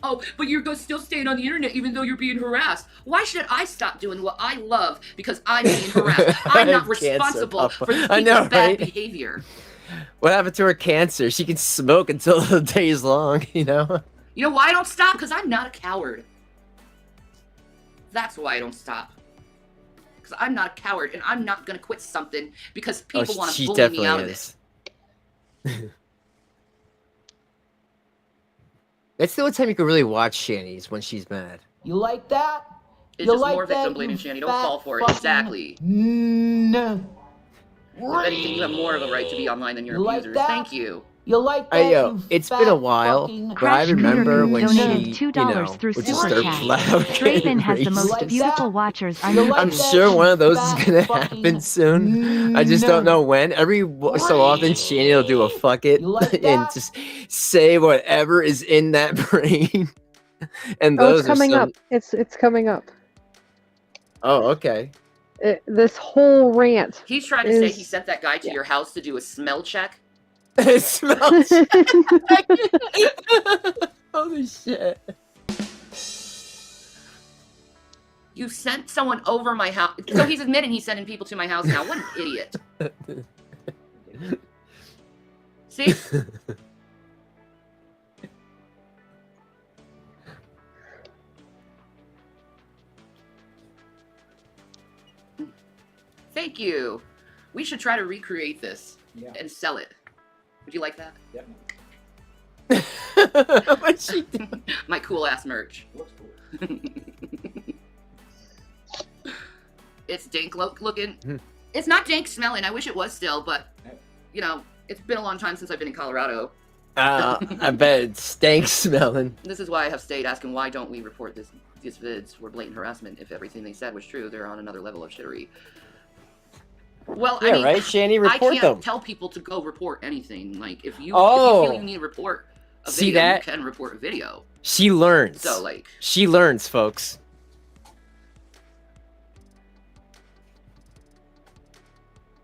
Oh, but you're still staying on the internet even though you're being harassed. Why should I stop doing what I love because I'm being harassed? I'm not responsible for these people's bad behavior. What happened to her cancer? She can smoke until the day is long, you know? You know why I don't stop? Because I'm not a coward. That's why I don't stop. Because I'm not a coward, and I'm not going to quit something because people want to bully me out of it. That's the only time you can really watch Shanny's when she's mad. You like that? It's just more victim blaming, Shanny. Don't fall for it. Exactly. No. If anything, you have more of a right to be online than your abusers. Thank you. You like that? It's been a while, but I remember when she, $2 through would just Super start Chat. loud. Draven has the most beautiful watchers on I'm YouTube. sure one of those is gonna happen soon. I just don't know when. Every so often, Shanny will do a fuck it and just say whatever is in that brain. And those it's coming are up. It's coming up. Oh, okay. This whole rant. He's trying to say he sent that guy to your house to do a smell check. It smells. Holy shit. You sent someone over my house. So he's admitting he's sending people to my house now. What an idiot. See? Thank you. We should try to recreate this and sell it. Would you like that? Yep. What'd she do? My cool ass merch. Looks cool. It's dank looking. It's not dank smelling. I wish it was still, but you know, it's been a long time since I've been in Colorado. I bet it stank smelling. This is why I have stayed asking why don't we report these vids for blatant harassment if everything they said was true. They're on another level of shittery. Well, Yeah, I mean, right, Shanny, report I can't them. tell people to go report anything. Like, if you Oh. feel you need to report a See video, that? you can report a video. She learns. So, like, She learns, folks.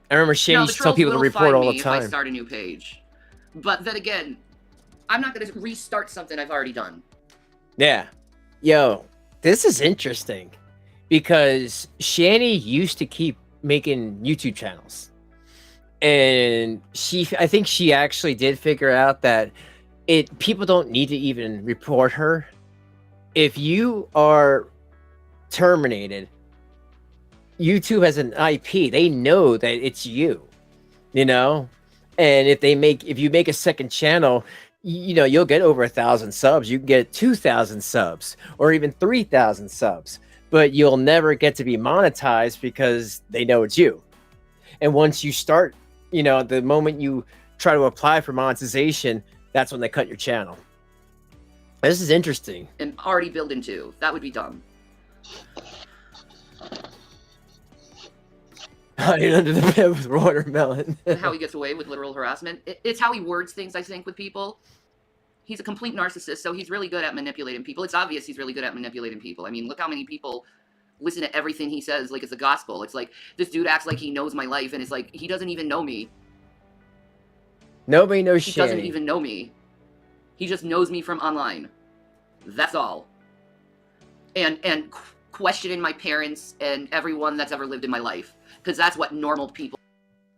I remember Shanny no, used the to tell trolls people to will report find all me the if I time. start a new page. But then again, I'm not going to restart something I've already done. Yeah. Yo, this is interesting because Shanny used to keep making YouTube channels. And I think she actually did figure out that people don't need to even report her. If you are terminated, YouTube has an IP. They know that it's you, you know? And if you make a second channel, you know, you'll get over 1,000 subs. You can get 2,000 subs or even 3,000 subs, but you'll never get to be monetized because they know it's you. And once you start, you know, the moment you try to apply for monetization, that's when they cut your channel. This is interesting. And already built into. That would be dumb. Hide under the bed with watermelon. How he gets away with literal harassment. It's how he words things, I think, with people. He's a complete narcissist, so he's really good at manipulating people. It's obvious he's really good at manipulating people. I mean, look how many people listen to everything he says like it's the gospel. It's like, this dude acts like he knows my life, and it's like, he doesn't even know me. Nobody knows He Shanny. doesn't even know me. He just knows me from online. That's all. And questioning my parents and everyone that's ever lived in my life. Because that's what normal people...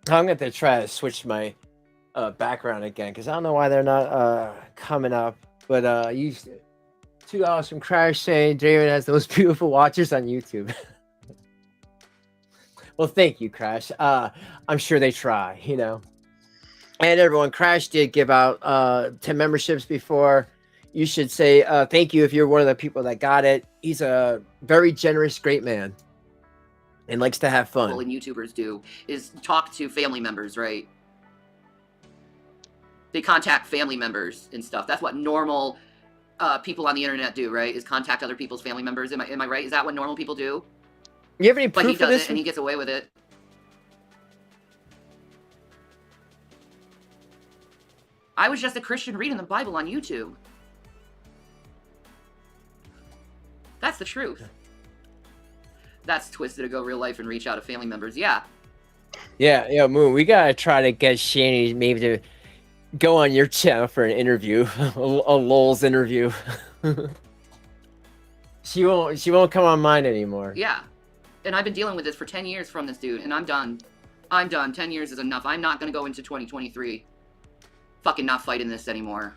I'm going to try to switch my background again, because I don't know why they're not coming up. But you $2 from Crash saying David has the most beautiful watchers on YouTube. Well, thank you, Crash. I'm sure they try, you know. And everyone, Crash did give out 10 memberships before. You should say thank you if you're one of the people that got it. He's a very generous, great man. And likes to have fun. And YouTubers do is talk to family members, right? They contact family members and stuff. That's what normal people on the internet do, right? Is contact other people's family members. Am I right? Is that what normal people do? You have any proof But he of does this? it, and he gets away with it. I was just a Christian reading the Bible on YouTube. That's the truth. That's twisted to go real life and reach out to family members. Yeah. Yeah, Moon. We gotta try to get Shanny maybe to go on your channel for an interview, a Lol's interview. She won't come on mine anymore. Yeah. And I've been dealing with this for 10 years from this dude, and I'm done. I'm done. 10 years is enough. I'm not gonna go into 2023 fucking not fighting this anymore.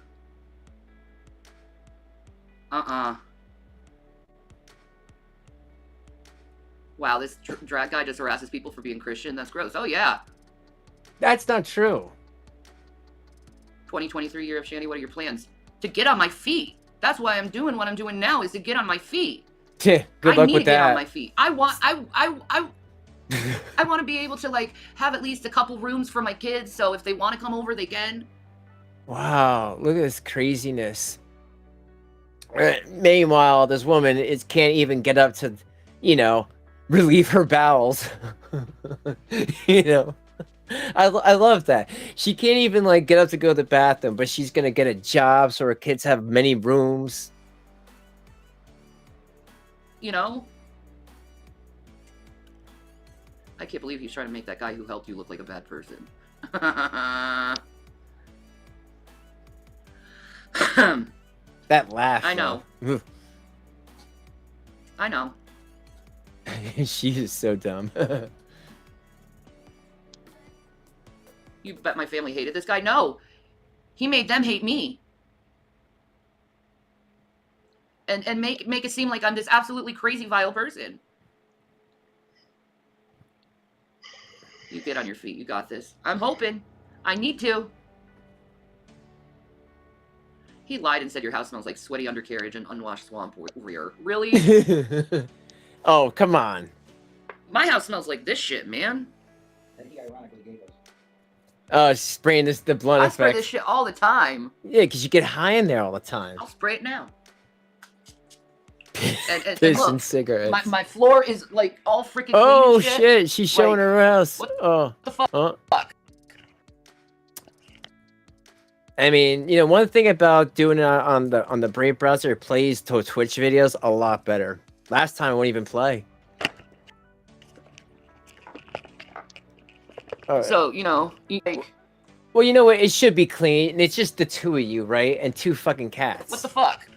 Wow, this drag guy just harasses people for being Christian? That's gross. Oh, yeah. That's not true. 2023 year of Shanny, what are your plans? To get on my feet. That's why I'm doing what I'm doing now, is to get on my feet. Good I luck need with to get on that. my feet. I want to be able to like have at least a couple rooms for my kids, so if they want to come over, they can. Wow, look at this craziness. Meanwhile, this woman can't even get up to, relieve her bowels. I love that. She can't even like get up to go to the bathroom, but she's gonna get a job so her kids have many rooms. I can't believe he's trying to make that guy who helped you look like a bad person. That laugh. I know. I know. She is so dumb. You bet my family hated this guy? No. He made them hate me. And make it seem like I'm this absolutely crazy, vile person. You get on your feet. You got this. I'm hoping. I need to. He lied and said your house smells like sweaty undercarriage and unwashed swamp rear. Really? Oh, come on. My house smells like this shit, man. That he ironically gave us. Spraying the blunt I spray effect. this shit all the time. Yeah, because you get high in there all the time. I'll spray it now. And Piss look, and cigarettes. my floor is like all freaking clean Oh and shit, she's showing Like, her ass. what Oh. the fuck? Fuck. I mean, one thing about doing it on the Brave browser, it plays to Twitch videos a lot better. Last time it wouldn't even play. All right. So, Well, you know what? It should be clean. And it's just the two of you, right? And two fucking cats. what the fuck?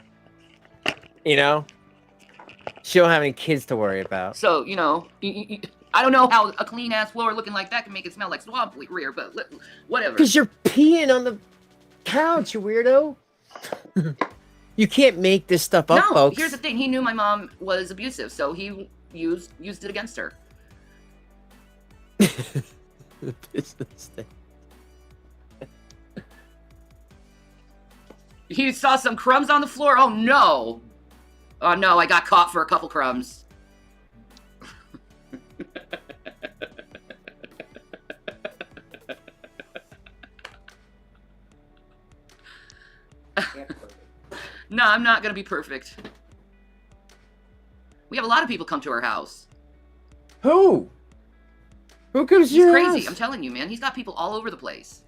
She don't have any kids to worry about. So, I don't know how a clean ass floor looking like that can make it smell like swamp rear, but whatever. Because you're peeing on the couch, you weirdo. You can't make this stuff up, No, folks. here's the thing. He knew my mom was abusive, so he used it against her. He saw some crumbs on the floor. Oh no! Oh no, I got caught for a couple crumbs. No, I'm not gonna be perfect. We have a lot of people come to our house. Who? Who comes to He's your crazy. house? I'm telling you, man. He's got people all over the place.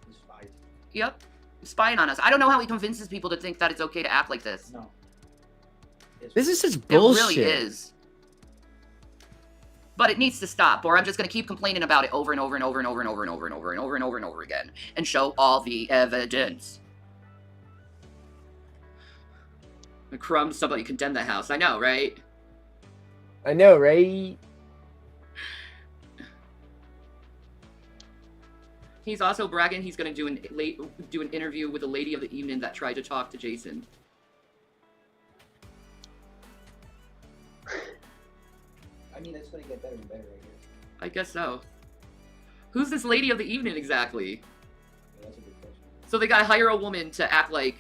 He spies. Yep. Spying on us. I don't know how he convinces people to think that it's okay to act like this. No. This is such It bullshit. really is. But it needs to stop, or I'm just going to keep complaining about it over and over and over and over and over and over and over and over and over and over again, and show all the evidence. The crumbs, somebody condemned the house. I know, right? I know, right? He's also bragging he's going to do an interview with a lady of the evening that tried to talk to Jason. I mean, it's going to get better and better, I guess. I guess so. Who's this lady of the evening exactly? Yeah, that's a good question. So they gotta hire a woman to act like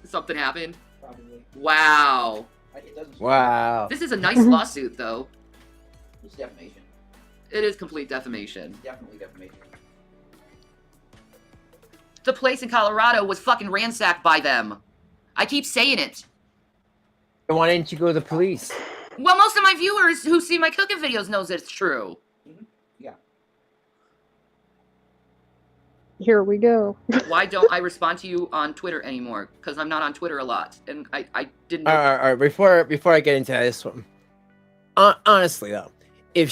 something happened? Probably. Wow. It doesn't. Wow. This is a nice lawsuit, though. It's defamation. It is complete defamation. Definitely defamation. The place in Colorado was fucking ransacked by them. I keep saying it. Why didn't you go to the police? Well, most of my viewers who see my cooking videos knows it's true. Yeah. Here we go. Why don't I respond to you on Twitter anymore? Because I'm not on Twitter a lot, and I didn't. All right. Before I get into this one, honestly though, if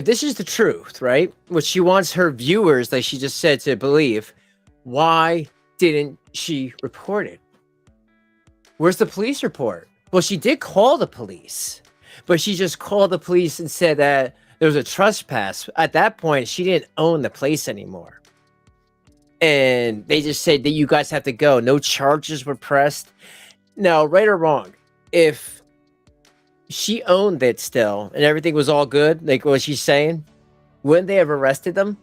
this is the truth, right? What she wants her viewers, like she just said, to believe, why didn't she report it? Where's the police report? Well, she did call the police, but she just called the police and said that there was a trespass. At that point, she didn't own the place anymore. And they just said that you guys have to go. No charges were pressed. Now, right or wrong, if she owned it still and everything was all good, like what she's saying, wouldn't they have arrested them?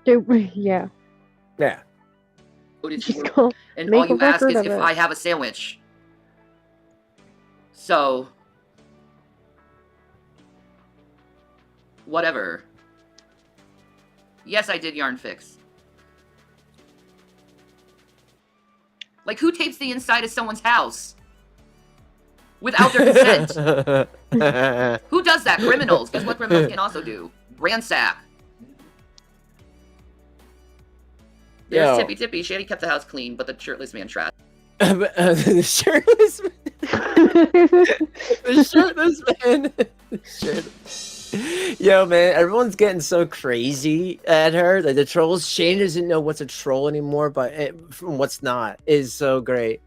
Yeah. Yeah. What is She's your- gonna and make all you a ask record is of if it. I have a sandwich. So, whatever. Yes, I did yarn fix. Like, who tapes the inside of someone's house without their consent? Who does that? Criminals. Guess what criminals can also do? Ransack. There's Tippy Tippy. Shanny kept the house clean, but the shirtless man trashed. The shirtless man. The shirtless man. Yo, man, everyone's getting so crazy at her. Like, the trolls, Shane doesn't know what's a troll anymore, but from what's not is so great.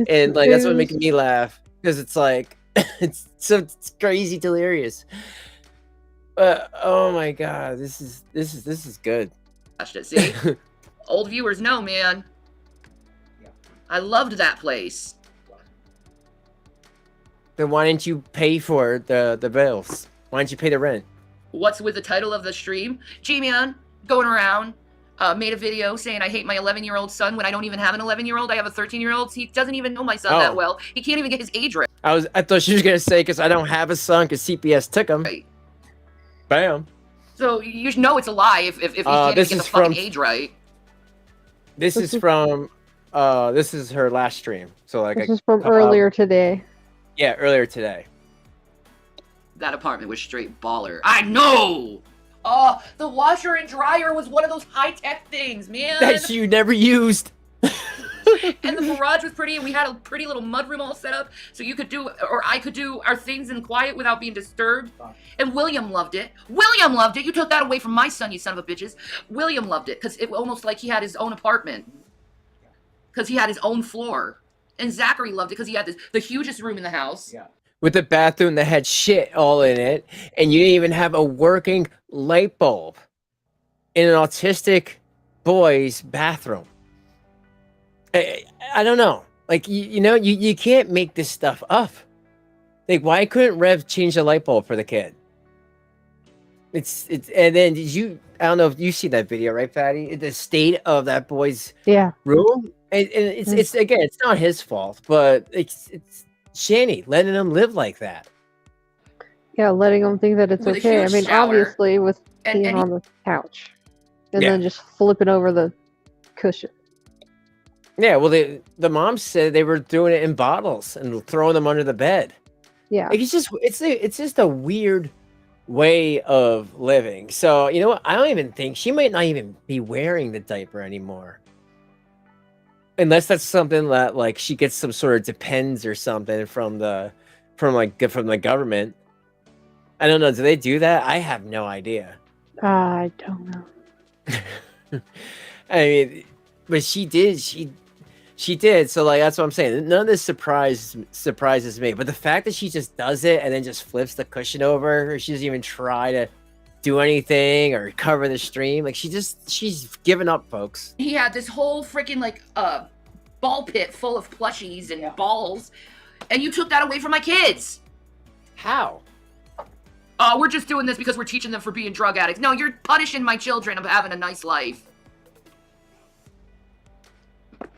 And like that's what making me laugh, because it's like it's crazy delirious. But oh my god, this is good. See? Old viewers know, man. I loved that place. Then why didn't you pay for the bills? Why didn't you pay the rent? What's with the title of the stream? G-Man, going around, made a video saying I hate my 11-year-old son when I don't even have an 11-year-old. I have a 13-year-old. He doesn't even know my son that well. He can't even get his age right. I thought she was gonna say because I don't have a son because CPS took him. Right. Bam. So you know it's a lie if he can't even get the fucking age right. This is from this is her last stream. So like this is from earlier today. Yeah, earlier today. That apartment was straight baller. I know! Oh, the washer and dryer was one of those high-tech things, man! That you never used! And the garage was pretty, and we had a pretty little mudroom all set up, so you could do, or I could do our things in quiet without being disturbed. And William loved it. William loved it! You took that away from my son, you son of a bitches. William loved it, because it was almost like he had his own apartment. Because he had his own floor. And Zachary loved it, because he had the hugest room in the house. Yeah. With a bathroom that had shit all in it, and you didn't even have a working light bulb in an autistic boy's bathroom. I don't know. Like, you can't make this stuff up. Like, why couldn't Rev change the light bulb for the kid? It's and then I don't know if you see that video, right, Fatty? The state of that boy's room. And it's again, it's not his fault, but it's Shanny letting him live like that. Yeah, letting him think that it's With a okay. I huge mean, shower. obviously, with being on the couch, and then just flipping over the cushion. Yeah, well, the mom said they were doing it in bottles and throwing them under the bed. Yeah, like, it's just a weird way of living. So you know what? I don't even think she might not even be wearing the diaper anymore. Unless that's something that like she gets some sort of depends or something from the government. I don't know. Do they do that? I have no idea. I don't know. I mean, but she did. She did. So like that's what I'm saying. None of this surprises me. But the fact that she just does it and then just flips the cushion over, or she doesn't even try to do anything or cover the stream. Like she's given up, folks. He had this whole freaking like ball pit full of plushies and balls, and you took that away from my kids. How? We're just doing this because we're teaching them for being drug addicts. No, you're punishing my children of having a nice life.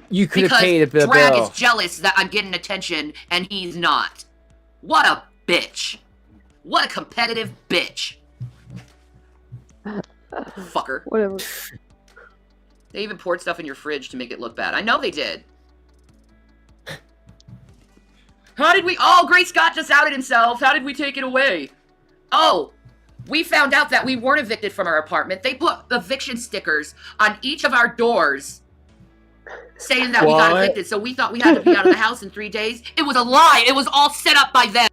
You could have paid a bill. Drag is jealous that I'm getting attention and he's not. What a bitch. What a competitive bitch. Fucker. Whatever. They even poured stuff in your fridge to make it look bad. I know they did. How did we... Oh, Great Scott just outed himself. How did we take it away? Oh, we found out that we weren't evicted from our apartment. They put eviction stickers on each of our doors saying that we got evicted, so we thought we had to be out of the house in 3 days. It was a lie. It was all set up by them.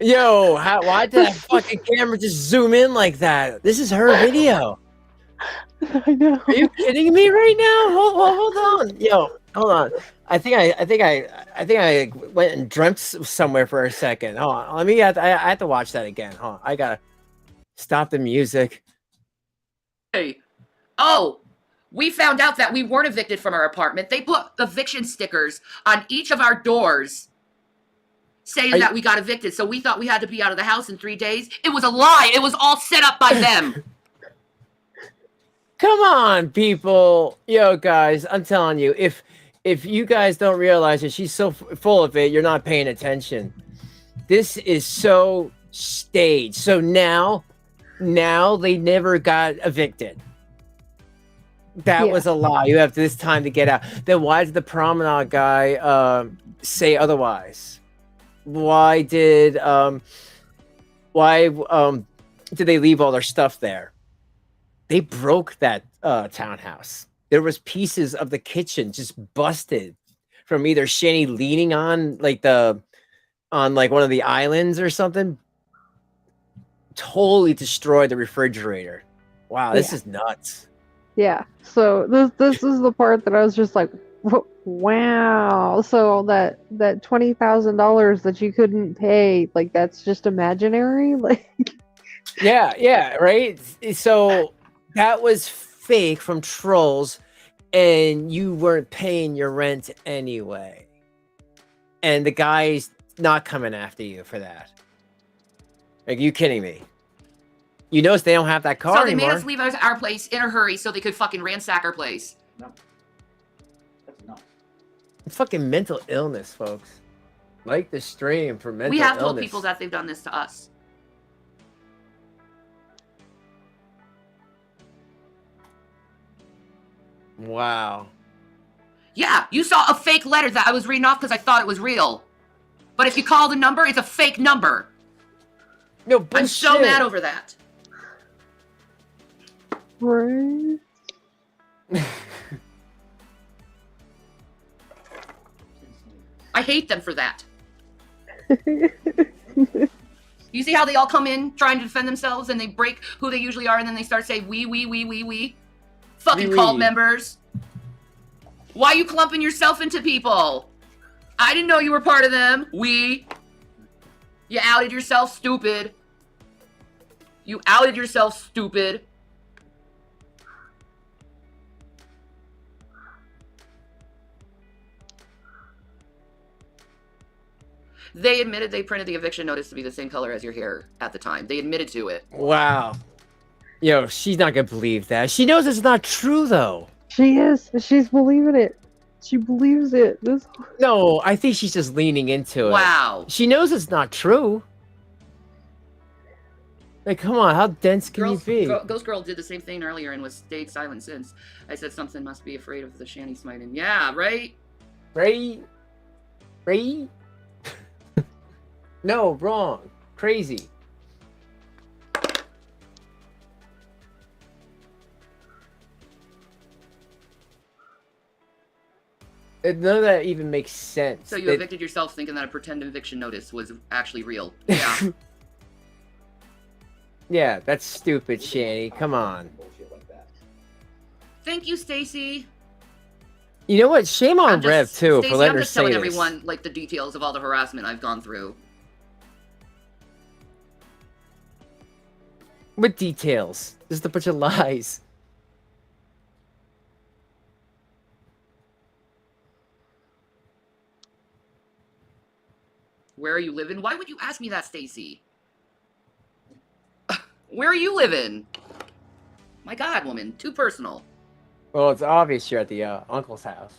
Yo, why did that fucking camera just zoom in like that? This is her video. I know. Are you kidding me right now? Hold on. Yo, hold on. I think I went and dreamt somewhere for a second. Hold on. I have to watch that again. Hold on. I gotta stop the music. Hey. Oh, we found out that we weren't evicted from our apartment. They put eviction stickers on each of our doors saying that we got evicted, so we thought we had to be out of the house in 3 days. It was a lie. It was all set up by them. Come on, people. Yo, guys, I'm telling you, if you guys don't realize that she's so full of it, you're not paying attention. This is so staged. So now they never got evicted. That was a lie. You have this time to get out. Then why did the promenade guy say otherwise? Why did they leave all their stuff there? They broke that townhouse. There was pieces of the kitchen just busted from either Shanny leaning on like one of the islands or something. Totally destroyed the refrigerator. Wow, this is nuts. Yeah. So this is the part that I was just like, wow. So that $20,000 that you couldn't pay, like that's just imaginary, like. Yeah, right. So that was fake from trolls, and you weren't paying your rent anyway. And the guy's not coming after you for that. Like, you kidding me? You notice they don't have that car So they anymore. made us leave our place in a hurry so they could fucking ransack our place. No. That's nuts. It's fucking mental illness, folks. Like the stream for mental illness. We have told people that they've done this to us. Wow. Yeah, you saw a fake letter that I was reading off because I thought it was real. But if you call the number, it's a fake number. No, bullshit. I'm so mad over that. Right. I hate them for that. You see how they all come in trying to defend themselves and they break who they usually are and then they start saying we. Fucking cult members. Why are you clumping yourself into people? I didn't know you were part of them. You outed yourself, stupid. You outed yourself, stupid. They admitted they printed the eviction notice to be the same color as your hair at the time. They admitted to it. Wow. Yo, she's not gonna believe that. She knows it's not true, though. She is. She's believing it. She believes it. No, I think she's just leaning into it. Wow. She knows it's not true. Like, come on, how dense can you be? Ghost Girl did the same thing earlier and was stayed silent since. I said something must be afraid of the Shanny smiting. Yeah, right? Right? No, wrong. Crazy. None of that even makes sense. So you evicted yourself thinking that a pretend eviction notice was actually real. Yeah. Yeah, that's stupid, Shanny. Come on. Thank you, Stacy. You know what? Shame on Rev, too, for letting her say telling this. everyone, like, the details of all the harassment I've gone through. What details? Just a bunch of lies. Where are you living? Why would you ask me that, Stacy? Where are you living? My God, woman. Too personal. Well, it's obvious you're at the uncle's house.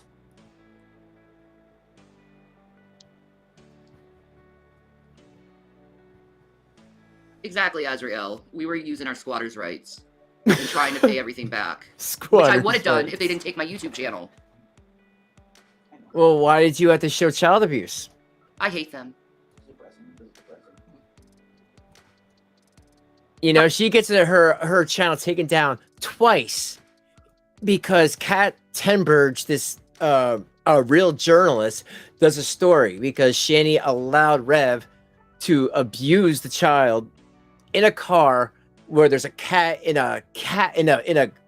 Exactly, Azrael. We were using our squatters' rights and trying to pay everything back. Which I Squatters' would have done rights. if they didn't take my YouTube channel. Well, why did you have to show child abuse? I hate them. You know, she gets her channel taken down twice because Kat Tenberge, this a real journalist, does a story because Shanny allowed Rev to abuse the child in a car where there's a cat in a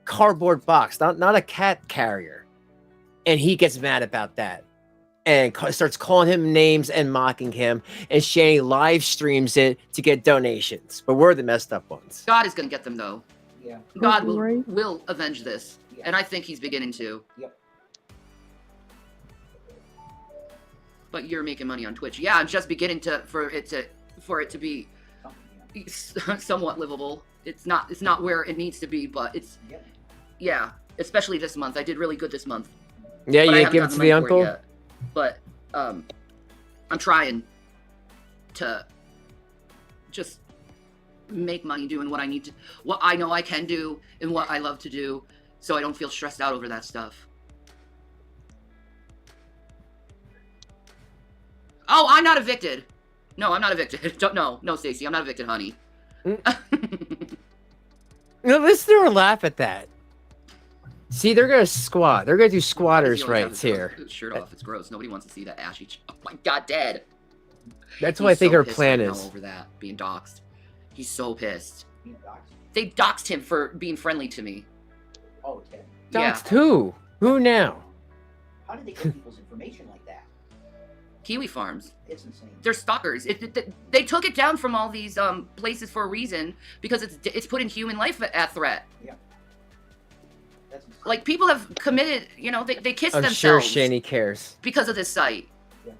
cardboard box, not a cat carrier, and he gets mad about that and starts calling him names and mocking him, and Shanny live streams it to get donations. But we're the messed up ones. God is going to get them, though. Yeah. God will avenge this. Yeah. And I think he's beginning to. Yep. But you're making money on Twitch. Yeah, I'm just beginning for it to be somewhat livable. It's not where it needs to be, but it's yeah. Especially this month, I did really good this month. Yeah, you didn't give it to the uncle. But I'm trying. to just make money doing what I need to, what I know I can do and what I love to do, so I don't feel stressed out over that stuff. Oh, I'm not evicted. No, I'm not evicted. No, Stacy, I'm not evicted, honey. No, let's throw a laugh at that. See, they're gonna squat. They're gonna do squatters' rights here. Shirt off. It's gross. Nobody wants to see that ashy. Oh my god, dead. That's what I think her pissed plan right is. now over that being doxxed. He's so pissed. Being doxxed? They doxed him for being friendly to me. Oh, Ted. Doxed who? Who now? How did they get people's information like that? Kiwi Farms. It's insane. They're stalkers. They took it down from all these places for a reason, because it's putting human life at threat. Yeah. That's insane. Like, people have committed, you know, they kiss I'm themselves. sure Shanny cares. Because of this site. Yeah.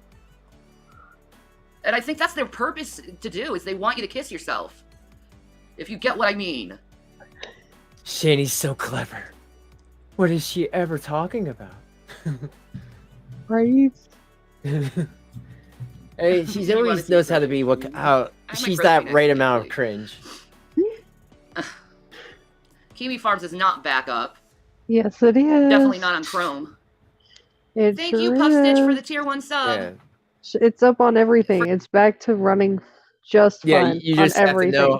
And I think that's their purpose to do, is they want you to kiss yourself. If you get what I mean. Shanny's so clever. What is she ever talking about? Right? Hey, she's always knows how to be she's that right amount of cringe. Kiwi Farms is not back up. Yes, it is. Definitely not on Chrome. It Thank sure you, Puff Stitch, for is. the tier 1 sub. Yeah. It's up on everything. It's back to running just Yeah, fine you on just have to everything. know.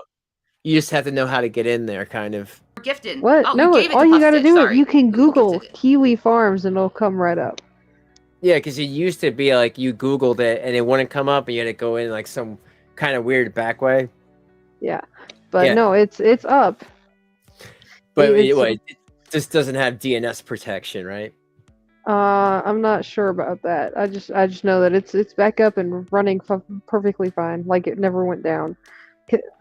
You just have to know how to get in there, kind of. Gifted. What? Oh, No, you gave it all to you Puff gotta Stitch, do sorry. it. You can Who Google gifted it? Kiwi Farms and it'll come right up. Yeah, because it used to be like you Googled it and it wouldn't come up, and you had to go in like some kind of weird back way. Yeah, but Yeah. no, it's up. But It's- it just doesn't have DNS protection, right? I'm not sure about that. I just know that it's back up and running perfectly fine. Like it never went down.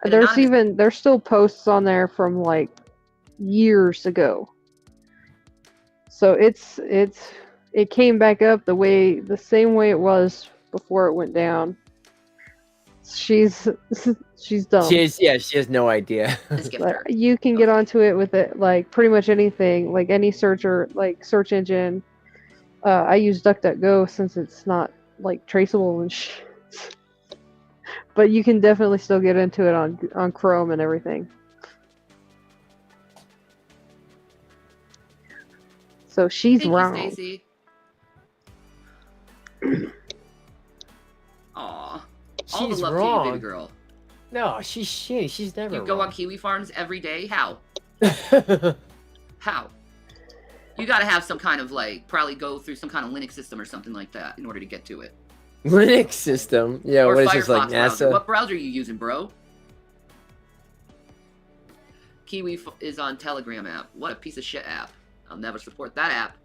There's still posts on there from like years ago. So it came back up the same way it was before it went down. She's dumb. She has no idea. But you can get onto it with it like pretty much anything, like any search engine. I use DuckDuckGo since it's not like traceable and shit. But you can definitely still get into it on Chrome and everything. So she's Thank wrong. you, Stacy. Aw. All the She's love to wrong. you, baby girl. No, she's shitty. She's never. You go wrong. on Kiwi Farms every day? How? How? You gotta have some kind of, like, probably go through some kind of Linux system or something like that in order to get to it. Linux system. Yeah, Or what is Firefox this, like browser. NASA? What browser are you using, bro? Kiwi is on Telegram app. What a piece of shit app. I'll never support that app.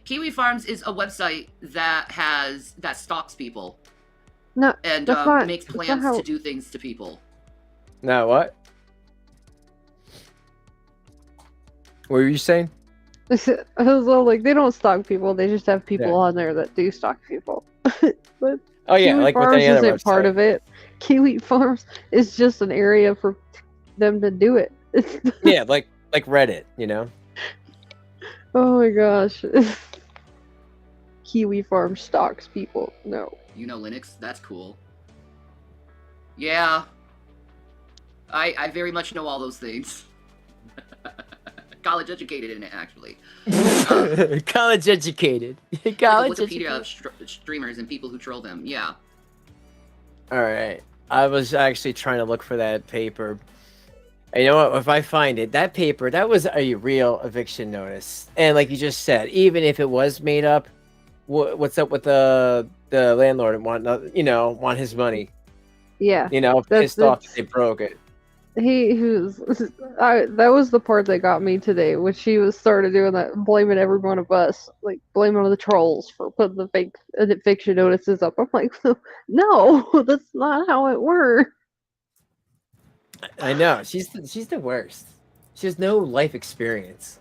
Kiwi Farms is a website that stalks people No, and that's not, makes that's not plans how, to do things to people. No, what? What were you saying? I was all like, they don't stalk people. They just have people Yeah. on there that do stalk people. But Oh yeah, Kiwi like with Farms any other isn't part website. of it. Kiwi Farms is just an area for them to do it. Yeah, like Reddit, you know. Oh my gosh. Kiwi Farm stalks people. No. You know Linux? That's cool. Yeah. I very much know all those things. College educated in it, actually. College educated. College Wikipedia educated. of streamers and people who troll them. Yeah. All right. I was actually trying to look for that paper. And you know what? If I find it, that paper, that was a real eviction notice. And like you just said, even if it was made up, what's up with the landlord and want his money? Yeah. Pissed off that they broke it. That was the part that got me today, when she started doing that, blaming every one of us, like blaming the trolls for putting the fake eviction notices up. I'm like, no, that's not how it works. I know. She's the worst. She has no life experience.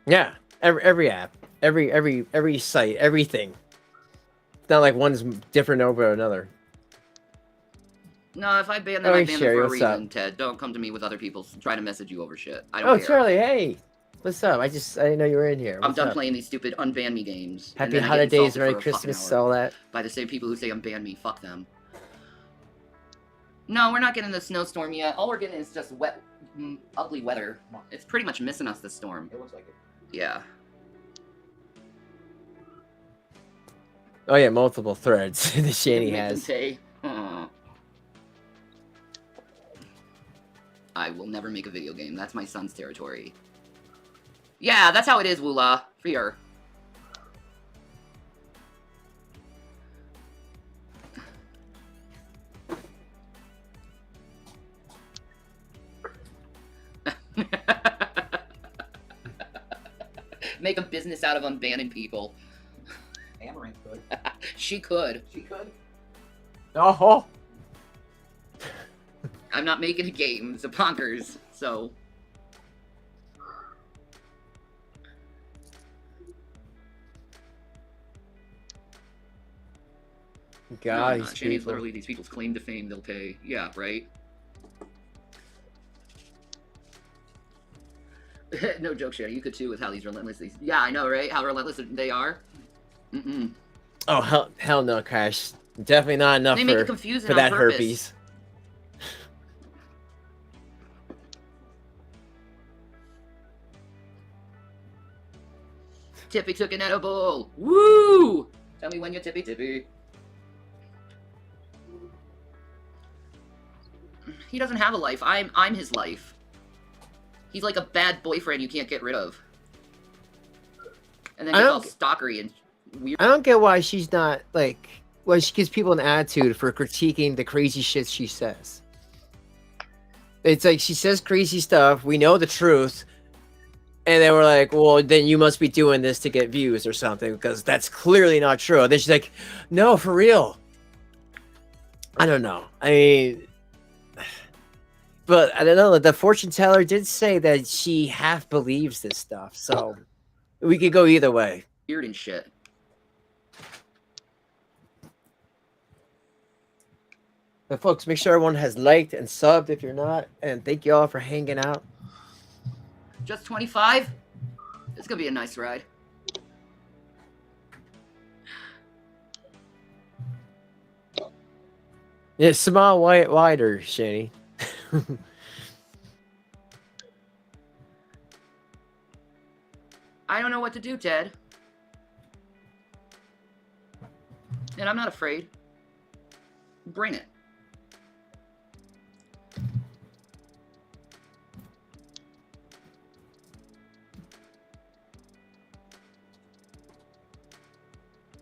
Yeah, every app, every site, everything. not like one's different over another. No, if I ban them, Oh, I hey, ban them Sherry, for a what's reason, up? Ted. Don't come to me with other people trying to message you over shit. I don't Oh, care. Charlie, hey. What's up? I didn't know you were in here. I'm What's done up? playing these stupid unban me games. and Happy then I get holidays, insulted Merry for a fucking Christmas, hour all that. by the same people who say unban me. Fuck them. No, we're not getting the snowstorm yet. All we're getting is just wet, ugly weather. It's pretty much missing us, this storm. It looks like it. Yeah. Oh yeah, multiple threads the Shanny Make them has. say, I will never make a video game. That's my son's territory. Yeah, that's how it is, Woola. Fear. Make a business out of unbanning people. Amaranth could. She could. She could. Oh. I'm not making a game. It's a bonkers, so... God, no, these Shanny's people. literally these people's claim to fame. They'll pay. Yeah, right? No joke, Shanny. You could too with how these relentless... Yeah, I know, right? How relentless they are. Mm-mm. Oh, hell no, Crash. Definitely not enough They make it confusing for on that purpose. herpes. Tippy took an edible. Woo! Tell me when you're Tippy. He doesn't have a life. I'm his life. He's like a bad boyfriend you can't get rid of. And then he's all stalkery and weird. I don't get why she's not like. Why she gives people an attitude for critiquing the crazy shit she says. It's like she says crazy stuff. We know the truth. And then we're like, well, then you must be doing this to get views or something because that's clearly not true. And then she's like, no, for real. I don't know. I mean, but I don't know. The fortune teller did say that she half believes this stuff. So we could go either way. Weird and shit. But folks, make sure everyone has liked and subbed if you're not. And thank you all for hanging out. Just 25? It's gonna be a nice ride. Yeah, small, wider, Shanny. I don't know what to do, Ted. And I'm not afraid. Bring it.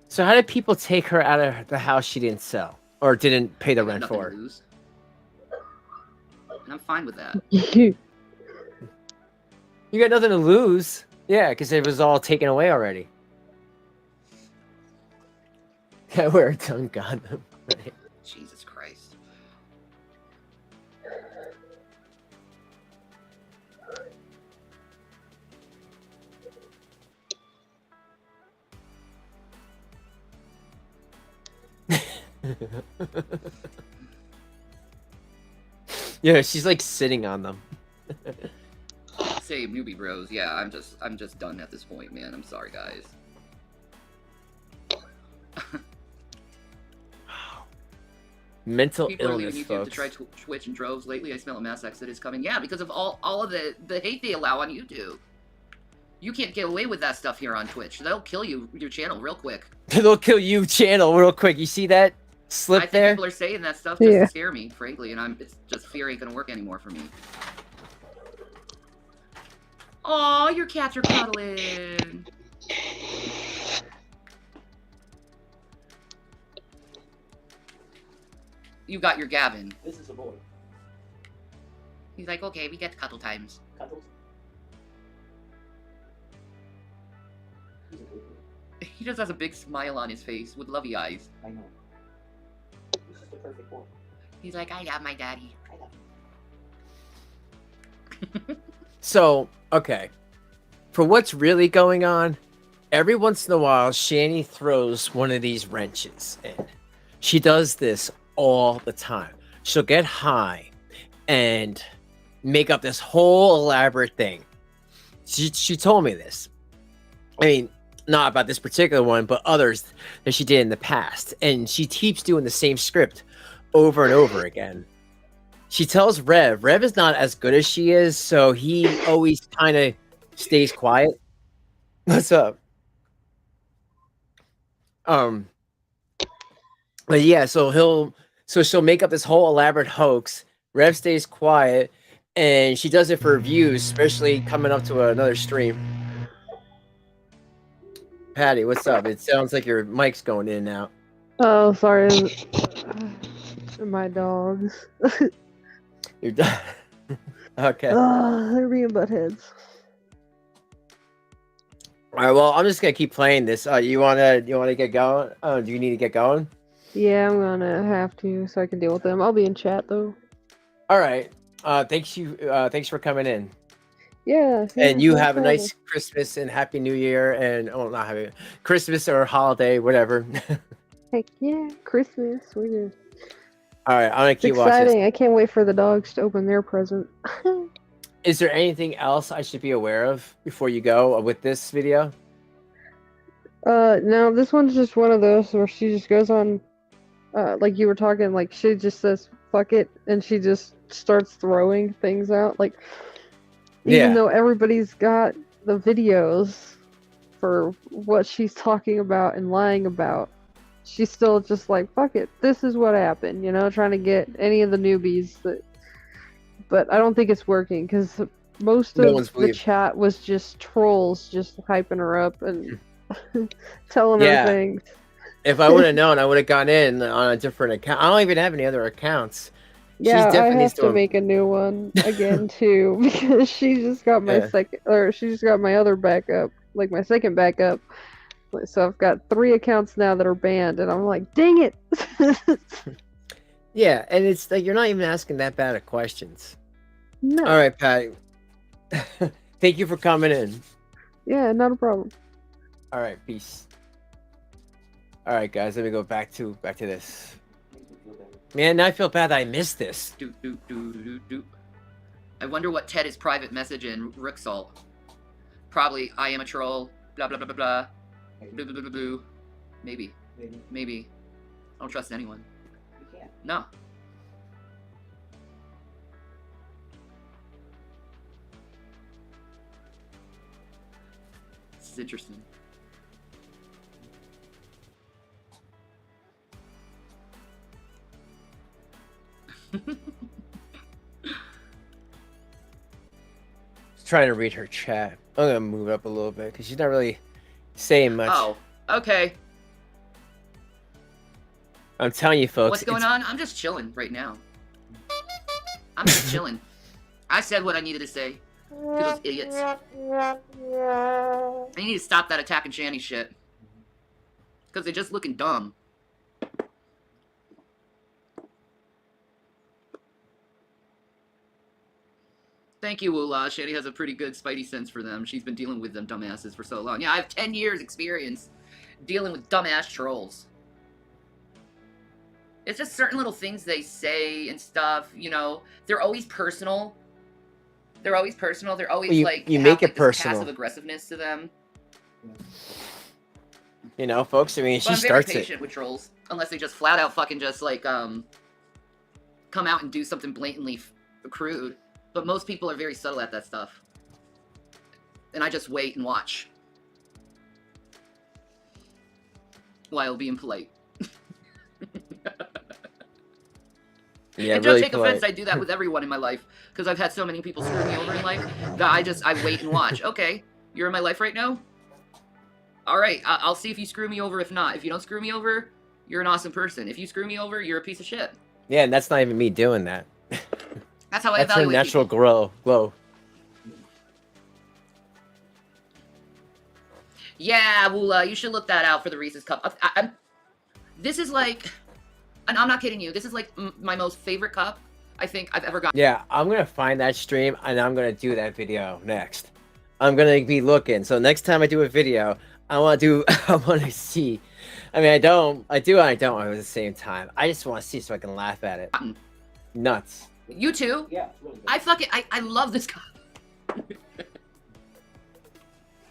So how did people take her out of the house she didn't sell? Or didn't pay the I got rent nothing for? to lose. And I'm fine with that. You got nothing to lose. Yeah, because it was all taken away already. Yeah, wear a tongue condom. Right. Jesus Christ. Yeah, she's like sitting on them. Same, newbie bros. Yeah, I'm just done at this point, man. I'm sorry, guys. Mental People are illness, leaving YouTube folks. to try Twitch in droves lately. I smell a mass exodus coming. Yeah, because of all of the hate they allow on YouTube. You can't get away with that stuff here on Twitch. They'll kill your channel real quick. They'll kill you channel real quick. You see that slip I think there? people are saying that stuff just Yeah. to scare me, frankly, and it's just fear ain't gonna work anymore for me. Aw, your cats are cuddling. You got your Gavin. This is a boy. He's like, okay, we get cuddle times. Cuddles. He just has a big smile on his face with lovey eyes. I know. This is the perfect boy. He's like, I love my daddy. I love him. So, okay. For what's really going on, every once in a while, Shanny throws one of these wrenches in. She does this all the time. She'll get high and make up this whole elaborate thing. She told me this. I mean, not about this particular one, but others that she did in the past. And she keeps doing the same script over and over again. She tells Rev is not as good as she is, so he always kind of stays quiet. What's up? But yeah, so she'll make up this whole elaborate hoax. Rev stays quiet, and she does it for views, especially coming up to another stream. Patty, what's up? It sounds like your mic's going in and out. Oh, sorry. My dogs. You're done. Okay. They're being buttheads. All right. Well, I'm just gonna keep playing this. You wanna get going? Do you need to get going? Yeah, I'm gonna have to so I can deal with them. I'll be in chat though. All right. Thanks for coming in. Yeah. And you no have a problem. nice Christmas and Happy New Year, and not happy Christmas or holiday, whatever. Heck yeah, Christmas. We're good. All right, I'm gonna It's keep watching. exciting. I can't wait for the dogs to open their present. Is there anything else I should be aware of before you go with this video? No, this one's just one of those where she just goes on, like you were talking, like she just says fuck it, and she just starts throwing things out. Like, even though everybody's got the videos for what she's talking about and lying about, she's still just like, fuck it, this is what happened, you know, trying to get any of the newbies that. But I don't think it's working because most of the chat was just trolls just hyping her up and telling her things. If I would have known, I would have gone in on a different account. I don't even have any other accounts. Yeah, I have to make a new one again too because she just got my she just got my other backup, like my second backup. So I've got 3 accounts now that are banned, and I'm like, dang it. Yeah, and it's like you're not even asking that bad of questions. No. All right, Patty. Thank you for coming in. Yeah, not a problem. All right, peace. All right, guys, let me go back to this. Man, now I feel bad that I missed this. I wonder what Ted is private message in Rixalt. Probably I am a troll. Blah blah blah blah blah. Blah blah blah blah. Blah. Maybe. I don't trust anyone. You can't. No. This is interesting. Trying to read her chat. I'm gonna move it up a little bit because she's not really saying much. Oh, okay. I'm telling you, folks. What's going on? I'm just chilling right now. I'm just chilling. I said what I needed to say to those idiots. I need to stop that attacking Shanny shit. Because they're just looking dumb. Thank you, Wula. Shanny has a pretty good spidey sense for them. She's been dealing with them dumbasses for so long. Yeah, I have 10 years experience dealing with dumbass trolls. It's just certain little things they say and stuff, you know. They're always personal. They're always personal. They're always like you make it this personal. passive aggressiveness to them. You know, folks. I mean, But she I'm very starts patient with trolls, unless they just flat out fucking just like come out and do something blatantly crude. But most people are very subtle at that stuff, and I just wait and watch while being polite. Yeah, and really don't take polite. offense, I do that with everyone in my life, because I've had so many people screw me over in life that I wait and watch. Okay, you're in my life right now? Alright, I'll see if you screw me over. If not, if you don't screw me over, you're an awesome person. If you screw me over, you're a piece of shit. Yeah, and that's not even me doing that. That's how I That's her evaluate natural people. glow. Yeah, Wula, you should look that out for the Reese's Cup. This is like, and I'm not kidding you, this is like my most favorite cup I think I've ever gotten. Yeah, I'm gonna find that stream and I'm gonna do that video next. I'm gonna be looking. So next time I do a video, I want to do. I want to see. I mean, I do, and I don't at the same time. I just want to see so I can laugh at it. Nuts. You too? Yeah. It's really good. I love this guy.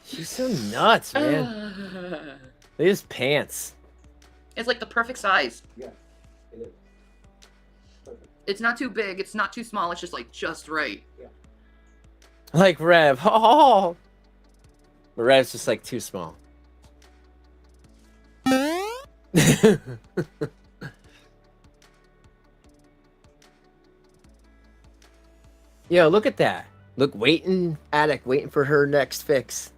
She's so nuts, man. Look at his pants. It's like the perfect size. Yeah, it is. Perfect. It's not too big. It's not too small. It's just like just right. Yeah. Like Rev. Oh. But Rev's just like too small. Yo, look at that. Look, Attic waiting for her next fix.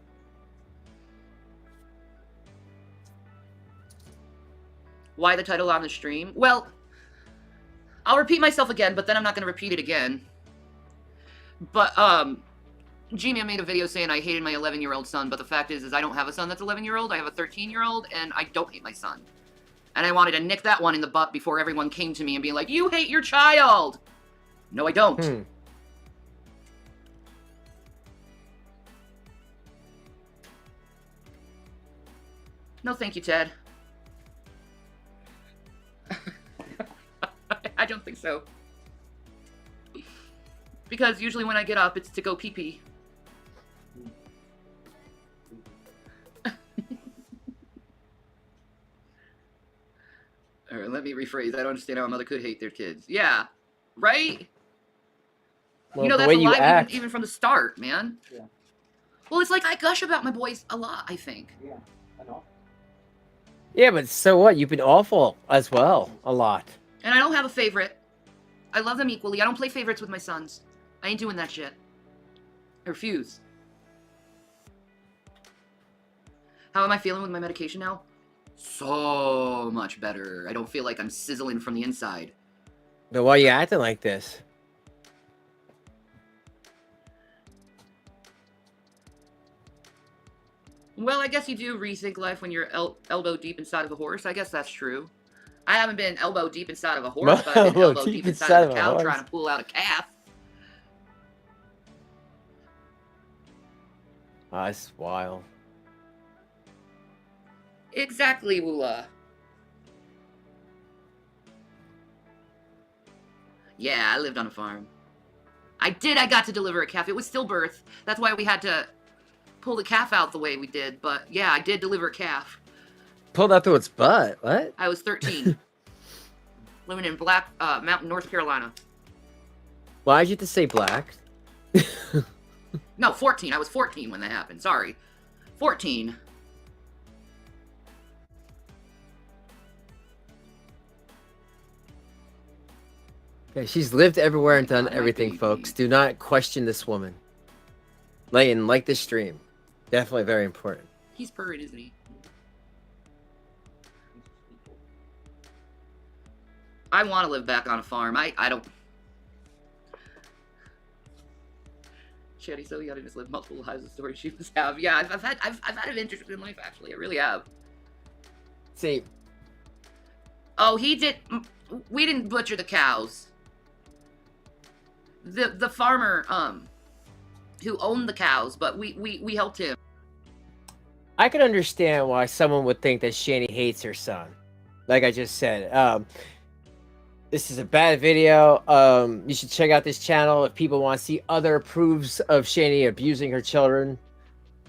Why the title on the stream? Well, I'll repeat myself again, but then I'm not going to repeat it again. But, G-Man made a video saying I hated my 11-year-old son, but the fact is I don't have a son that's 11-year-old. I have a 13-year-old, and I don't hate my son. And I wanted to nick that one in the butt before everyone came to me and be like, you hate your child! No, I don't. No, thank you, Ted. I don't think so. Because usually when I get up, it's to go pee-pee. Alright, let me rephrase. I don't understand how a mother could hate their kids. Yeah, right? Well, you know, the that's way a you lie act. even from the start, man. Yeah. Well, it's like I gush about my boys a lot, I think. Yeah, I know. Yeah, but so what? You've been awful as well, a lot. And I don't have a favorite. I love them equally. I don't play favorites with my sons. I ain't doing that shit. I refuse. How am I feeling with my medication now? So much better. I don't feel like I'm sizzling from the inside. But why are you acting like this? Well, I guess you do rethink life when you're elbow deep inside of a horse. I guess that's true. I haven't been elbow deep inside of a horse, but I've been elbow deep inside of a cow trying to pull out a calf. Oh, that's wild. Exactly, Woola. Yeah, I lived on a farm. I got to deliver a calf. It was stillbirth. That's why we had to pull the calf out the way we did. But yeah, I did deliver a calf. Pulled out through its butt. What? I was 13. Living in Black Mountain, North Carolina. Why'd you have to say black? No, 14. I was 14 when that happened. Sorry. 14. Okay, she's lived everywhere and done My everything, baby. folks. Do not question this woman. Like this stream. Definitely very important. He's purring, isn't he? I want to live back on a farm. I don't. Shanny, so young to just live multiple lives. The story she must have. Yeah, I've had an interesting life actually. I really have. See, Oh, he did. We didn't butcher the cows. The farmer who owned the cows, but we helped him. I could understand why someone would think that Shanny hates her son. Like I just said. This is a bad video. You should check out this channel if people want to see other proofs of Shanny abusing her children.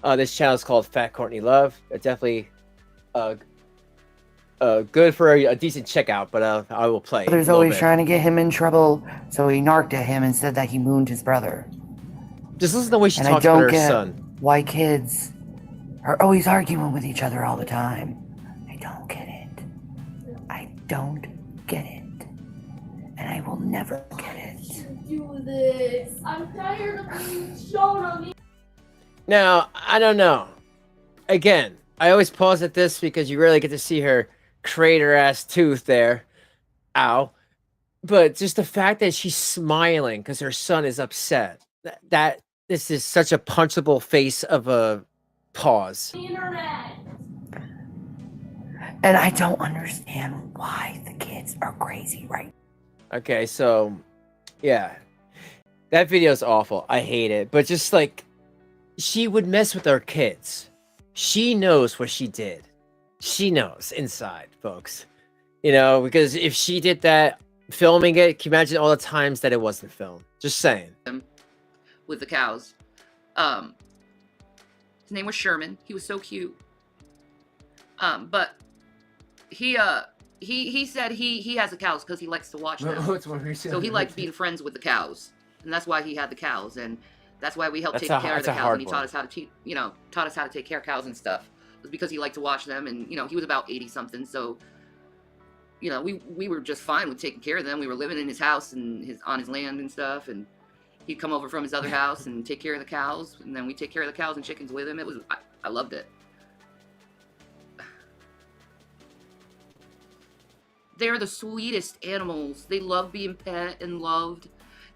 This channel is called Fat Courtney Love. It's definitely good for a decent checkout, but I will play. There's always trying to get him in trouble, so he narked at him and said that he mooned his brother. Just listen to the way she And I talks about don't her get son. why kids are always arguing with each other all the time. I don't get it. I don't get it. And I will never get it. Do this. I'm tired of being shown on the. Now, I don't know. Again, I always pause at this because you rarely get to see her crater ass tooth there. Ow. But just the fact that she's smiling because her son is upset. That this is such a punchable face of a pause. Internet. And I don't understand why the kids are crazy right. Okay, so yeah. That video is awful. I hate it. But just like she would mess with our kids. she knows what she did. She knows inside, folks. You know, because if she did that filming it, can you imagine all the times that it wasn't filmed? Just saying. With the cows. His name was Sherman. He was so cute. But he said he has the cows because he likes to watch them. So he liked being friends with the cows, and that's why he had the cows, and that's why we helped take care of the cows. And he taught us how to taught us how to take care of cows and stuff. It was because he liked to watch them, and he was about 80 something, so we were just fine with taking care of them. We were living in his house and on his land and stuff, and he'd come over from his other house and take care of the cows, and then we take care of the cows and chickens with him. I loved it. They're the sweetest animals. They love being pet and loved.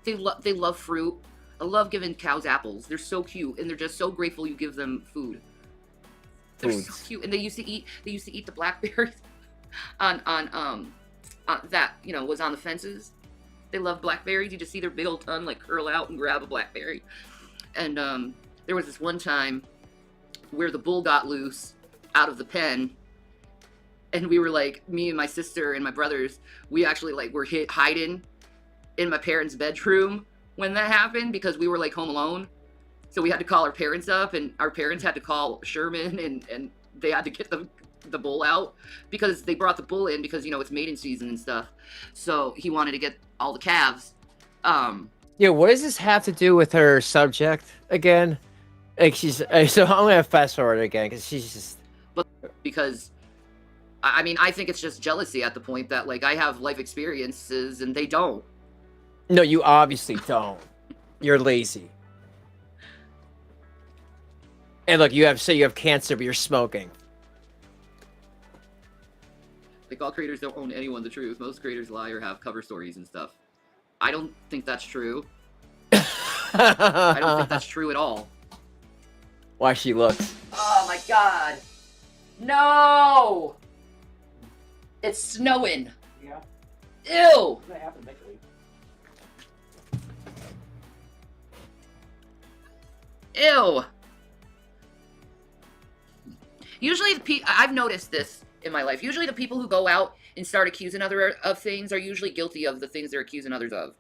They love fruit. I love giving cows apples. They're so cute, and they're just so grateful you give them food. They're so cute, and they used to eat the blackberries on that was on the fences. They love blackberries. You just see their big old tongue like curl out and grab a blackberry. And there was this one time where the bull got loose out of the pen, and we were like, me and my sister and my brothers, we actually were hiding in my parents' bedroom when that happened because we were like home alone. So we had to call our parents up, and our parents had to call Sherman, and they had to get the bull out because they brought the bull in because it's mating season and stuff. So he wanted to get all the calves. Yeah, what does this have to do with her subject again? Like so I'm gonna fast forward again because she's just. But because, I mean, I think it's just jealousy at the point that I have life experiences and they don't. No, you obviously don't. You're lazy. And look, you have cancer, but you're smoking. All creators don't own anyone the truth. Most creators lie or have cover stories and stuff. I don't think that's true. I don't think that's true at all. Why she looks. Oh my god. No! It's snowing. Yeah. Ew! It's gonna happen eventually. Ew. Usually I've noticed this in my life. Usually the people who go out and start accusing others of things are usually guilty of the things they're accusing others of.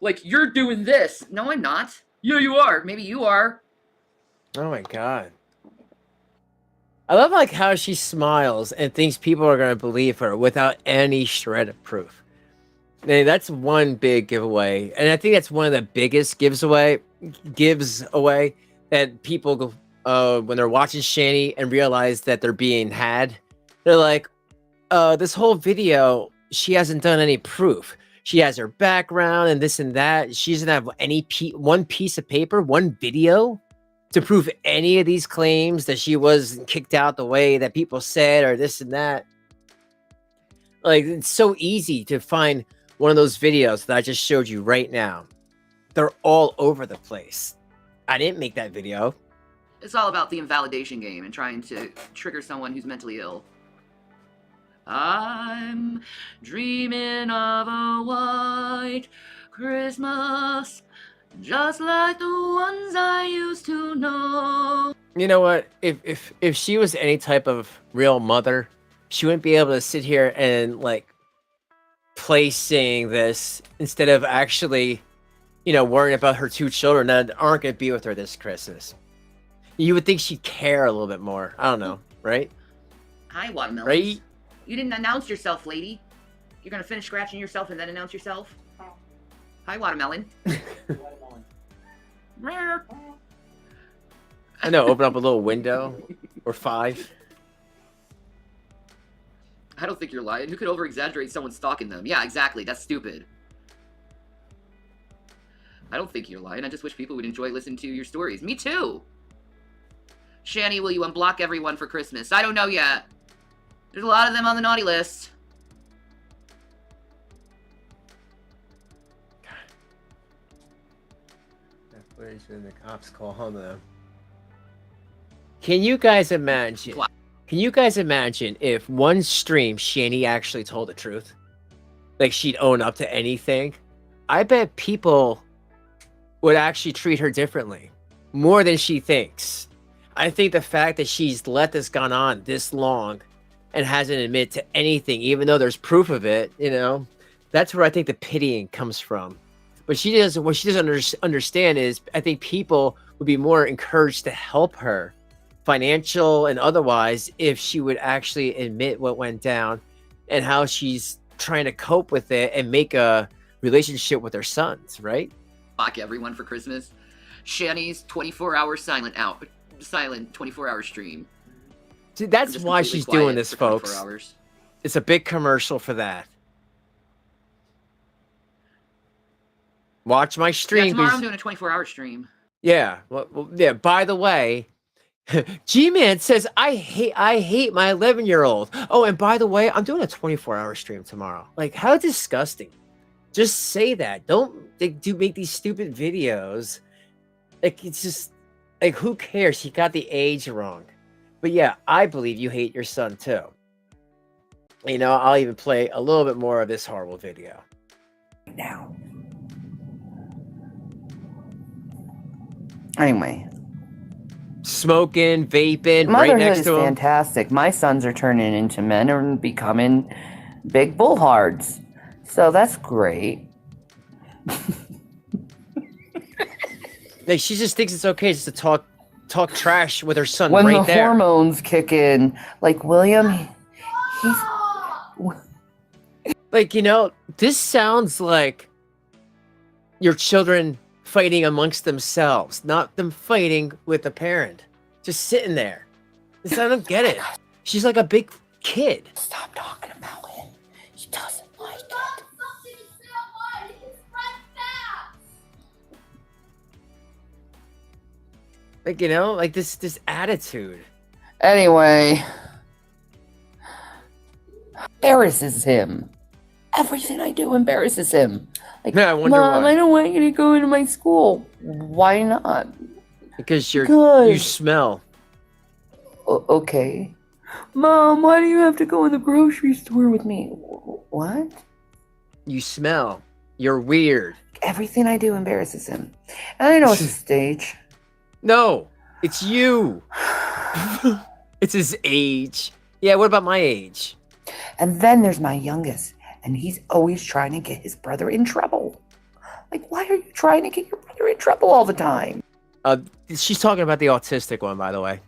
Like, you're doing this. No, I'm not. Yeah, you are. Maybe you are. Oh my god. I love how she smiles and thinks people are going to believe her without any shred of proof. And that's one big giveaway. And I think that's one of the biggest gives away that people go when they're watching Shanny and realize that they're being had. They're like, this whole video, she hasn't done any proof. She has her background and this and that. She doesn't have one piece of paper, one video to prove any of these claims that she was kicked out the way that people said or this and that. It's so easy to find one of those videos that I just showed you right now. They're all over the place. I didn't make that video. It's all about the invalidation game and trying to trigger someone who's mentally ill. I'm dreaming of a white Christmas, just like the ones I used to know. You know what? If she was any type of real mother, she wouldn't be able to sit here and play sing this instead of actually, worrying about her two children that aren't going to be with her this Christmas. You would think she'd care a little bit more. I don't know, right? Hi, Watermelon. Right? You didn't announce yourself, lady. You're gonna finish scratching yourself and then announce yourself? Hi, Watermelon. I know, open up a little window. Or 5. I don't think you're lying. Who could over-exaggerate someone stalking them? Yeah, exactly. That's stupid. I don't think you're lying. I just wish people would enjoy listening to your stories. Me too! Shanny, will you unblock everyone for Christmas? I don't know yet. There's a lot of them on the naughty list. That footage when the cops call home them. Can you guys imagine? What? Can you guys imagine if one stream Shanny actually told the truth? She'd own up to anything? I bet people would actually treat her differently. More than she thinks. I think the fact that she's let this gone on this long and hasn't admitted to anything, even though there's proof of it, that's where I think the pitying comes from. But what she doesn't understand is I think people would be more encouraged to help her, financial and otherwise, if she would actually admit what went down and how she's trying to cope with it and make a relationship with her sons, right? Fuck everyone for Christmas. Shanny's 24-hour silent 24-hour stream. See, that's why she's doing this, folks. Hours. It's a big commercial for that. Watch my stream. Yeah, tomorrow I'm doing a 24-hour stream. Yeah. Well, yeah. By the way, G-Man says I hate my 11-year-old. Oh, and by the way, I'm doing a 24-hour stream tomorrow. Like, how disgusting! Just say that. Don't make these stupid videos. Like, it's just like, who cares? He got the age wrong. But yeah, I believe you hate your son too. I'll even play a little bit more of this horrible video now. Anyway, smoking, vaping, motherhood right next is to him. Fantastic. My sons are turning into men and becoming big bullhards, so that's great. Like, she just thinks it's okay just to talk trash with her son when right the there. hormones kick in, like William, he's like, this sounds like your children fighting amongst themselves, not them fighting with a parent. Just sitting there. I don't get it. She's like a big kid. Stop talking about it. She doesn't like it. Like, like this attitude. Anyway, embarrasses him. Everything I do embarrasses him. Like, yeah, I wonder Mom, why. I don't want you to go into my school. Why not? Because you smell. Okay. Mom, why do you have to go in the grocery store with me? What? You smell. You're weird. Everything I do embarrasses him. And I know it's a stage. No, it's you. It's his age. Yeah, what about my age? And then there's my youngest, and he's always trying to get his brother in trouble. Like, why are you trying to get your brother in trouble all the time? She's talking about the autistic one, by the way.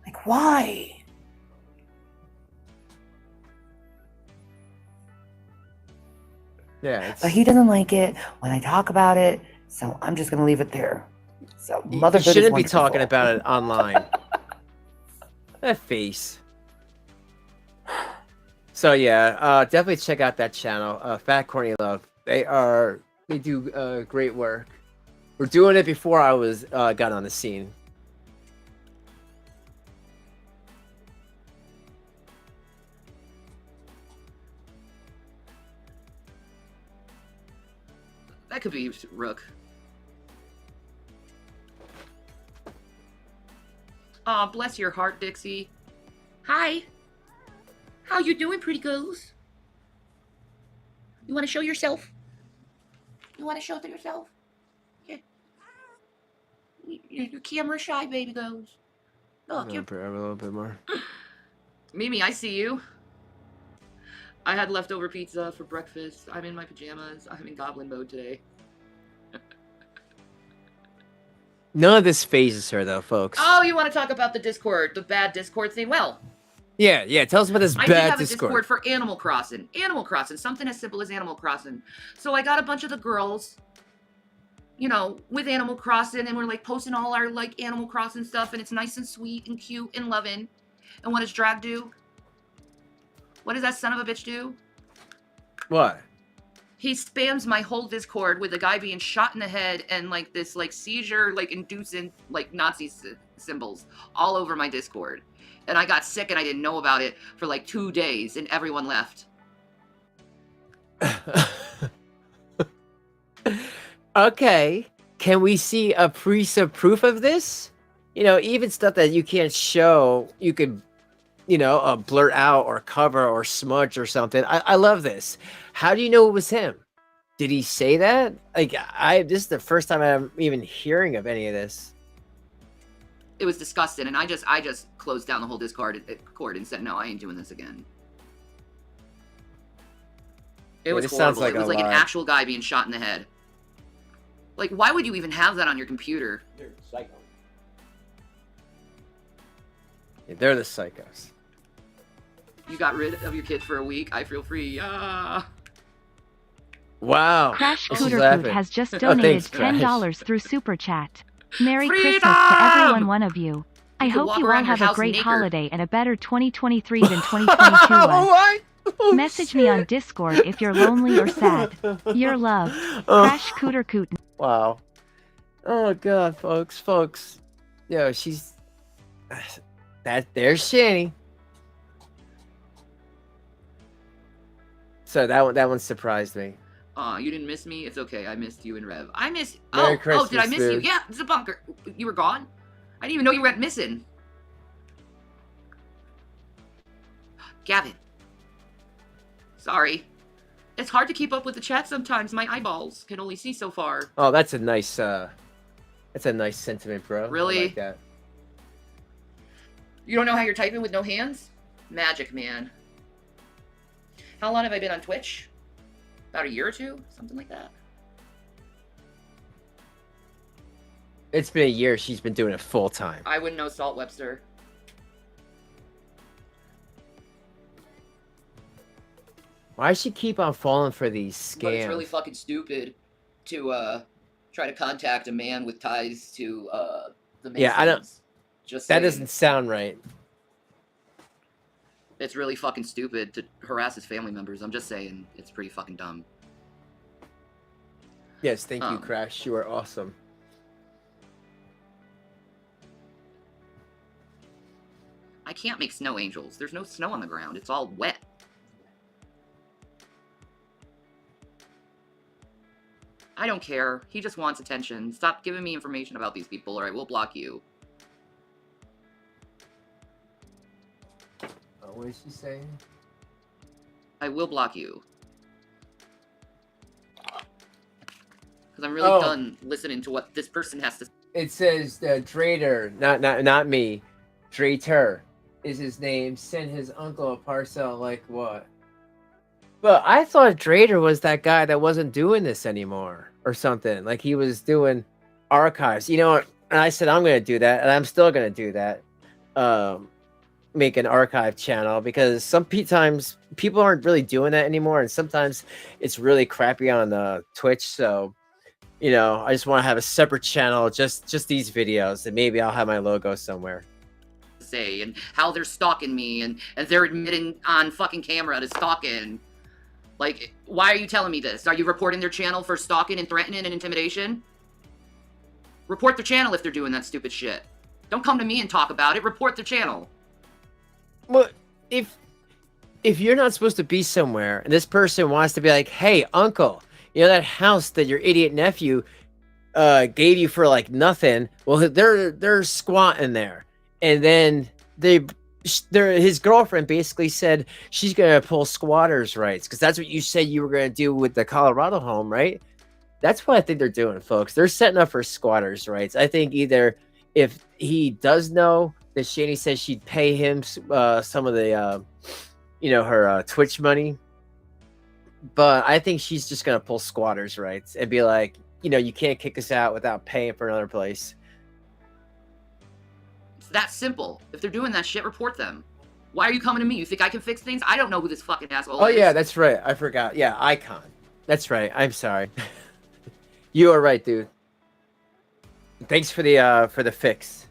Like, why? Yeah, but he doesn't like it when I talk about it, so I'm just gonna leave it there. So motherhood you shouldn't is be talking about it online. That face. So yeah, definitely check out that channel, Fat Corny Love. They do great work. We're doing it before I got on the scene. That could be Rook. Aw, bless your heart, Dixie. Hi. How you doing, pretty girls? You want to show yourself? You want to show yourself? Yeah. You're camera shy, baby girls. Look, you're... A little bit more. Mimi, I see you. I had leftover pizza for breakfast. I'm in my pajamas. I'm in goblin mode today. None of this phases her, though, folks. Oh, you want to talk about the Discord, the bad Discord thing? Well, yeah. Tell us about this I bad did have Discord. a Discord for Animal Crossing. Animal Crossing, something as simple as Animal Crossing. So I got a bunch of the girls, with Animal Crossing, and we're like posting all our Animal Crossing stuff, and it's nice and sweet and cute and loving. And what does Drag do? What does that son of a bitch do? What? He spams my whole Discord with a guy being shot in the head and this seizure inducing Nazi symbols all over my Discord. And I got sick and I didn't know about it for 2 days and everyone left. Okay. Can we see a piece of proof of this? Even stuff that you can't show, you could blurt out or cover or smudge or something. I love this. How do you know it was him? Did he say that? This is the first time I'm even hearing of any of this. It was disgusting, and I just closed down the whole Discord and said, no, I ain't doing this again. It was horrible. It was like an actual guy being shot in the head. Like, why would you even have that on your computer? They're psycho. Yeah, they're the psychos. You got rid of your kid for a week. I feel free. Wow. Crash This is Cooter laughing. Coot has just Oh, donated thanks, Crash. $10 through Super Chat. Merry Freedom! Christmas to everyone, one of you. I You can hope walk you all around your have a house great naked. holiday and a better 2023 than 2022 was. What? Oh, Message me on Discord if you're lonely or sad. Your love, Oh. Crash Cooter Coot. Wow. Oh god, folks. Yo, she's there's Shanny. So that one surprised me. You didn't miss me? It's okay. I missed you and Rev. I miss... Merry Oh, Christmas, did I miss you? dude. Yeah, it's a bunker. You were gone? I didn't even know you went missing. Gavin. Sorry. It's hard to keep up with the chat sometimes. My eyeballs can only see so far. Oh, that's a nice sentiment, bro. Really? I like that. You don't know how you're typing with no hands? Magic, man. How long have I been on Twitch? About a year or two? Something like that. It's been a year. She's been doing it full time. I wouldn't know Salt Webster. Why does she keep on falling for these scams? But it's really fucking stupid to try to contact a man with ties to the Masons. Yeah, I don't. Just that saying. doesn't sound right. It's really fucking stupid to harass his family members. I'm just saying, it's pretty fucking dumb. Yes, thank you, Crash. You are awesome. I can't make snow angels. There's no snow on the ground. It's all wet. I don't care. He just wants attention. Stop giving me information about these people or I will block you. What is she saying? I will block you. Because I'm really done listening to what this person has to say. It says Drader, not me. Drater is his name. Sent his uncle a parcel. Like what? But I thought Drader was that guy that wasn't doing this anymore or something. Like he was doing archives. You know, and I said I'm going to do that, and I'm still going to do that. Make an archive channel because sometimes people aren't really doing that anymore, and sometimes it's really crappy on Twitch. So, you know, I just want to have a separate channel, just these videos, and maybe I'll have my logo somewhere. Say and how they're stalking me and they're admitting on fucking camera to stalking. Like, why are you telling me this? Are you reporting their channel for stalking and threatening and intimidation? Report their channel if they're doing that stupid shit. Don't come to me and talk about it. Report their channel. Well, if you're not supposed to be somewhere and this person wants to be like, hey, uncle, you know that house that your idiot nephew gave you for like nothing? Well, they're squatting there, and then his girlfriend basically said she's gonna pull squatters' rights because that's what you said you were gonna do with the Colorado home, right? That's what I think they're doing, folks. They're setting up for squatters' rights. I think either if he does know that Shanny says she'd pay him some of the, her Twitch money. But I think she's just going to pull squatters' rights and be like, you can't kick us out without paying for another place. It's that simple. If they're doing that shit, report them. Why are you coming to me? You think I can fix things? I don't know who this fucking asshole is. Oh, yeah, that's right. I forgot. Yeah, Icon. That's right. I'm sorry. You are right, dude. Thanks for the fix.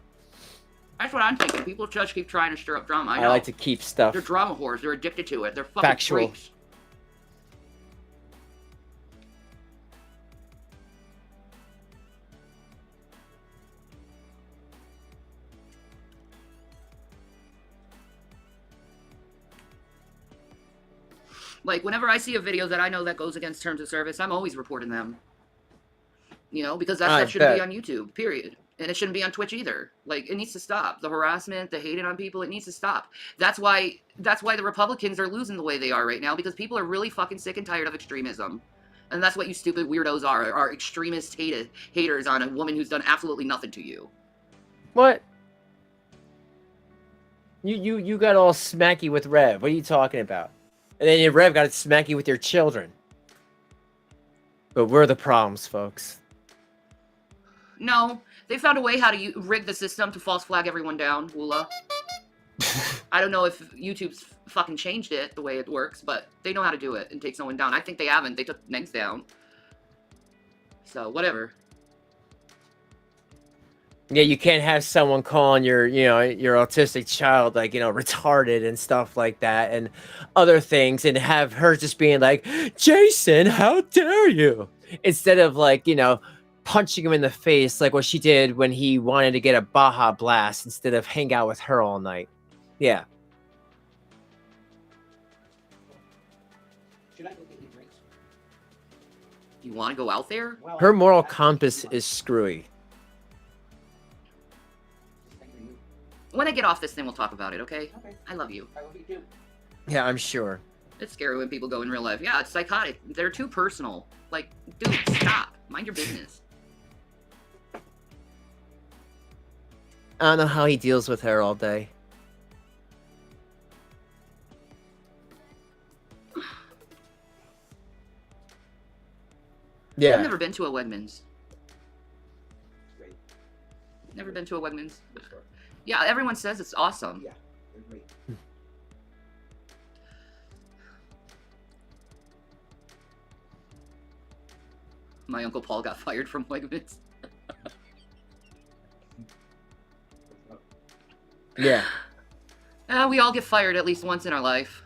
That's what I'm thinking. People just keep trying to stir up drama. I know. I like to keep stuff They're drama whores. They're addicted to it. They're fucking factual. freaks. Like, whenever I see a video that I know that goes against terms of service, I'm always reporting them. Because that stuff shouldn't be on YouTube, period. And it shouldn't be on Twitch either. Like, it needs to stop. The harassment, the hating on people, it needs to stop. That's why the Republicans are losing the way they are right now, because people are really fucking sick and tired of extremism. And that's what you stupid weirdos are extremist haters on a woman who's done absolutely nothing to you. What? You got all smacky with Rev. What are you talking about? And then Rev got smacky with your children. But we're the problems, folks. No, they found a way how to rig the system to false flag everyone down, Woola. I don't know if YouTube's fucking changed it the way it works, but they know how to do it and take someone down. I think they haven't. They took Negs down. So, whatever. Yeah, you can't have someone calling your autistic child, like, retarded and stuff like that and other things, and have her just being like, Jason, how dare you? Instead of, like, punching him in the face like what she did when he wanted to get a Baja Blast instead of hang out with her all night. Yeah. Should I go get you drinks? You want to go out there? Well, Her moral compass is screwy. When I get off this thing, we'll talk about it, okay? Okay. I love you. I love you too. Yeah, I'm sure. It's scary when people go in real life. Yeah, it's psychotic. They're too personal. Like, dude, stop. Mind your business. I don't know how he deals with her all day. Yeah. I've never been to a Wegmans. Great. Never been to a Wegmans. Good store. Yeah, everyone says it's awesome. Yeah, they're great. My Uncle Paul got fired from Wegmans. Yeah. We all get fired at least once in our life.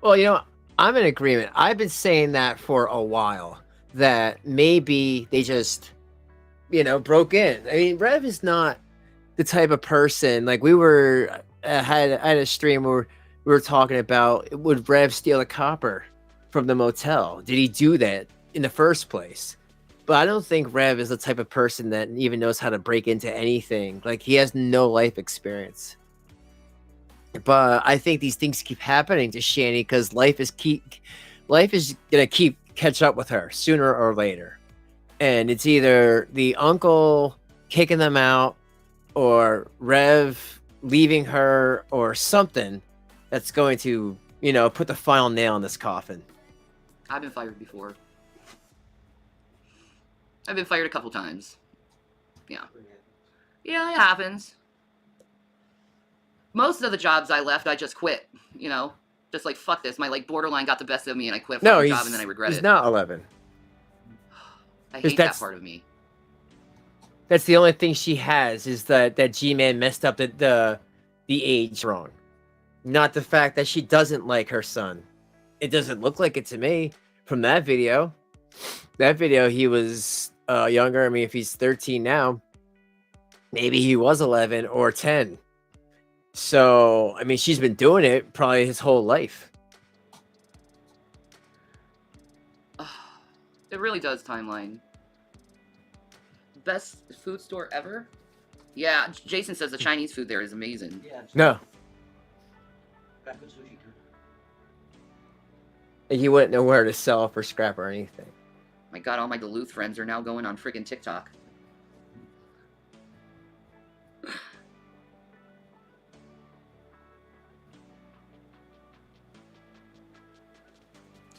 Well, I'm in agreement. I've been saying that for a while, that maybe they just, broke in. I mean, Rev is not the type of person, like we were, had a stream where we were talking about, would Rev steal a copper from the motel? Did he do that in the first place? But I don't think Rev is the type of person that even knows how to break into anything. Like, he has no life experience. But I think these things keep happening to Shanny because life is gonna keep catch up with her sooner or later. And it's either the uncle kicking them out or Rev leaving her or something that's going to, put the final nail in this coffin. I've been fired before. I've been fired a couple times. Yeah. Yeah, it happens. Most of the jobs I left, I just quit. Just like, fuck this. My, borderline got the best of me and I quit a fucking job and then I regret it. He's not 11. I hate that part of me. That's the only thing she has, is that G-Man messed up the age wrong. Not the fact that she doesn't like her son. It doesn't look like it to me from that video. That video, he was younger. I mean, if he's 13 now, maybe he was 11 or 10. So, I mean, she's been doing it probably his whole life. It really does, timeline. Best food store ever? Yeah, Jason says the Chinese food there is amazing. Yeah. No. Got good sushi too. He wouldn't know where to sell for scrap or anything. My god, all my Duluth friends are now going on friggin' TikTok.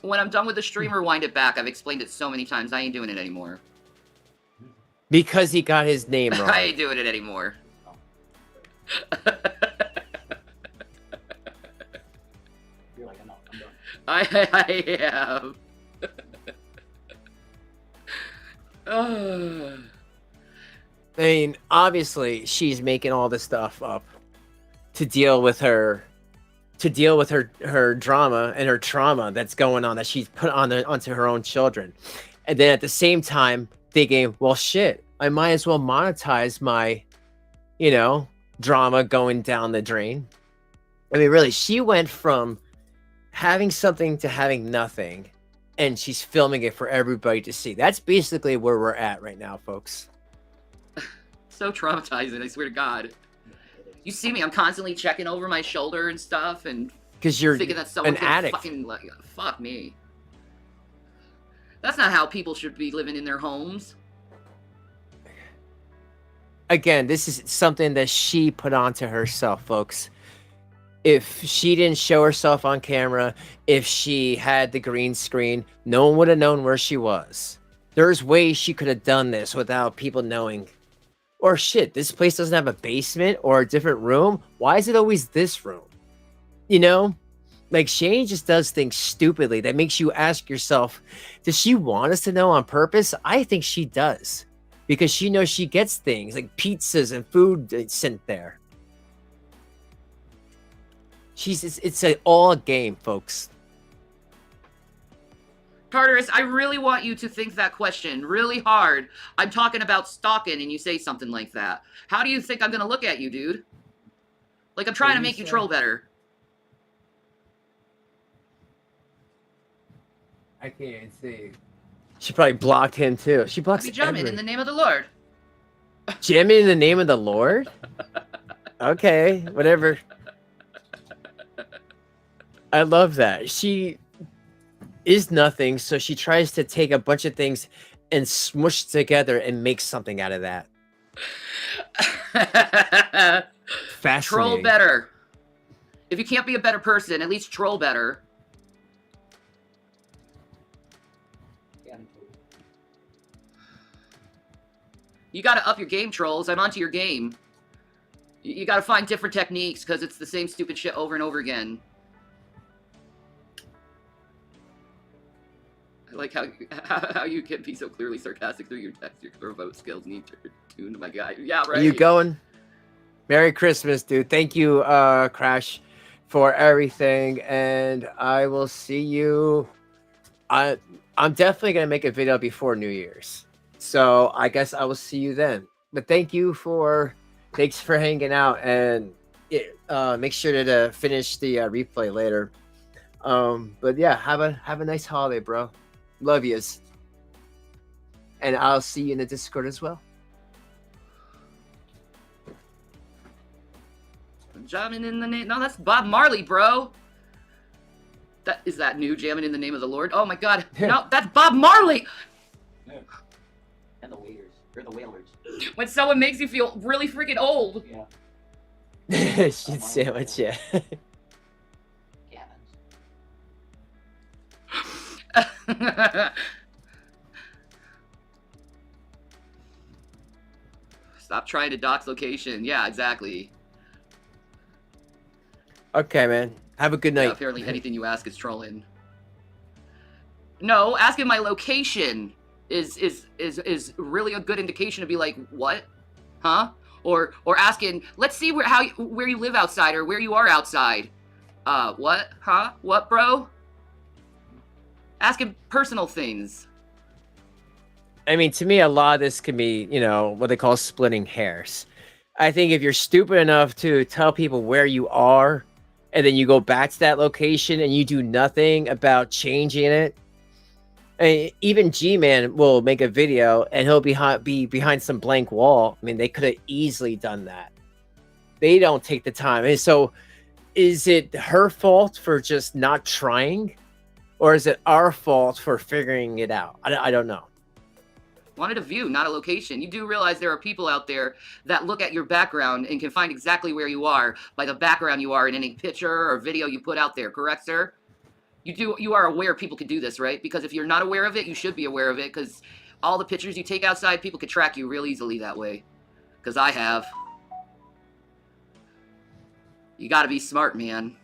When I'm done with the stream, rewind it back. I've explained it so many times, I ain't doing it anymore. Because he got his name wrong. I ain't doing it anymore. You're like, no, I'm done. I am. I mean, obviously, she's making all this stuff up to deal with her drama and her trauma that's going on, that she's put onto her own children. And then at the same time thinking, well, shit, I might as well monetize my, drama going down the drain. I mean, really, she went from having something to having nothing, and she's filming it for everybody to see. That's basically where we're at right now, folks. So traumatizing, I swear to God. You see me, I'm constantly checking over my shoulder and stuff, and because you're thinking that someone's an addict. Fucking, fuck me. That's not how people should be living in their homes. Again, this is something that she put onto herself, folks. if she didn't show herself on camera, if she had the green screen, no one would have known where she was. There's ways she could have done this without people knowing. Or shit, this place doesn't have a basement or a different room. Why is it always this room? You know? Like, Shane just does things stupidly that makes you ask yourself, does she want us to know on purpose? I think she does. Because she knows she gets things like pizzas and food sent there. It's all a game, folks. Tartarus, I really want you to think that question really hard. I'm talking about stalking and you say something like that. How do you think I'm going to look at you, dude? Like, I'm trying to make you troll better. I can't see. She probably blocked him too. She blocks Jamin in the name of the Lord. Jamin in the name of the Lord? Okay, whatever. I love that. She is nothing, so she tries to take a bunch of things and smush together and make something out of that. Fascinating. Troll better. If you can't be a better person, at least troll better. You gotta up your game, trolls. I'm onto your game. You gotta find different techniques, because it's the same stupid shit over and over again. I like how you can be so clearly sarcastic through your text. Your vote skills need to tune, my guy. Yeah, right. You going? Merry Christmas, dude. Thank you, Crash, for everything, and I will see you. I'm definitely gonna make a video before New Year's, so I guess I will see you then. But thanks for hanging out, and make sure to finish the replay later. But yeah, have a nice holiday, bro. Love yous. And I'll see you in the Discord as well. Jamming in the name. No, that's Bob Marley, bro. Is that new? Jamming in the name of the Lord. Oh my God. No, that's Bob Marley. And the waiters. They're the whalers. When someone makes you feel really freaking old. Yeah. Shit sandwich, yeah. Stop trying to dox location. Yeah, exactly. Okay, man. Have a good night. Yeah, apparently anything you ask is trolling. No, asking my location is really a good indication to be like, what? Huh? Or asking, let's see where you live outside or where you are outside. What? Huh? What, bro? Asking personal things. I mean, to me, a lot of this can be, what they call splitting hairs. I think if you're stupid enough to tell people where you are, and then you go back to that location and you do nothing about changing it, I mean, even G-Man will make a video and he'll be behind some blank wall. I mean, they could have easily done that. They don't take the time. And so, is it her fault for just not trying? Or is it our fault for figuring it out? I don't know. Wanted a view, not a location. You do realize there are people out there that look at your background and can find exactly where you are by the background you are in any picture or video you put out there, correct, sir? You are aware people could do this, right? Because if you're not aware of it, you should be aware of it, because all the pictures you take outside, people could track you real easily that way. Because I have. You gotta be smart, man.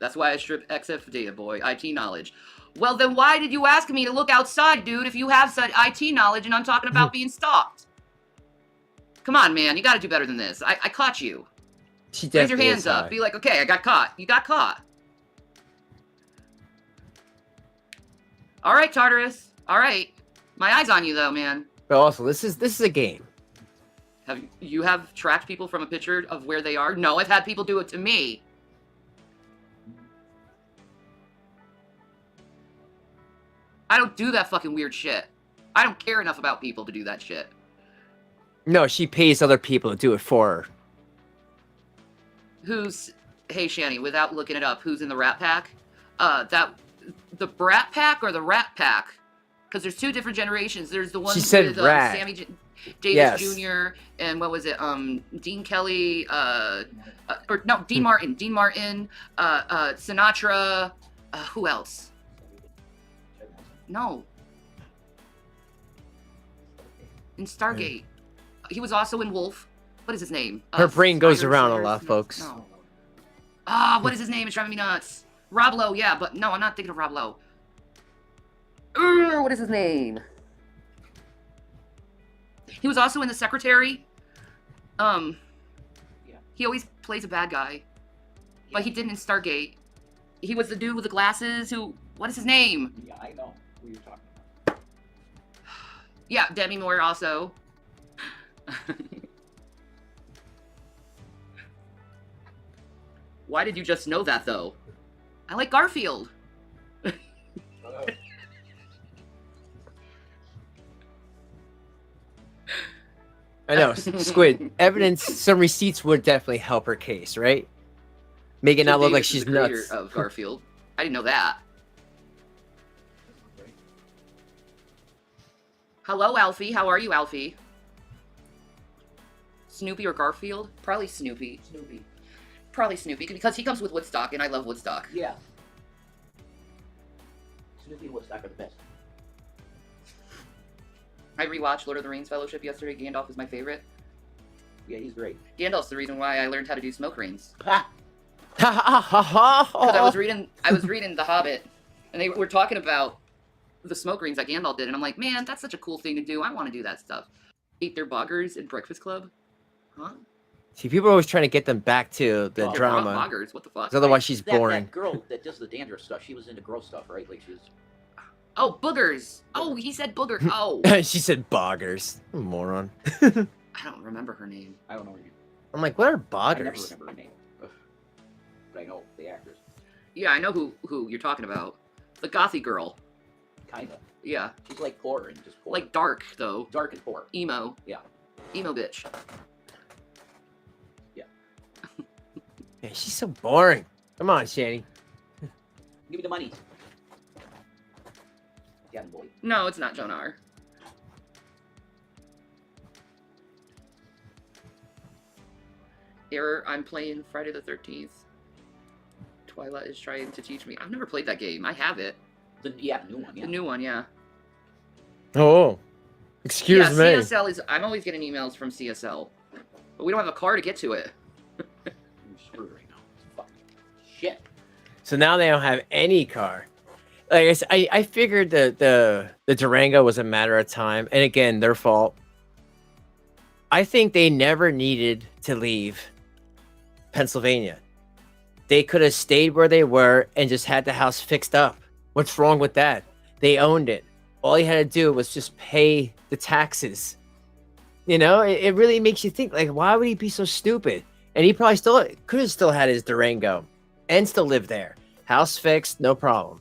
That's why I stripped XF data, boy. IT knowledge. Well, then why did you ask me to look outside, dude, if you have such IT knowledge and I'm talking about being stalked? Come on, man. You gotta do better than this. I caught you. Raise your hands up. Be like, okay, I got caught. You got caught. All right, Tartarus. All right. My eye's on you, though, man. But also, this is a game. Have you tracked people from a picture of where they are? No, I've had people do it to me. I don't do that fucking weird shit. I don't care enough about people to do that shit. No, she pays other people to do it for her. Hey, Shanny, without looking it up, who's in the Rat Pack? The Brat Pack or the Rat Pack? Because there's two different generations. There's the one she said with rat. Sammy. Davis Yes. Jr. and what was it? Dean Kelly, or no, Dean Martin. Dean Martin, Sinatra. Who else? No. In Stargate. He was also in Wolf. What is his name? Her brain goes Spiders, around a Snares, lot, no, folks. No. What is his name? It's driving me nuts. Rob Lowe, yeah, but no, I'm not thinking of Rob Lowe. What is his name? He was also in The Secretary. He always plays a bad guy. But he didn't in Stargate. He was the dude with the glasses who... What is his name? Yeah, I know who you're talking about. Yeah, Demi Moore also. Why did you just know that, though? I like Garfield. I know, Squid. Evidence, some receipts would definitely help her case, right? Make it not look like Davis is she's the creator nuts. of Garfield. I didn't know that. Hello, Alfie. How are you, Alfie? Snoopy or Garfield? Probably Snoopy. Snoopy. Probably Snoopy, because he comes with Woodstock, and I love Woodstock. Yeah. Snoopy and Woodstock are the best. I rewatched Lord of the Rings Fellowship yesterday. Gandalf is my favorite. Yeah, he's great. Gandalf's the reason why I learned how to do smoke rings. Ha! Because I was reading The Hobbit, and they were talking about the smoke rings that Gandalf did, and I'm like, man, that's such a cool thing to do. I want to do that stuff. Eat their boggers in Breakfast Club. Huh? See, people are always trying to get them back to the Oh, drama. boggers, what the fuck? 'Cause otherwise, she's boring. That girl that does the dandruff stuff, she was into gross stuff, right? Like she was... Oh, boogers. Oh, he said booger. Oh. She said boggers. Moron. I don't remember her name. I don't know her name. I'm like, what are I never boggers? remember her name. Ugh. But I know the actress. Yeah, I know who you're talking about. The gothy girl. Kinda. Yeah. She's like poor and just poor. Like dark, though. Dark and poor. Emo. Yeah. Emo bitch. Yeah. Yeah, she's so boring. Come on, Shanny. Give me the money. Yeah, boy. No, it's not Joan R. Error, I'm playing Friday the 13th. Twilight is trying to teach me. I've never played that game. I have it. The new one, yeah. The new one, yeah. Oh, excuse me. CSL is... I'm always getting emails from CSL. But we don't have a car to get to it. I'm screwed right now. Fuck. Shit. So now they don't have any car. Like I said, I figured the Durango was a matter of time, and again, their fault. I think they never needed to leave Pennsylvania. They could have stayed where they were and just had the house fixed up. What's wrong with that? They owned it. All he had to do was just pay the taxes. You know, it really makes you think, like, why would he be so stupid? And he probably still could have still had his Durango and still lived there. House fixed, no problem.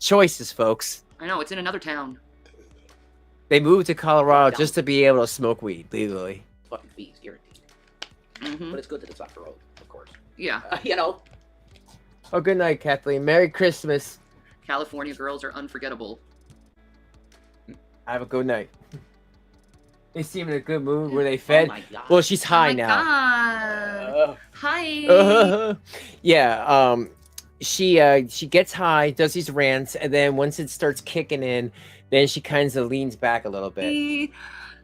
Choices, folks. I know, it's in another town. They moved to Colorado just to be able to smoke weed legally. Fucking fees, guaranteed. Mm-hmm. But it's good that it's off the road, of course. Yeah. You know. Oh, good night, Kathleen. Merry Christmas. California girls are unforgettable. Have a good night. They seem in a good mood. Were they fed? my God. Well, she's high Oh my now. God. Hi. Yeah. She gets high, does these rants, and then once it starts kicking in, then she kind of leans back a little bit.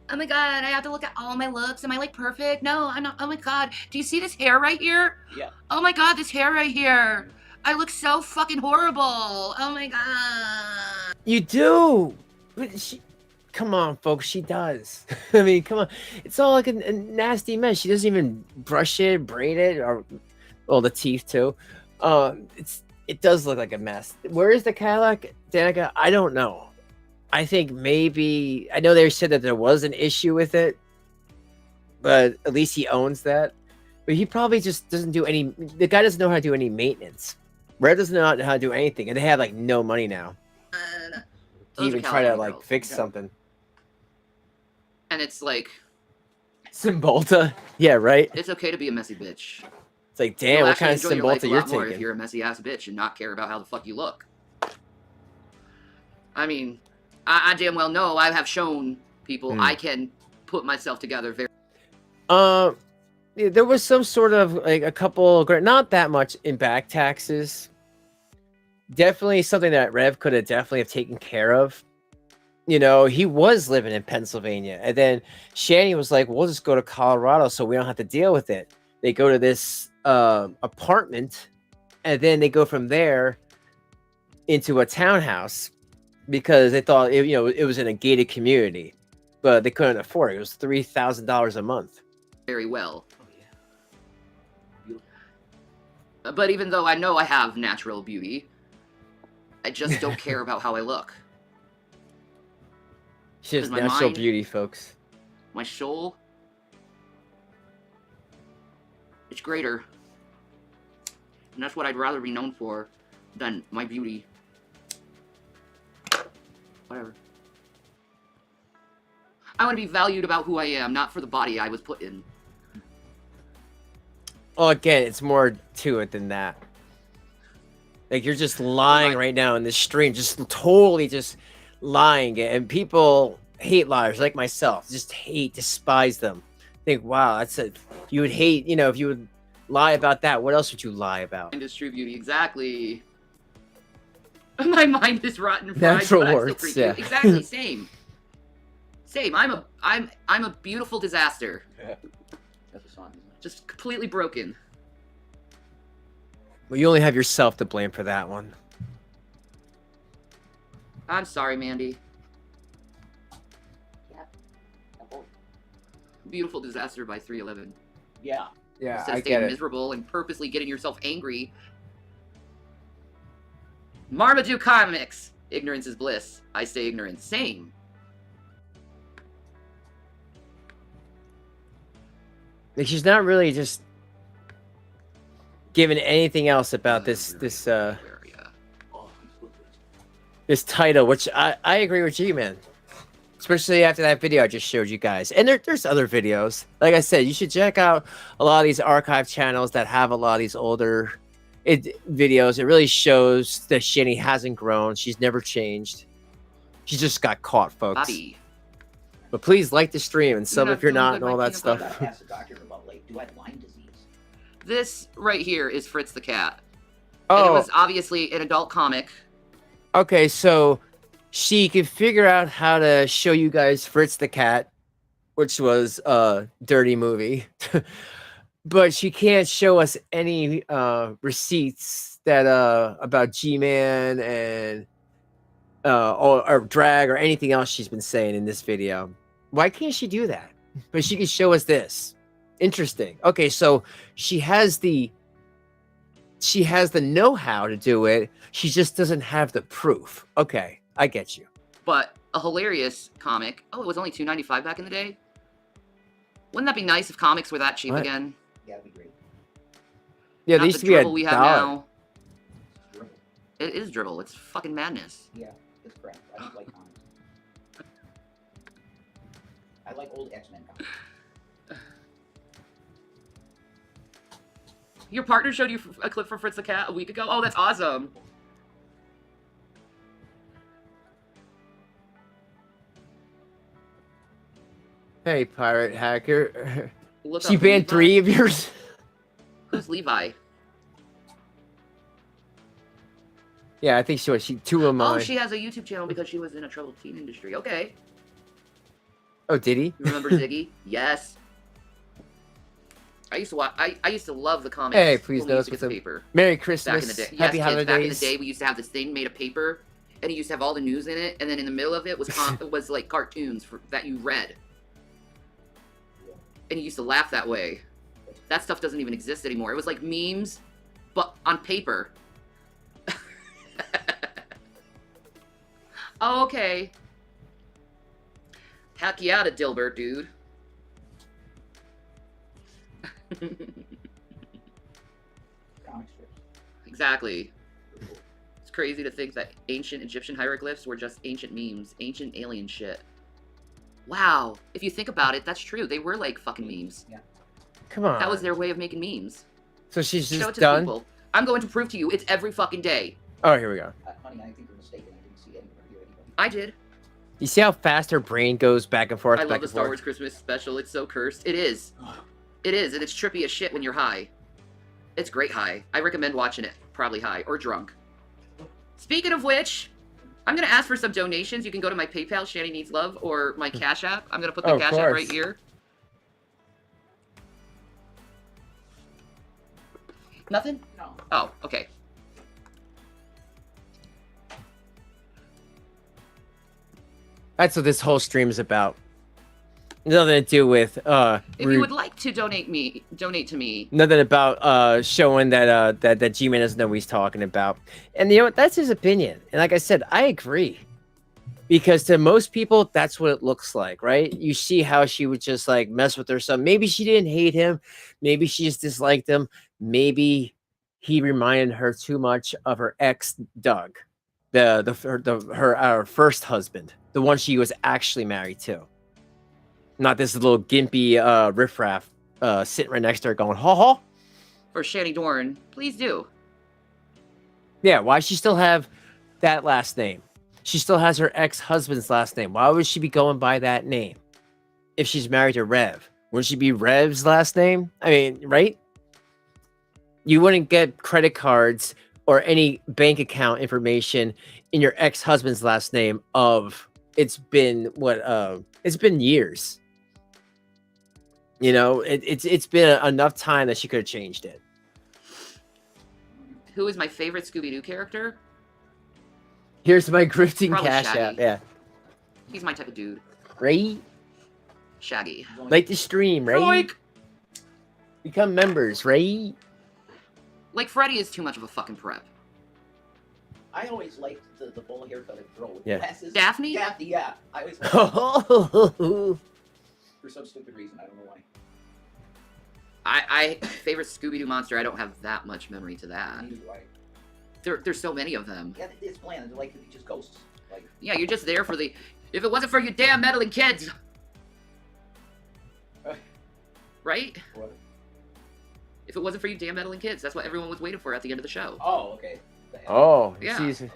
Oh my God, I have to look at all my looks. Am I like perfect? No, I'm not. Oh my God. Do you see this hair right here? Yeah. Oh my God, this hair right here. I look so fucking horrible. Oh my God. You do. But come on, folks. She does. I mean, come on. It's all like a nasty mess. She doesn't even brush it, braid it, or the teeth too. It does look like a mess. Where is the Cadillac, Danica? I don't know. I think maybe I know they said that there was an issue with it, but at least he owns that. But he probably just doesn't do any. The guy doesn't know how to do any maintenance. Red doesn't know how to do anything, and they have like no money now to Those even are try to California like girls. fix Yeah. something. And it's like, Cymbalta, yeah, right. it's okay to be a messy bitch. It's like, damn, You'll what kind of actually enjoy your life Cymbalta a you're lot more if taking? you're a messy ass bitch and not care about how the fuck you look. I mean, I damn well know I have shown people. I can put myself together very. Yeah, there was some sort of like a couple, not that much in back taxes. Definitely something that Rev could have definitely have taken care of. You know, he was living in Pennsylvania, and then Shanny was like, "We'll just go to Colorado, so we don't have to deal with it." They go to this apartment, and then they go from there into a townhouse because they thought it was in a gated community, but they couldn't afford it. It was $3,000 a month. Very well. But even though I know I have natural beauty, I just don't care about how I look. She has natural beauty, folks. My soul, it's greater. And that's what I'd rather be known for than my beauty. Whatever. I want to be valued about who I am, not for the body I was put in. Well, again, it's more to it than that. Like, you're just lying right now in this stream, just totally just lying. And people hate liars like myself, just despise them. Think, wow, you would hate, if you would lie about that, what else would you lie about? Mind is true beauty, exactly. My mind is rotten fried, Natural but words, I'm still pretty yeah. cute. Exactly, same. Same. I'm a beautiful disaster. Yeah. That's a song. Just completely broken. Well, you only have yourself to blame for that one. I'm sorry, Mandy. Beautiful disaster by 311. Yeah. Yeah, Instead I of staying get it. miserable and purposely getting yourself angry. Marmaduke Comics. Ignorance is bliss. I say ignorance. Same. Like, she's not really just giving anything else about this title, which I agree with you, man. Especially after that video I just showed you guys. And there's other videos. Like I said, you should check out a lot of these archive channels that have a lot of these older videos. It really shows that Shanny hasn't grown. She's never changed. She just got caught, folks. Bobby. But please like the stream and sub You're if you're not not and feeling all good, that my stuff. peanut I asked the doctor about, like, do I have Lyme disease? This right here is Fritz the Cat. And Oh, it was obviously an adult comic. okay, so she could figure out how to show you guys Fritz the Cat, which was a dirty movie. But she can't show us any receipts that about G-Man and or drag or anything else she's been saying in this video. Why can't she do that? But she can show us this. Interesting. Okay, so she has the know-how to do it. She just doesn't have the proof. Okay, I get you. But a hilarious comic. Oh, it was only $2.95 back in the day? Wouldn't that be nice if comics were that cheap What? again? Yeah, that'd be great. Yeah, Not they used the to be dribble we have $1. now. It is dribble. It's fucking madness. Yeah, it's crap. I don't like comics. I like old X-Men comics. Your partner showed you a clip from Fritz the Cat a week ago? Oh, that's awesome. Hey, pirate hacker. Look She up banned Levi. 3 of yours? Who's Levi? Yeah, I think she was. 2 of mine. Oh, she has a YouTube channel because she was in a troubled teen industry. Okay. Oh, did he? You remember Ziggy? Yes. I used to watch. I used to love the comics. Hey, please when we know used us to with get the a paper. Merry Back in the Christmas. day. Happy Yes, kids, holidays. back in the day, we used to have this thing made of paper, and it used to have all the news in it, and then in the middle of it was was like cartoons that you read, and you used to laugh that way. That stuff doesn't even exist anymore. It was like memes, but on paper. Oh, okay. Heck yeah to Dilbert, dude. Comic strips. Exactly. It's crazy to think that ancient Egyptian hieroglyphs were just ancient memes, ancient alien shit. Wow. If you think about it, that's true. They were like fucking memes. Yeah. Come on. That was their way of making memes. So she's Show just it to done? people. I'm going to prove to you it's every fucking day. Oh, here we go. Honey, I think you're mistaken. I didn't see anybody or anybody. I did. You see how fast her brain goes back and forth, I back love the and Star forth? Wars Christmas special. It's so cursed. It is. It is, and it's trippy as shit when you're high. It's great high. I recommend watching it. Probably high or drunk. Speaking of which, I'm going to ask for some donations. You can go to my PayPal, Shanny Needs Love, or my Cash App. I'm going to put the Cash App right here. Nothing? No. Oh, okay. That's what this whole stream is about. Nothing to do with If you would like to donate to me. nothing about showing that that G-Man doesn't know what he's talking about. And you know what? That's his opinion. And like I said, I agree. Because to most people, that's what it looks like, right? You see how she would just like mess with her son. Maybe she didn't hate him. Maybe she just disliked him. Maybe he reminded her too much of her ex, Doug, her first husband, the one she was actually married to. Not this little gimpy riffraff sitting right next to her going, ha ha. For Shanny Dorn, please do. Yeah, why does she still have that last name? She still has her ex-husband's last name. Why would she be going by that name? If she's married to Rev, wouldn't she be Rev's last name? I mean, right? You wouldn't get credit cards or any bank account information in your ex-husband's last name of it's been it's been years. You know, it's been enough time that she could have changed it. Who is my favorite Scooby-Doo character? Here's my grifting Probably Cash Shaggy. App. Yeah. He's my type of dude. Right? Shaggy. Like the stream, right? Like, become members, right? like Freddy is too much of a fucking prep. I always liked the bowl haircut girl with Yeah. glasses. Daphne? Daphne, yeah. I always liked Oh. for some stupid reason. I don't know why. I favorite Scooby-Doo monster. I don't have that much memory to that. Neither do I. There's so many of them. Yeah, it's bland. They're like just ghosts. Like, Yeah, you're just there for the. If it wasn't for you damn meddling kids, right? what? If it wasn't for you damn meddling kids, that's what everyone was waiting for at the end of the show. Oh, okay. Oh, Yeah. see,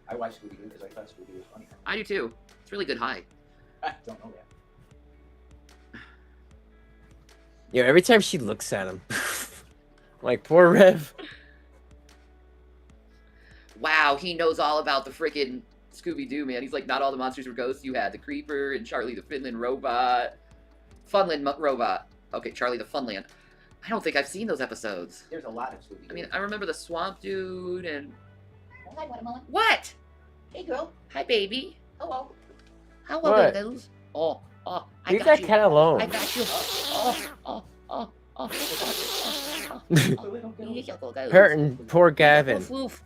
I watched Scooby Doo because I thought Scooby Doo was funny. I do too. It's really good high. I don't know that. you know, every time she looks at him, like poor Rev. Wow, he knows all about the freaking Scooby-Doo, man. He's like, not all the monsters were ghosts. You had the Creeper and Charlie the Finland robot. Robot. Okay, Charlie the Funland. I don't think I've seen those episodes. There's a lot of Scooby Doo. I mean, I remember the Swamp Dude and... Oh, hi, Watermelon. What? Hey, girl. Hi, baby. Hello. How What? are those? Oh, I Leave got that you. cat alone. I got you. Hurting poor Gavin. Woof, woof.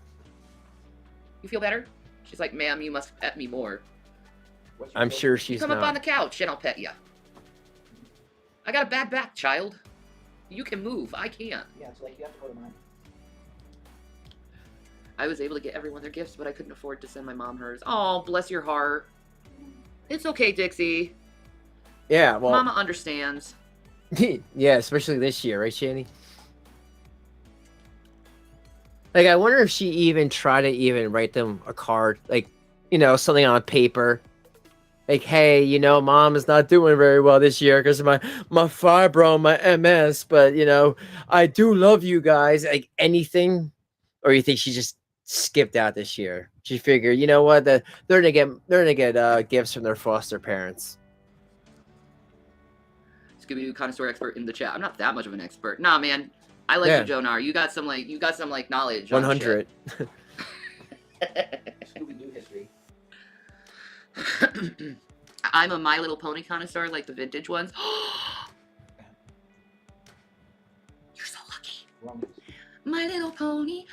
You feel better? She's like, ma'am, you must pet me more. I'm sure You she's come up on the not. couch and I'll pet you. I got a bad back, child. You can move. I can't. Yeah, it's like you have to go to mine. I was able to get everyone their gifts, but I couldn't afford to send my mom hers. Oh, bless your heart. It's okay, Dixie. Yeah, well, Mama understands. yeah, especially this year, right, Shanny? Like, I wonder if she even tried to even write them a card, like, you know, something on paper. Like, hey, you know, mom is not doing very well this year because of my fibro, my MS, but, you know, I do love you guys. Like, anything? Or you think she just skipped out this year? She figured, you know what, they're gonna get gifts from their foster parents. Scooby-Doo connoisseur expert in the chat. I'm not that much of an expert. Nah, man. I like Yeah. you, Jonar. You got some knowledge. 100. Scooby-Doo history. I'm a My Little Pony connoisseur, like the vintage ones. You're so lucky. My Little Pony.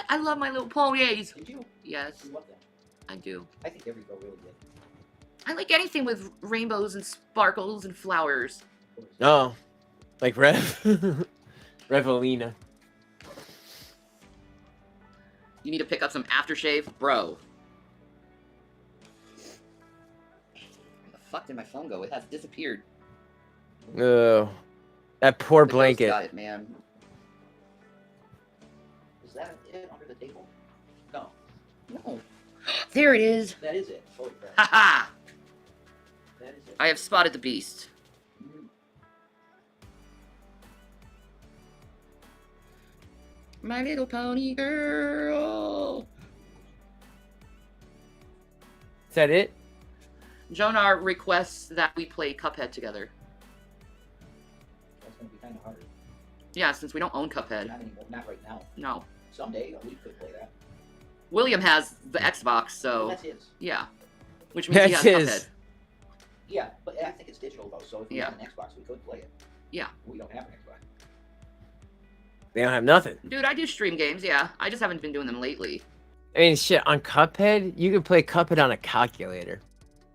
I love My Little Ponies. Did you? Yes, You love them. I do. I think every girl really did. I like anything with rainbows and sparkles and flowers. Oh, like Rev. Revelina. You need to pick up some aftershave? Bro. Where the fuck did my phone go? It has disappeared. Oh, that poor The ghost blanket. got it, man. Is that it under the table? No. There it is. That is it. Holy crap. Haha! That is it. I have spotted the beast. My Little Pony girl. Is that it? Jonar requests that we play Cuphead together. That's going to be kind of hard. Yeah, since we don't own Cuphead. Not anymore. Not right now. No. Someday we could play that. William has the Xbox, so Well, that's his. yeah. Which means he has That's his. Cuphead. Yeah, but I think it's digital though. So if we Yeah. had an Xbox, we could play it. Yeah. We don't have an Xbox. They don't have nothing. Dude, I do stream games, yeah. I just haven't been doing them lately. I mean, shit, on Cuphead, you can play Cuphead on a calculator.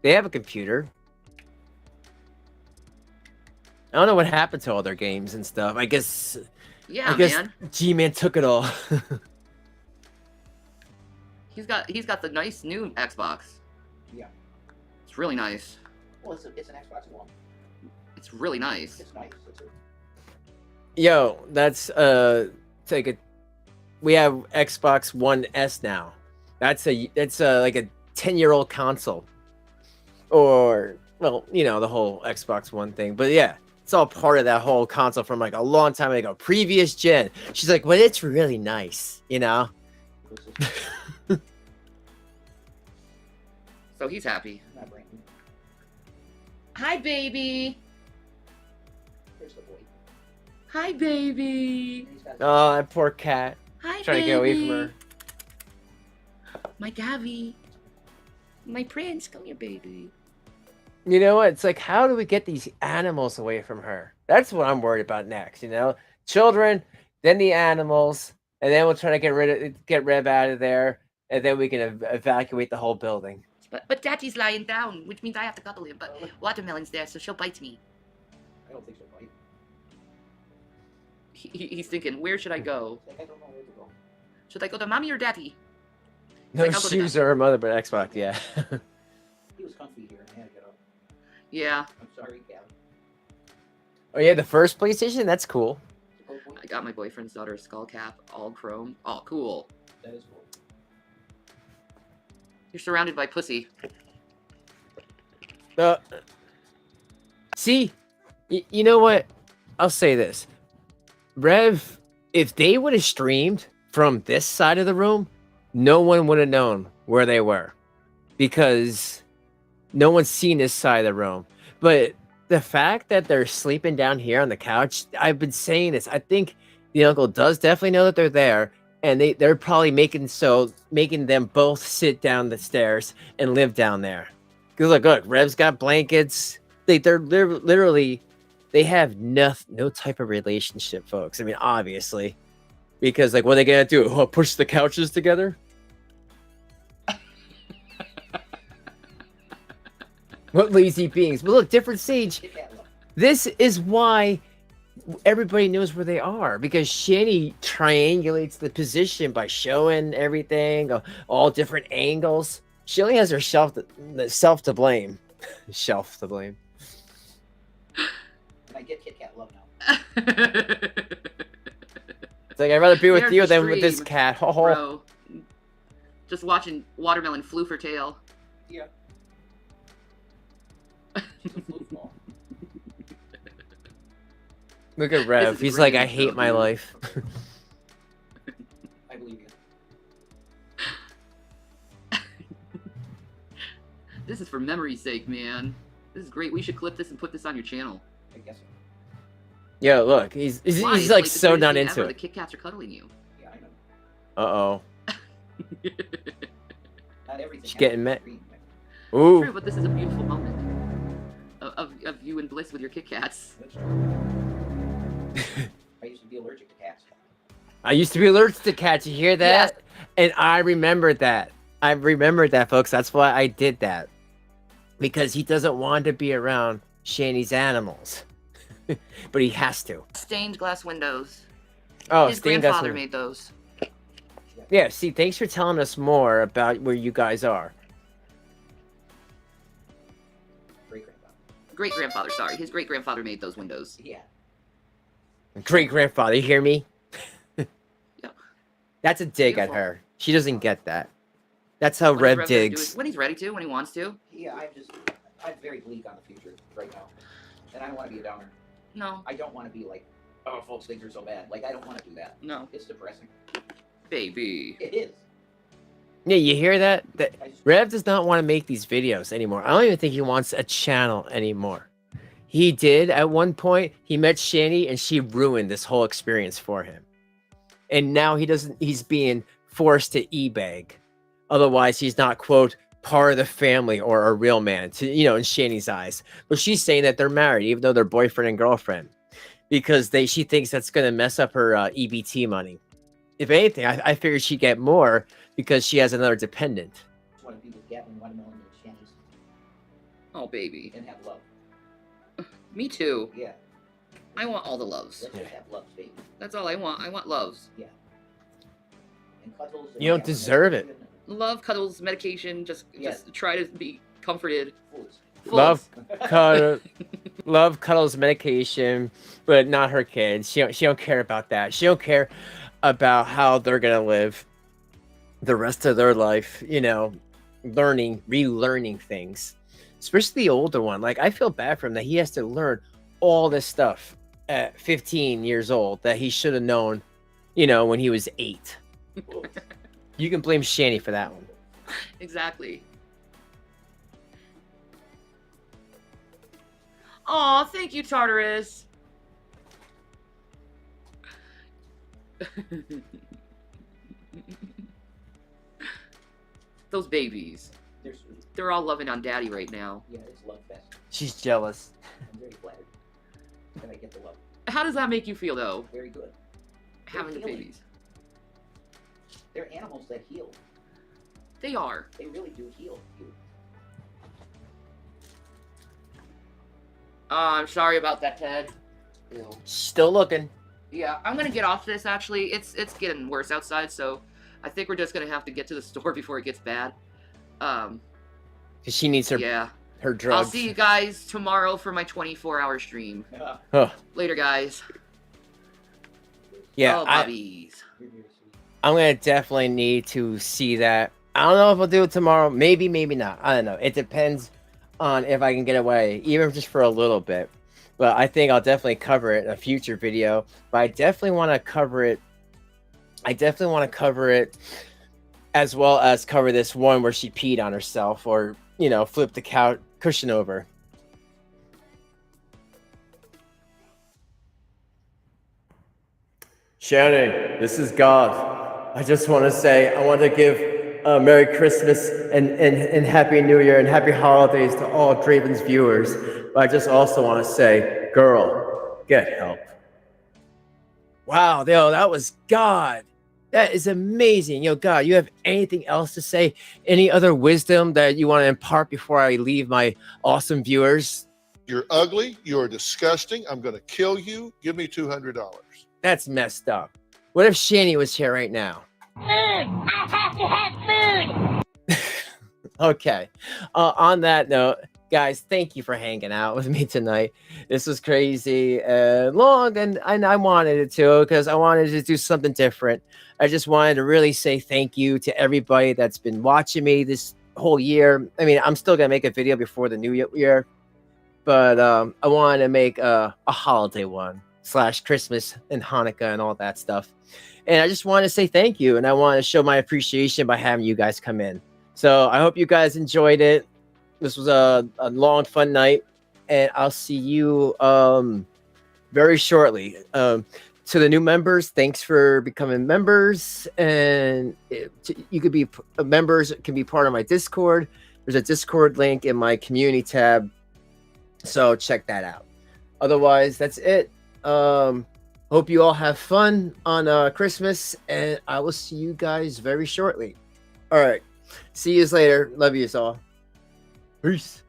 They have a computer. I don't know what happened to all their games and stuff. I guess Yeah, man. G-Man took it all. He's got the nice new Xbox. Yeah. It's really nice. Well, it's an Xbox One. It's really nice. It's nice. It's a, Yo, that's take a. We have Xbox One S now. That's like a 10-year-old console. Or well, you know, the whole Xbox One thing. But yeah, it's all part of that whole console from like a long time ago, previous gen. She's like, well, it's really nice, you know. So he's happy. not brain. Hi, baby. There's the boy. Hi, baby. He's got Oh, that poor cat. Hi, Trying to get away from her. My Gavi. My prince. Come here, baby. You know what? It's like, how do we get these animals away from her? That's what I'm worried about next. You know, children, then the animals, and then we'll try to get Reb out of there, and then we can evacuate the whole building. But Daddy's lying down, which means I have to cuddle him. But Watermelon's there, so she'll bite me. I don't think so, right? He's thinking, where should I go? Like, I don't know where to go. Should I go to Mommy or Daddy? No Like, I'll go to shoes Daddy. or her mother, but Xbox, yeah. He was comfy here and I had to get up. Yeah, I'm sorry, Cal. Oh yeah, the first PlayStation. That's cool. I got my boyfriend's daughter a skull cap, all chrome. Oh, cool. That is cool. You're surrounded by pussy. See, you know what? I'll say this. Rev, if they would have streamed from this side of the room, no one would have known where they were because no one's seen this side of the room. But the fact that they're sleeping down here on the couch, I've been saying this. I think the uncle does definitely know that they're there, and they're probably making them both sit down the stairs and live down there. Because look, Rev's got blankets. They're literally, they have no type of relationship, folks. I mean, obviously, because like, what are they gonna do? Oh, push the couches together? What lazy beings? But look, different Sage. This is why everybody knows where they are, because Shanny triangulates the position by showing everything, all different angles. She only has herself to blame. Shelf to blame. And I get Kit Kat love now. It's like, I'd rather be with There's you the than with this stream, cat. Bro. Just watching Watermelon floof her tail. Yeah. She's a foosball. Look at Rev. is He's like, great I hate though, my dude. life. I believe you. This is for memory's sake, man. This is great. We should clip this and put this on your channel. I guess so. Yo, look, he's Why? he's It's like the so greatest not thing into ever. The it. Kit Kats are cuddling you. Yeah, I know. Uh-oh. Not everything. She's has getting to met. be green. Ooh. True, but this is a beautiful moment of you in bliss with your Kit Kats. That's true. I used to be allergic to cats. I used to be allergic to cats. You hear that? And I remembered that. I remembered that, folks. That's why I did that. Because he doesn't want to be around Shanny's animals. But he has to. Stained glass windows. Oh, His stained glass grandfather window. made those. Yeah, see, thanks for telling us more about where you guys are. Great grandfather. Great grandfather, sorry. His great grandfather made those windows. Yeah. Great grandfather, you hear me? Yeah. That's a dig at Beautiful. her. She doesn't get that. That's how When is Rev gonna do it? digs. When he's ready to, when he wants to. Yeah, I'm very bleak on the future right now, and I don't want to be a downer. No. I don't want to be like, oh, folks, things are so bad. Like, I don't want to do that. No. It's depressing. Baby. It is. Yeah, you hear that? That Rev does not want to make these videos anymore. I don't even think he wants a channel anymore. He did at one point. He met Shanny, and she ruined this whole experience for him. And now he doesn't. He's being forced to e-bag. Otherwise, he's not, quote, part of the family or a real man, to, you know, in Shanny's eyes. But she's saying that they're married, even though they're boyfriend and girlfriend, because she thinks that's going to mess up her EBT money. If anything, I figured she'd get more because she has another dependent. I just want to be with Gavin, Watermelon, and Shanny's. Oh, baby. And have love. Me too. Yeah. I want all the loves. Let's just have love, baby. That's all I want. I want loves. Yeah. And cuddles. You don't deserve it. Love, cuddles, medication. Just try to be comforted. Fools. Love, love, cuddles, medication, but not her kids. She don't care about that. She don't care about how they're gonna live the rest of their life. You know, relearning things, especially the older one. Like, I feel bad for him that he has to learn all this stuff at 15 years old that he should have known, you know, when he was 8. You can blame Shanny for that one. Exactly. Aw, thank you, Tartarus. Those babies. They're sweet. They're all loving on Daddy right now. Yeah, it's love fest. She's jealous. I'm very flattered that I get the love. How does that make you feel, though? Very good. Having the healing. babies. They're animals that heal. They are. They really do heal you. I'm sorry about that, Ted. Still looking. Yeah, I'm gonna get off this. Actually, it's getting worse outside, so I think we're just gonna have to get to the store before it gets bad. 'Cause she needs her her drugs. I'll see you guys tomorrow for my 24-hour stream. Huh. Later, guys. Yeah, oh, Bobbies. I'm gonna definitely need to see that. I don't know if I'll do it tomorrow. Maybe, maybe not. I don't know. It depends on if I can get away, even just for a little bit. But I think I'll definitely cover it in a future video. But I definitely want to cover it. I definitely want to cover it as well as cover this one where she peed on herself, or, you know, flipped the couch cushion over. Shanny, this is God. I just want to say, I want to give Merry Christmas and Happy New Year and Happy Holidays to all Draven's viewers. But I just also want to say, girl, get help. Wow, yo, that was God. That is amazing. Yo, God, you have anything else to say? Any other wisdom that you want to impart before I leave my awesome viewers? You're ugly. You're disgusting. I'm going to kill you. Give me $200. That's messed up. What if Shanny was here right now? I have to have food. Okay. On that note, guys, thank you for hanging out with me tonight. This was crazy and long, and I wanted it to, because I wanted to do something different. I just wanted to really say thank you to everybody that's been watching me this whole year. I mean, I'm still gonna make a video before the new year, but I wanted to make a holiday one / Christmas and Hanukkah and all that stuff. And I just want to say thank you, and I want to show my appreciation by having you guys come in. So I hope you guys enjoyed it. This was a long, fun night, and I'll see you very shortly. To the new members, thanks for becoming members, and you could be members. Can be part of my Discord. There's a Discord link in my community tab, so check that out. Otherwise, that's it. Hope you all have fun on Christmas, and I will see you guys very shortly. All right, see you later. Love you all. Peace.